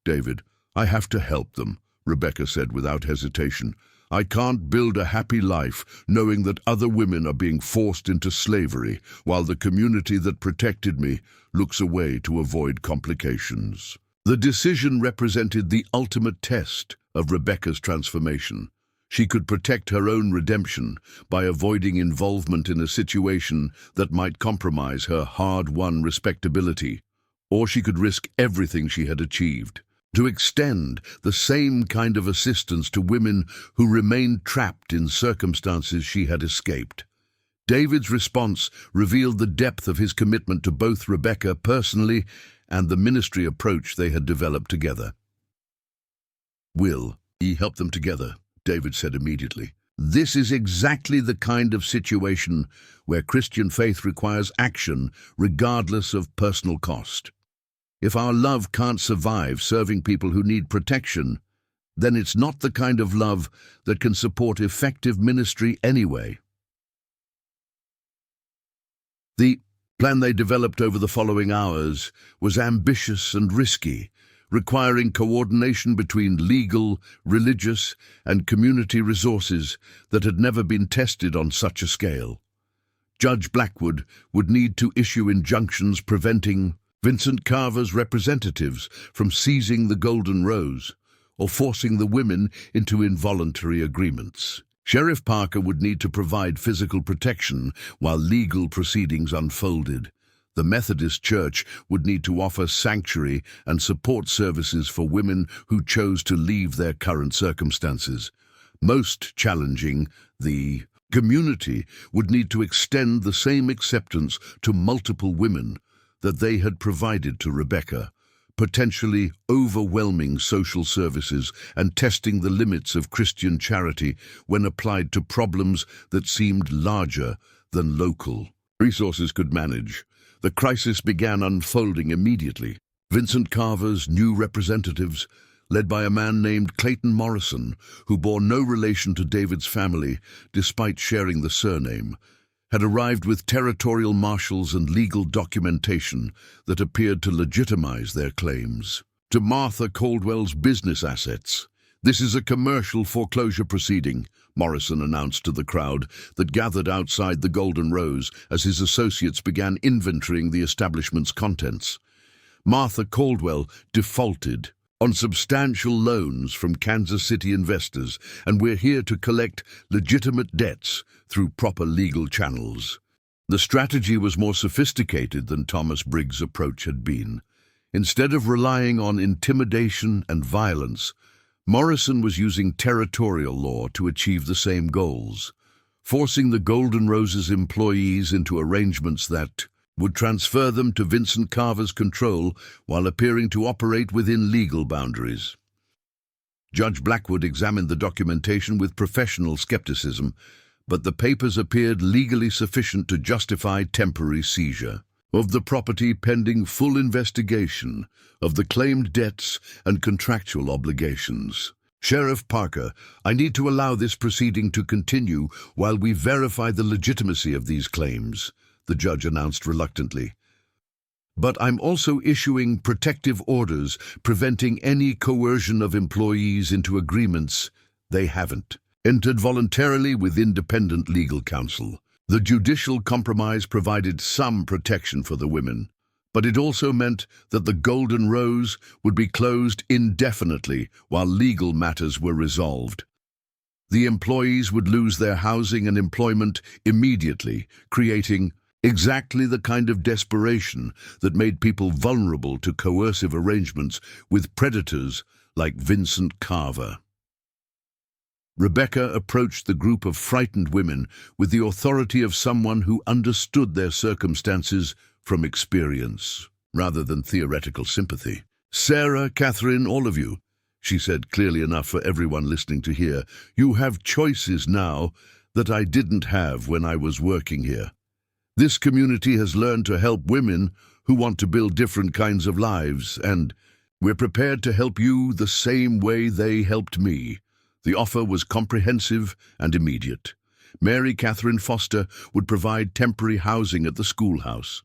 "David, I have to help them," Rebecca said without hesitation. "I can't build a happy life knowing that other women are being forced into slavery while the community that protected me looks away to avoid complications." The decision represented the ultimate test of Rebecca's transformation. She could protect her own redemption by avoiding involvement in a situation that might compromise her hard-won respectability, or she could risk everything she had achieved to extend the same kind of assistance to women who remained trapped in circumstances she had escaped. David's response revealed the depth of his commitment to both Rebecca personally and the ministry approach they had developed together. "Will ye help them together?" David said immediately. "This is exactly the kind of situation where Christian faith requires action regardless of personal cost. If our love can't survive serving people who need protection, then it's not the kind of love that can support effective ministry anyway." The plan they developed over the following hours was ambitious and risky, requiring coordination between legal, religious, and community resources that had never been tested on such a scale. Judge Blackwood would need to issue injunctions preventing Vincent Carver's representatives from seizing the Golden Rose or forcing the women into involuntary agreements. Sheriff Parker would need to provide physical protection while legal proceedings unfolded. The Methodist Church would need to offer sanctuary and support services for women who chose to leave their current circumstances. Most challenging, the community would need to extend the same acceptance to multiple women that they had provided to Rebecca, potentially overwhelming social services and testing the limits of Christian charity when applied to problems that seemed larger than local resources could manage. The crisis began unfolding immediately. Vincent Carver's new representatives, led by a man named Clayton Morrison, who bore no relation to David's family despite sharing the surname, had arrived with territorial marshals and legal documentation that appeared to legitimize their claims to Martha Caldwell's business assets. "This is a commercial foreclosure proceeding," Morrison announced to the crowd that gathered outside the Golden Rose as his associates began inventorying the establishment's contents. "Martha Caldwell defaulted on substantial loans from Kansas City investors, and we're here to collect legitimate debts through proper legal channels." The strategy was more sophisticated than Thomas Briggs' approach had been. Instead of relying on intimidation and violence, Morrison was using territorial law to achieve the same goals, forcing the Golden Rose's employees into arrangements that would transfer them to Vincent Carver's control while appearing to operate within legal boundaries. Judge Blackwood examined the documentation with professional skepticism, but the papers appeared legally sufficient to justify temporary seizure of the property pending full investigation of the claimed debts and contractual obligations. Sheriff Parker, I need to allow this proceeding to continue while we verify the legitimacy of these claims, the judge announced reluctantly. But I'm also issuing protective orders preventing any coercion of employees into agreements they haven't entered voluntarily with independent legal counsel. The judicial compromise provided some protection for the women, but it also meant that the Golden Rose would be closed indefinitely while legal matters were resolved. The employees would lose their housing and employment immediately, creating exactly the kind of desperation that made people vulnerable to coercive arrangements with predators like Vincent Carver. Rebecca approached the group of frightened women with the authority of someone who understood their circumstances from experience, rather than theoretical sympathy. Sarah, Catherine, all of you, she said clearly enough for everyone listening to hear, you have choices now that I didn't have when I was working here. This community has learned to help women who want to build different kinds of lives, and we're prepared to help you the same way they helped me. The offer was comprehensive and immediate. Mary Catherine Foster would provide temporary housing at the schoolhouse.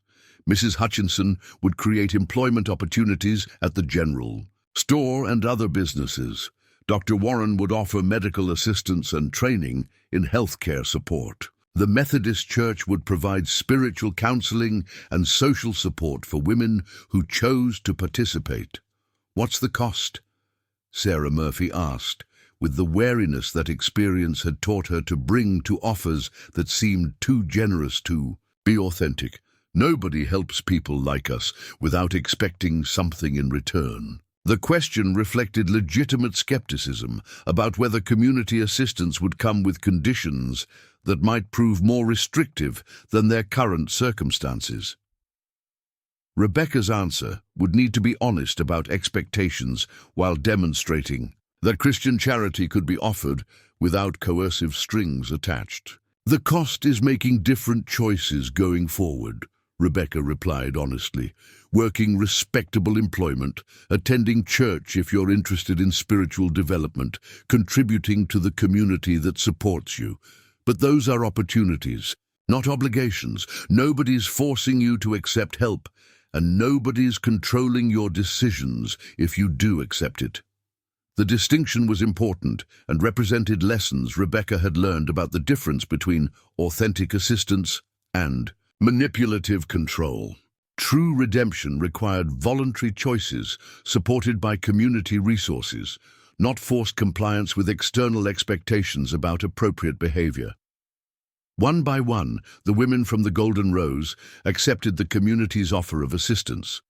Mrs. Hutchinson would create employment opportunities at the general store and other businesses. Dr. Warren would offer medical assistance and training in healthcare support. The Methodist Church would provide spiritual counseling and social support for women who chose to participate. What's the cost? Sarah Murphy asked, with the wariness that experience had taught her to bring to offers that seemed too generous to be authentic. Nobody helps people like us without expecting something in return. The question reflected legitimate skepticism about whether community assistance would come with conditions that might prove more restrictive than their current circumstances. Rebecca's answer would need to be honest about expectations while demonstrating that Christian charity could be offered without coercive strings attached. The cost is making different choices going forward, Rebecca replied honestly. Working respectable employment, attending church if you're interested in spiritual development, contributing to the community that supports you. But those are opportunities, not obligations. Nobody's forcing you to accept help, and nobody's controlling your decisions if you do accept it. The distinction was important and represented lessons Rebecca had learned about the difference between authentic assistance and manipulative control. True redemption required voluntary choices supported by community resources, not forced compliance with external expectations about appropriate behavior. One by one, the women from the Golden Rose accepted the community's offer of assistance.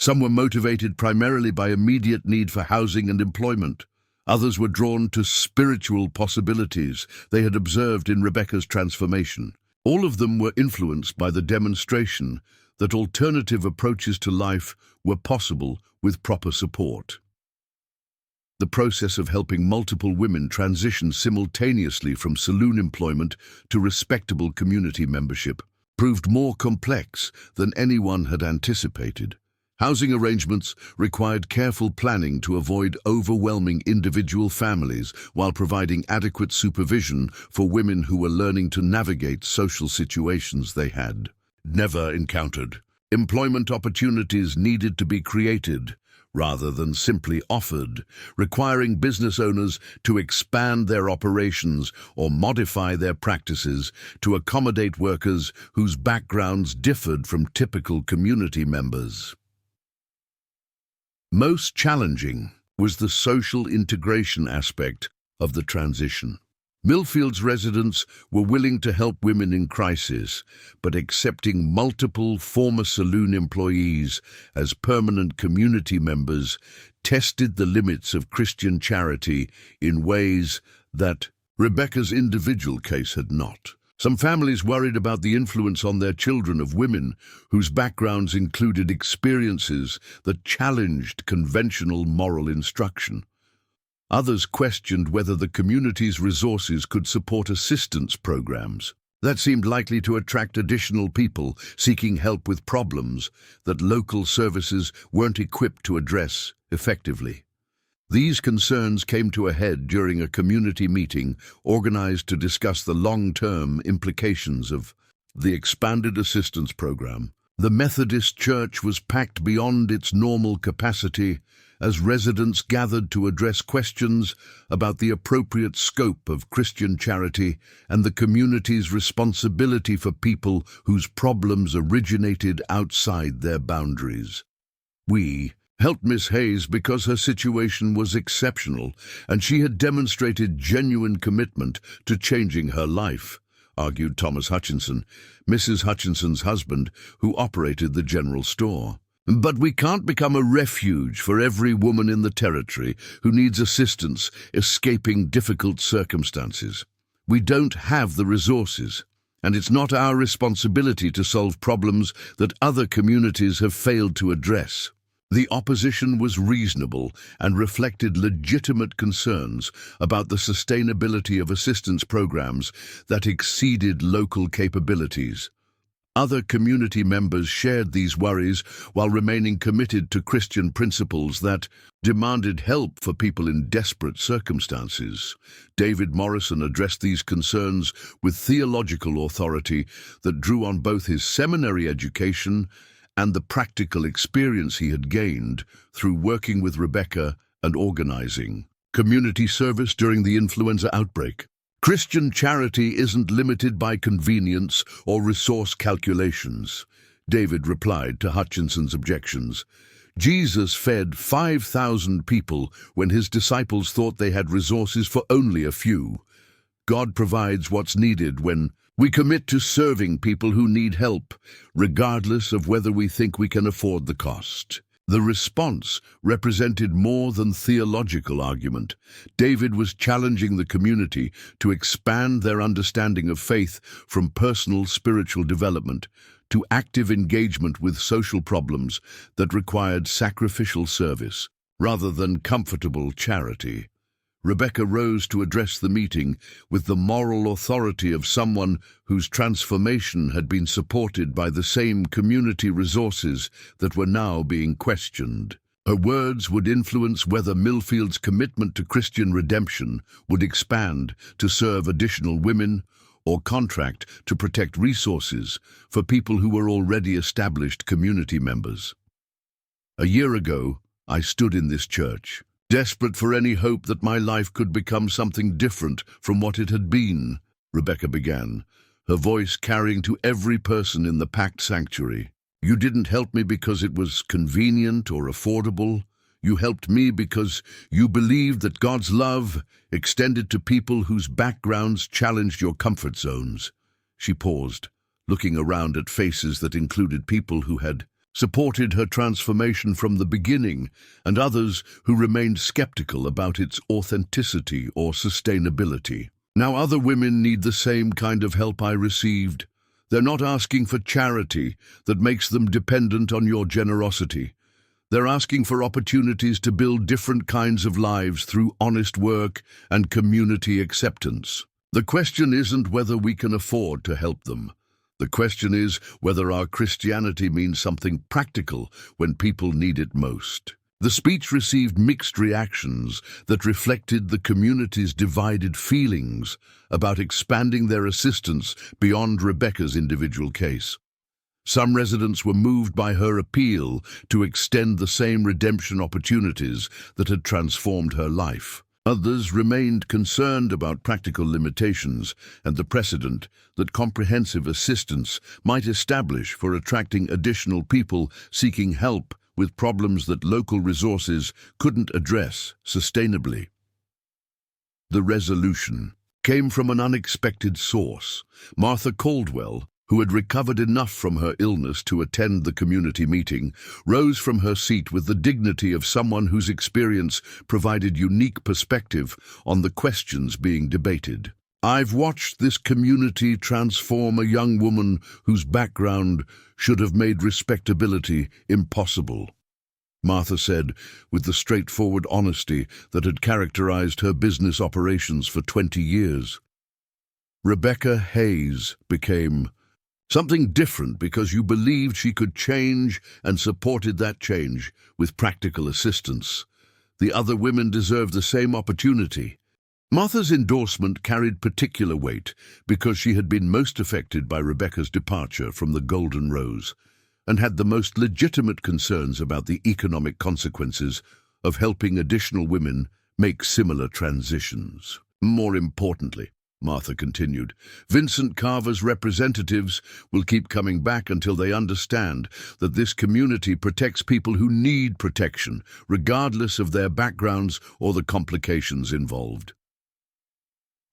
Some were motivated primarily by immediate need for housing and employment. Others were drawn to spiritual possibilities they had observed in Rebecca's transformation. All of them were influenced by the demonstration that alternative approaches to life were possible with proper support. The process of helping multiple women transition simultaneously from saloon employment to respectable community membership proved more complex than anyone had anticipated. Housing arrangements required careful planning to avoid overwhelming individual families while providing adequate supervision for women who were learning to navigate social situations they had never encountered. Employment opportunities needed to be created rather than simply offered, requiring business owners to expand their operations or modify their practices to accommodate workers whose backgrounds differed from typical community members. Most challenging was the social integration aspect of the transition. Millfield's residents were willing to help women in crisis, but accepting multiple former saloon employees as permanent community members tested the limits of Christian charity in ways that Rebecca's individual case had not. Some families worried about the influence on their children of women whose backgrounds included experiences that challenged conventional moral instruction. Others questioned whether the community's resources could support assistance programs. That seemed likely to attract additional people seeking help with problems that local services weren't equipped to address effectively. These concerns came to a head during a community meeting organized to discuss the long-term implications of the expanded assistance program. The Methodist Church was packed beyond its normal capacity as residents gathered to address questions about the appropriate scope of Christian charity and the community's responsibility for people whose problems originated outside their boundaries. We helped Miss Hayes because her situation was exceptional and she had demonstrated genuine commitment to changing her life, argued Thomas Hutchinson, Mrs. Hutchinson's husband, who operated the general store. But we can't become a refuge for every woman in the territory who needs assistance escaping difficult circumstances. We don't have the resources, and it's not our responsibility to solve problems that other communities have failed to address. The opposition was reasonable and reflected legitimate concerns about the sustainability of assistance programs that exceeded local capabilities. Other community members shared these worries while remaining committed to Christian principles that demanded help for people in desperate circumstances. David Morrison addressed these concerns with theological authority that drew on both his seminary education and the practical experience he had gained through working with Rebecca and organizing community service during the influenza outbreak. Christian charity isn't limited by convenience or resource calculations, David replied to Hutchinson's objections. Jesus fed 5,000 people when his disciples thought they had resources for only a few. God provides what's needed when we commit to serving people who need help, regardless of whether we think we can afford the cost. The response represented more than theological argument. David was challenging the community to expand their understanding of faith from personal spiritual development to active engagement with social problems that required sacrificial service rather than comfortable charity. Rebecca rose to address the meeting with the moral authority of someone whose transformation had been supported by the same community resources that were now being questioned. Her words would influence whether Millfield's commitment to Christian redemption would expand to serve additional women or contract to protect resources for people who were already established community members. A year ago, I stood in this church, desperate for any hope that my life could become something different from what it had been, Rebecca began, her voice carrying to every person in the packed sanctuary. You didn't help me because it was convenient or affordable. You helped me because you believed that God's love extended to people whose backgrounds challenged your comfort zones. She paused, looking around at faces that included people who had supported her transformation from the beginning, and others who remained skeptical about its authenticity or sustainability. Now other women need the same kind of help I received. They're not asking for charity that makes them dependent on your generosity. They're asking for opportunities to build different kinds of lives through honest work and community acceptance. The question isn't whether we can afford to help them. The question is whether our Christianity means something practical when people need it most. The speech received mixed reactions that reflected the community's divided feelings about expanding their assistance beyond Rebecca's individual case. Some residents were moved by her appeal to extend the same redemption opportunities that had transformed her life. Others remained concerned about practical limitations and the precedent that comprehensive assistance might establish for attracting additional people seeking help with problems that local resources couldn't address sustainably. The resolution came from an unexpected source. Martha Caldwell, who had recovered enough from her illness to attend the community meeting, rose from her seat with the dignity of someone whose experience provided unique perspective on the questions being debated. I've watched this community transform a young woman whose background should have made respectability impossible. Martha said, with the straightforward honesty that had characterized her business operations for 20 years. Rebecca Hayes became something different because you believed she could change and supported that change with practical assistance. The other women deserved the same opportunity. Martha's endorsement carried particular weight because she had been most affected by Rebecca's departure from the Golden Rose and had the most legitimate concerns about the economic consequences of helping additional women make similar transitions. More importantly, Martha continued, Vincent Carver's representatives will keep coming back until they understand that this community protects people who need protection, regardless of their backgrounds or the complications involved.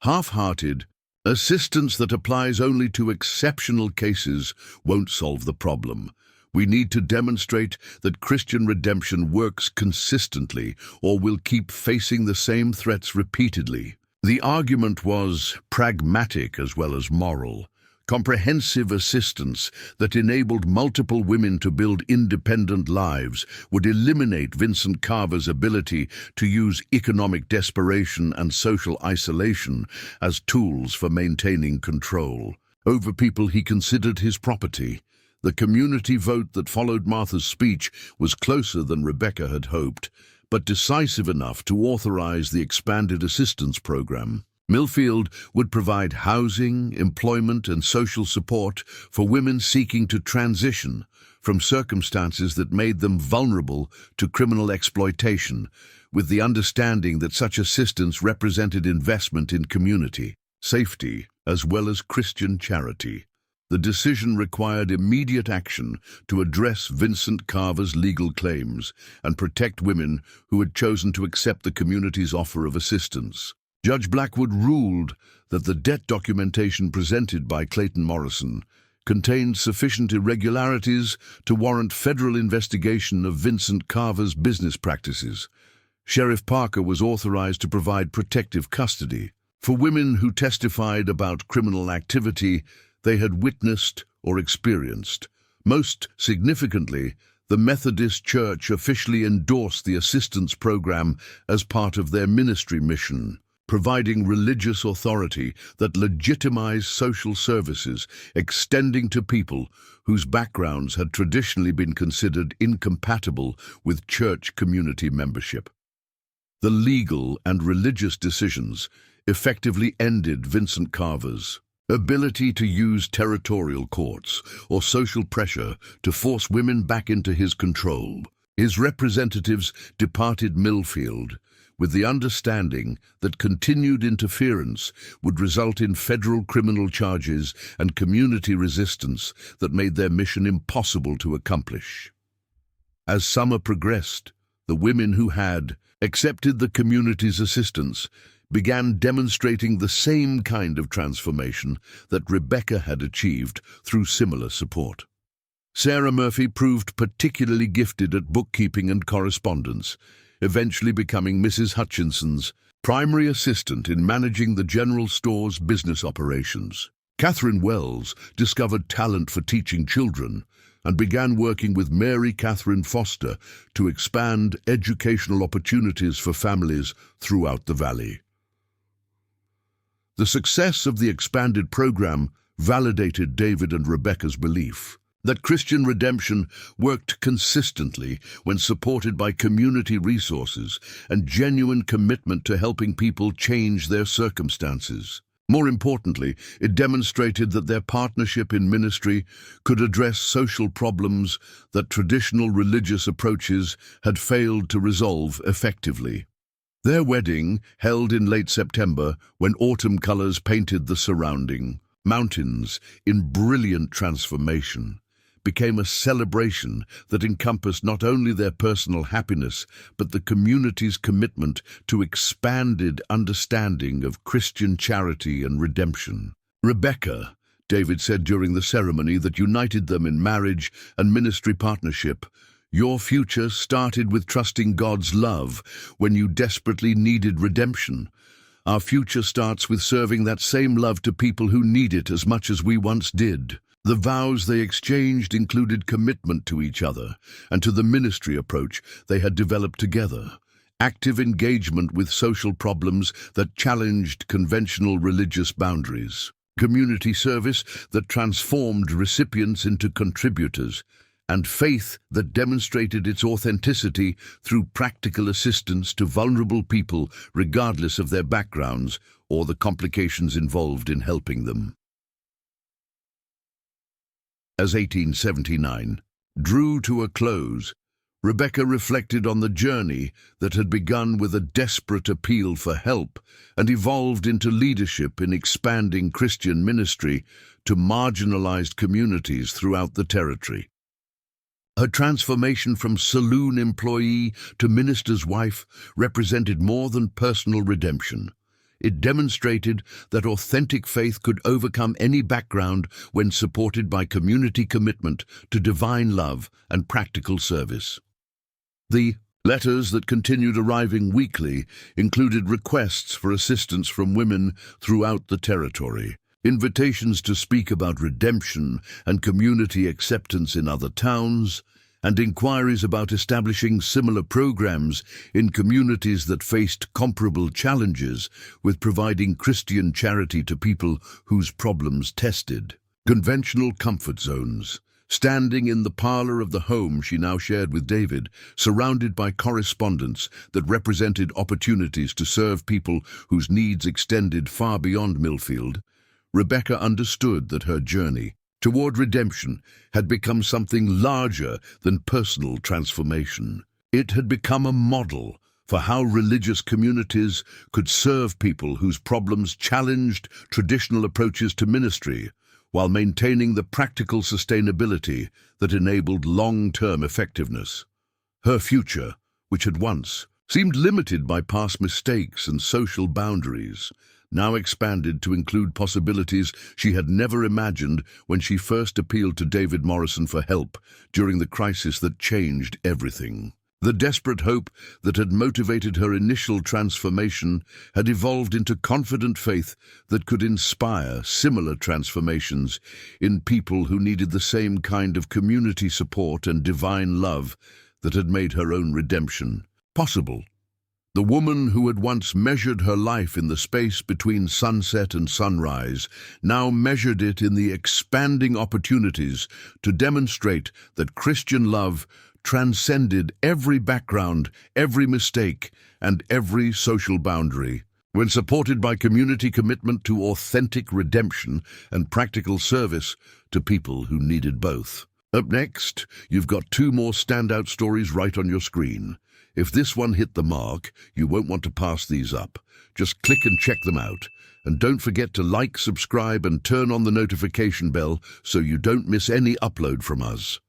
Half-hearted assistance that applies only to exceptional cases won't solve the problem. We need to demonstrate that Christian redemption works consistently, or we'll keep facing the same threats repeatedly. The argument was pragmatic as well as moral. Comprehensive assistance that enabled multiple women to build independent lives would eliminate Vincent Carver's ability to use economic desperation and social isolation as tools for maintaining control over people he considered his property. The community vote that followed Martha's speech was closer than Rebecca had hoped, but decisive enough to authorize the expanded assistance program. Millfield would provide housing, employment, and social support for women seeking to transition from circumstances that made them vulnerable to criminal exploitation, with the understanding that such assistance represented investment in community, safety, as well as Christian charity. The decision required immediate action to address Vincent Carver's legal claims and protect women who had chosen to accept the community's offer of assistance. Judge Blackwood ruled that the debt documentation presented by Clayton Morrison contained sufficient irregularities to warrant federal investigation of Vincent Carver's business practices. Sheriff Parker was authorized to provide protective custody for women who testified about criminal activity they had witnessed or experienced. Most significantly, the Methodist Church officially endorsed the assistance program as part of their ministry mission, providing religious authority that legitimized social services extending to people whose backgrounds had traditionally been considered incompatible with church community membership. The legal and religious decisions effectively ended Vincent Carver's ability to use territorial courts or social pressure to force women back into his control. His representatives departed Millfield with the understanding that continued interference would result in federal criminal charges and community resistance that made their mission impossible to accomplish. As summer progressed, the women who had accepted the community's assistance began demonstrating the same kind of transformation that Rebecca had achieved through similar support. Sarah Murphy proved particularly gifted at bookkeeping and correspondence, eventually becoming Mrs. Hutchinson's primary assistant in managing the general store's business operations. Catherine Wells discovered talent for teaching children and began working with Mary Catherine Foster to expand educational opportunities for families throughout the valley. The success of the expanded program validated David and Rebecca's belief that Christian redemption worked consistently when supported by community resources and genuine commitment to helping people change their circumstances. More importantly, it demonstrated that their partnership in ministry could address social problems that traditional religious approaches had failed to resolve effectively. Their wedding, held in late September when autumn colors painted the surrounding mountains in brilliant transformation, became a celebration that encompassed not only their personal happiness, but the community's commitment to expanded understanding of Christian charity and redemption. Rebecca, David said during the ceremony that united them in marriage and ministry partnership, your future started with trusting God's love when you desperately needed redemption. Our future starts with serving that same love to people who need it as much as we once did. The vows they exchanged included commitment to each other and to the ministry approach they had developed together, active engagement with social problems that challenged conventional religious boundaries, community service that transformed recipients into contributors, and faith that demonstrated its authenticity through practical assistance to vulnerable people regardless of their backgrounds or the complications involved in helping them. As 1879 drew to a close, Rebecca reflected on the journey that had begun with a desperate appeal for help and evolved into leadership in expanding Christian ministry to marginalized communities throughout the territory. Her transformation from saloon employee to minister's wife represented more than personal redemption. It demonstrated that authentic faith could overcome any background when supported by community commitment to divine love and practical service. The letters that continued arriving weekly included requests for assistance from women throughout the territory, invitations to speak about redemption and community acceptance in other towns, and inquiries about establishing similar programs in communities that faced comparable challenges with providing Christian charity to people whose problems tested. Conventional comfort zones. Standing in the parlor of the home she now shared with David, surrounded by correspondence that represented opportunities to serve people whose needs extended far beyond Millfield, Rebecca understood that her journey toward redemption had become something larger than personal transformation. It had become a model for how religious communities could serve people whose problems challenged traditional approaches to ministry, while maintaining the practical sustainability that enabled long-term effectiveness. Her future, which had once seemed limited by past mistakes and social boundaries, now expanded to include possibilities she had never imagined when she first appealed to David Morrison for help during the crisis that changed everything. The desperate hope that had motivated her initial transformation had evolved into confident faith that could inspire similar transformations in people who needed the same kind of community support and divine love that had made her own redemption possible. The woman who had once measured her life in the space between sunset and sunrise now measured it in the expanding opportunities to demonstrate that Christian love transcended every background, every mistake, and every social boundary. When supported by community commitment to authentic redemption and practical service to people who needed both. Up next, you've got two more standout stories right on your screen. If this one hit the mark, you won't want to pass these up. Just click and check them out. And don't forget to like, subscribe, and turn on the notification bell so you don't miss any upload from us.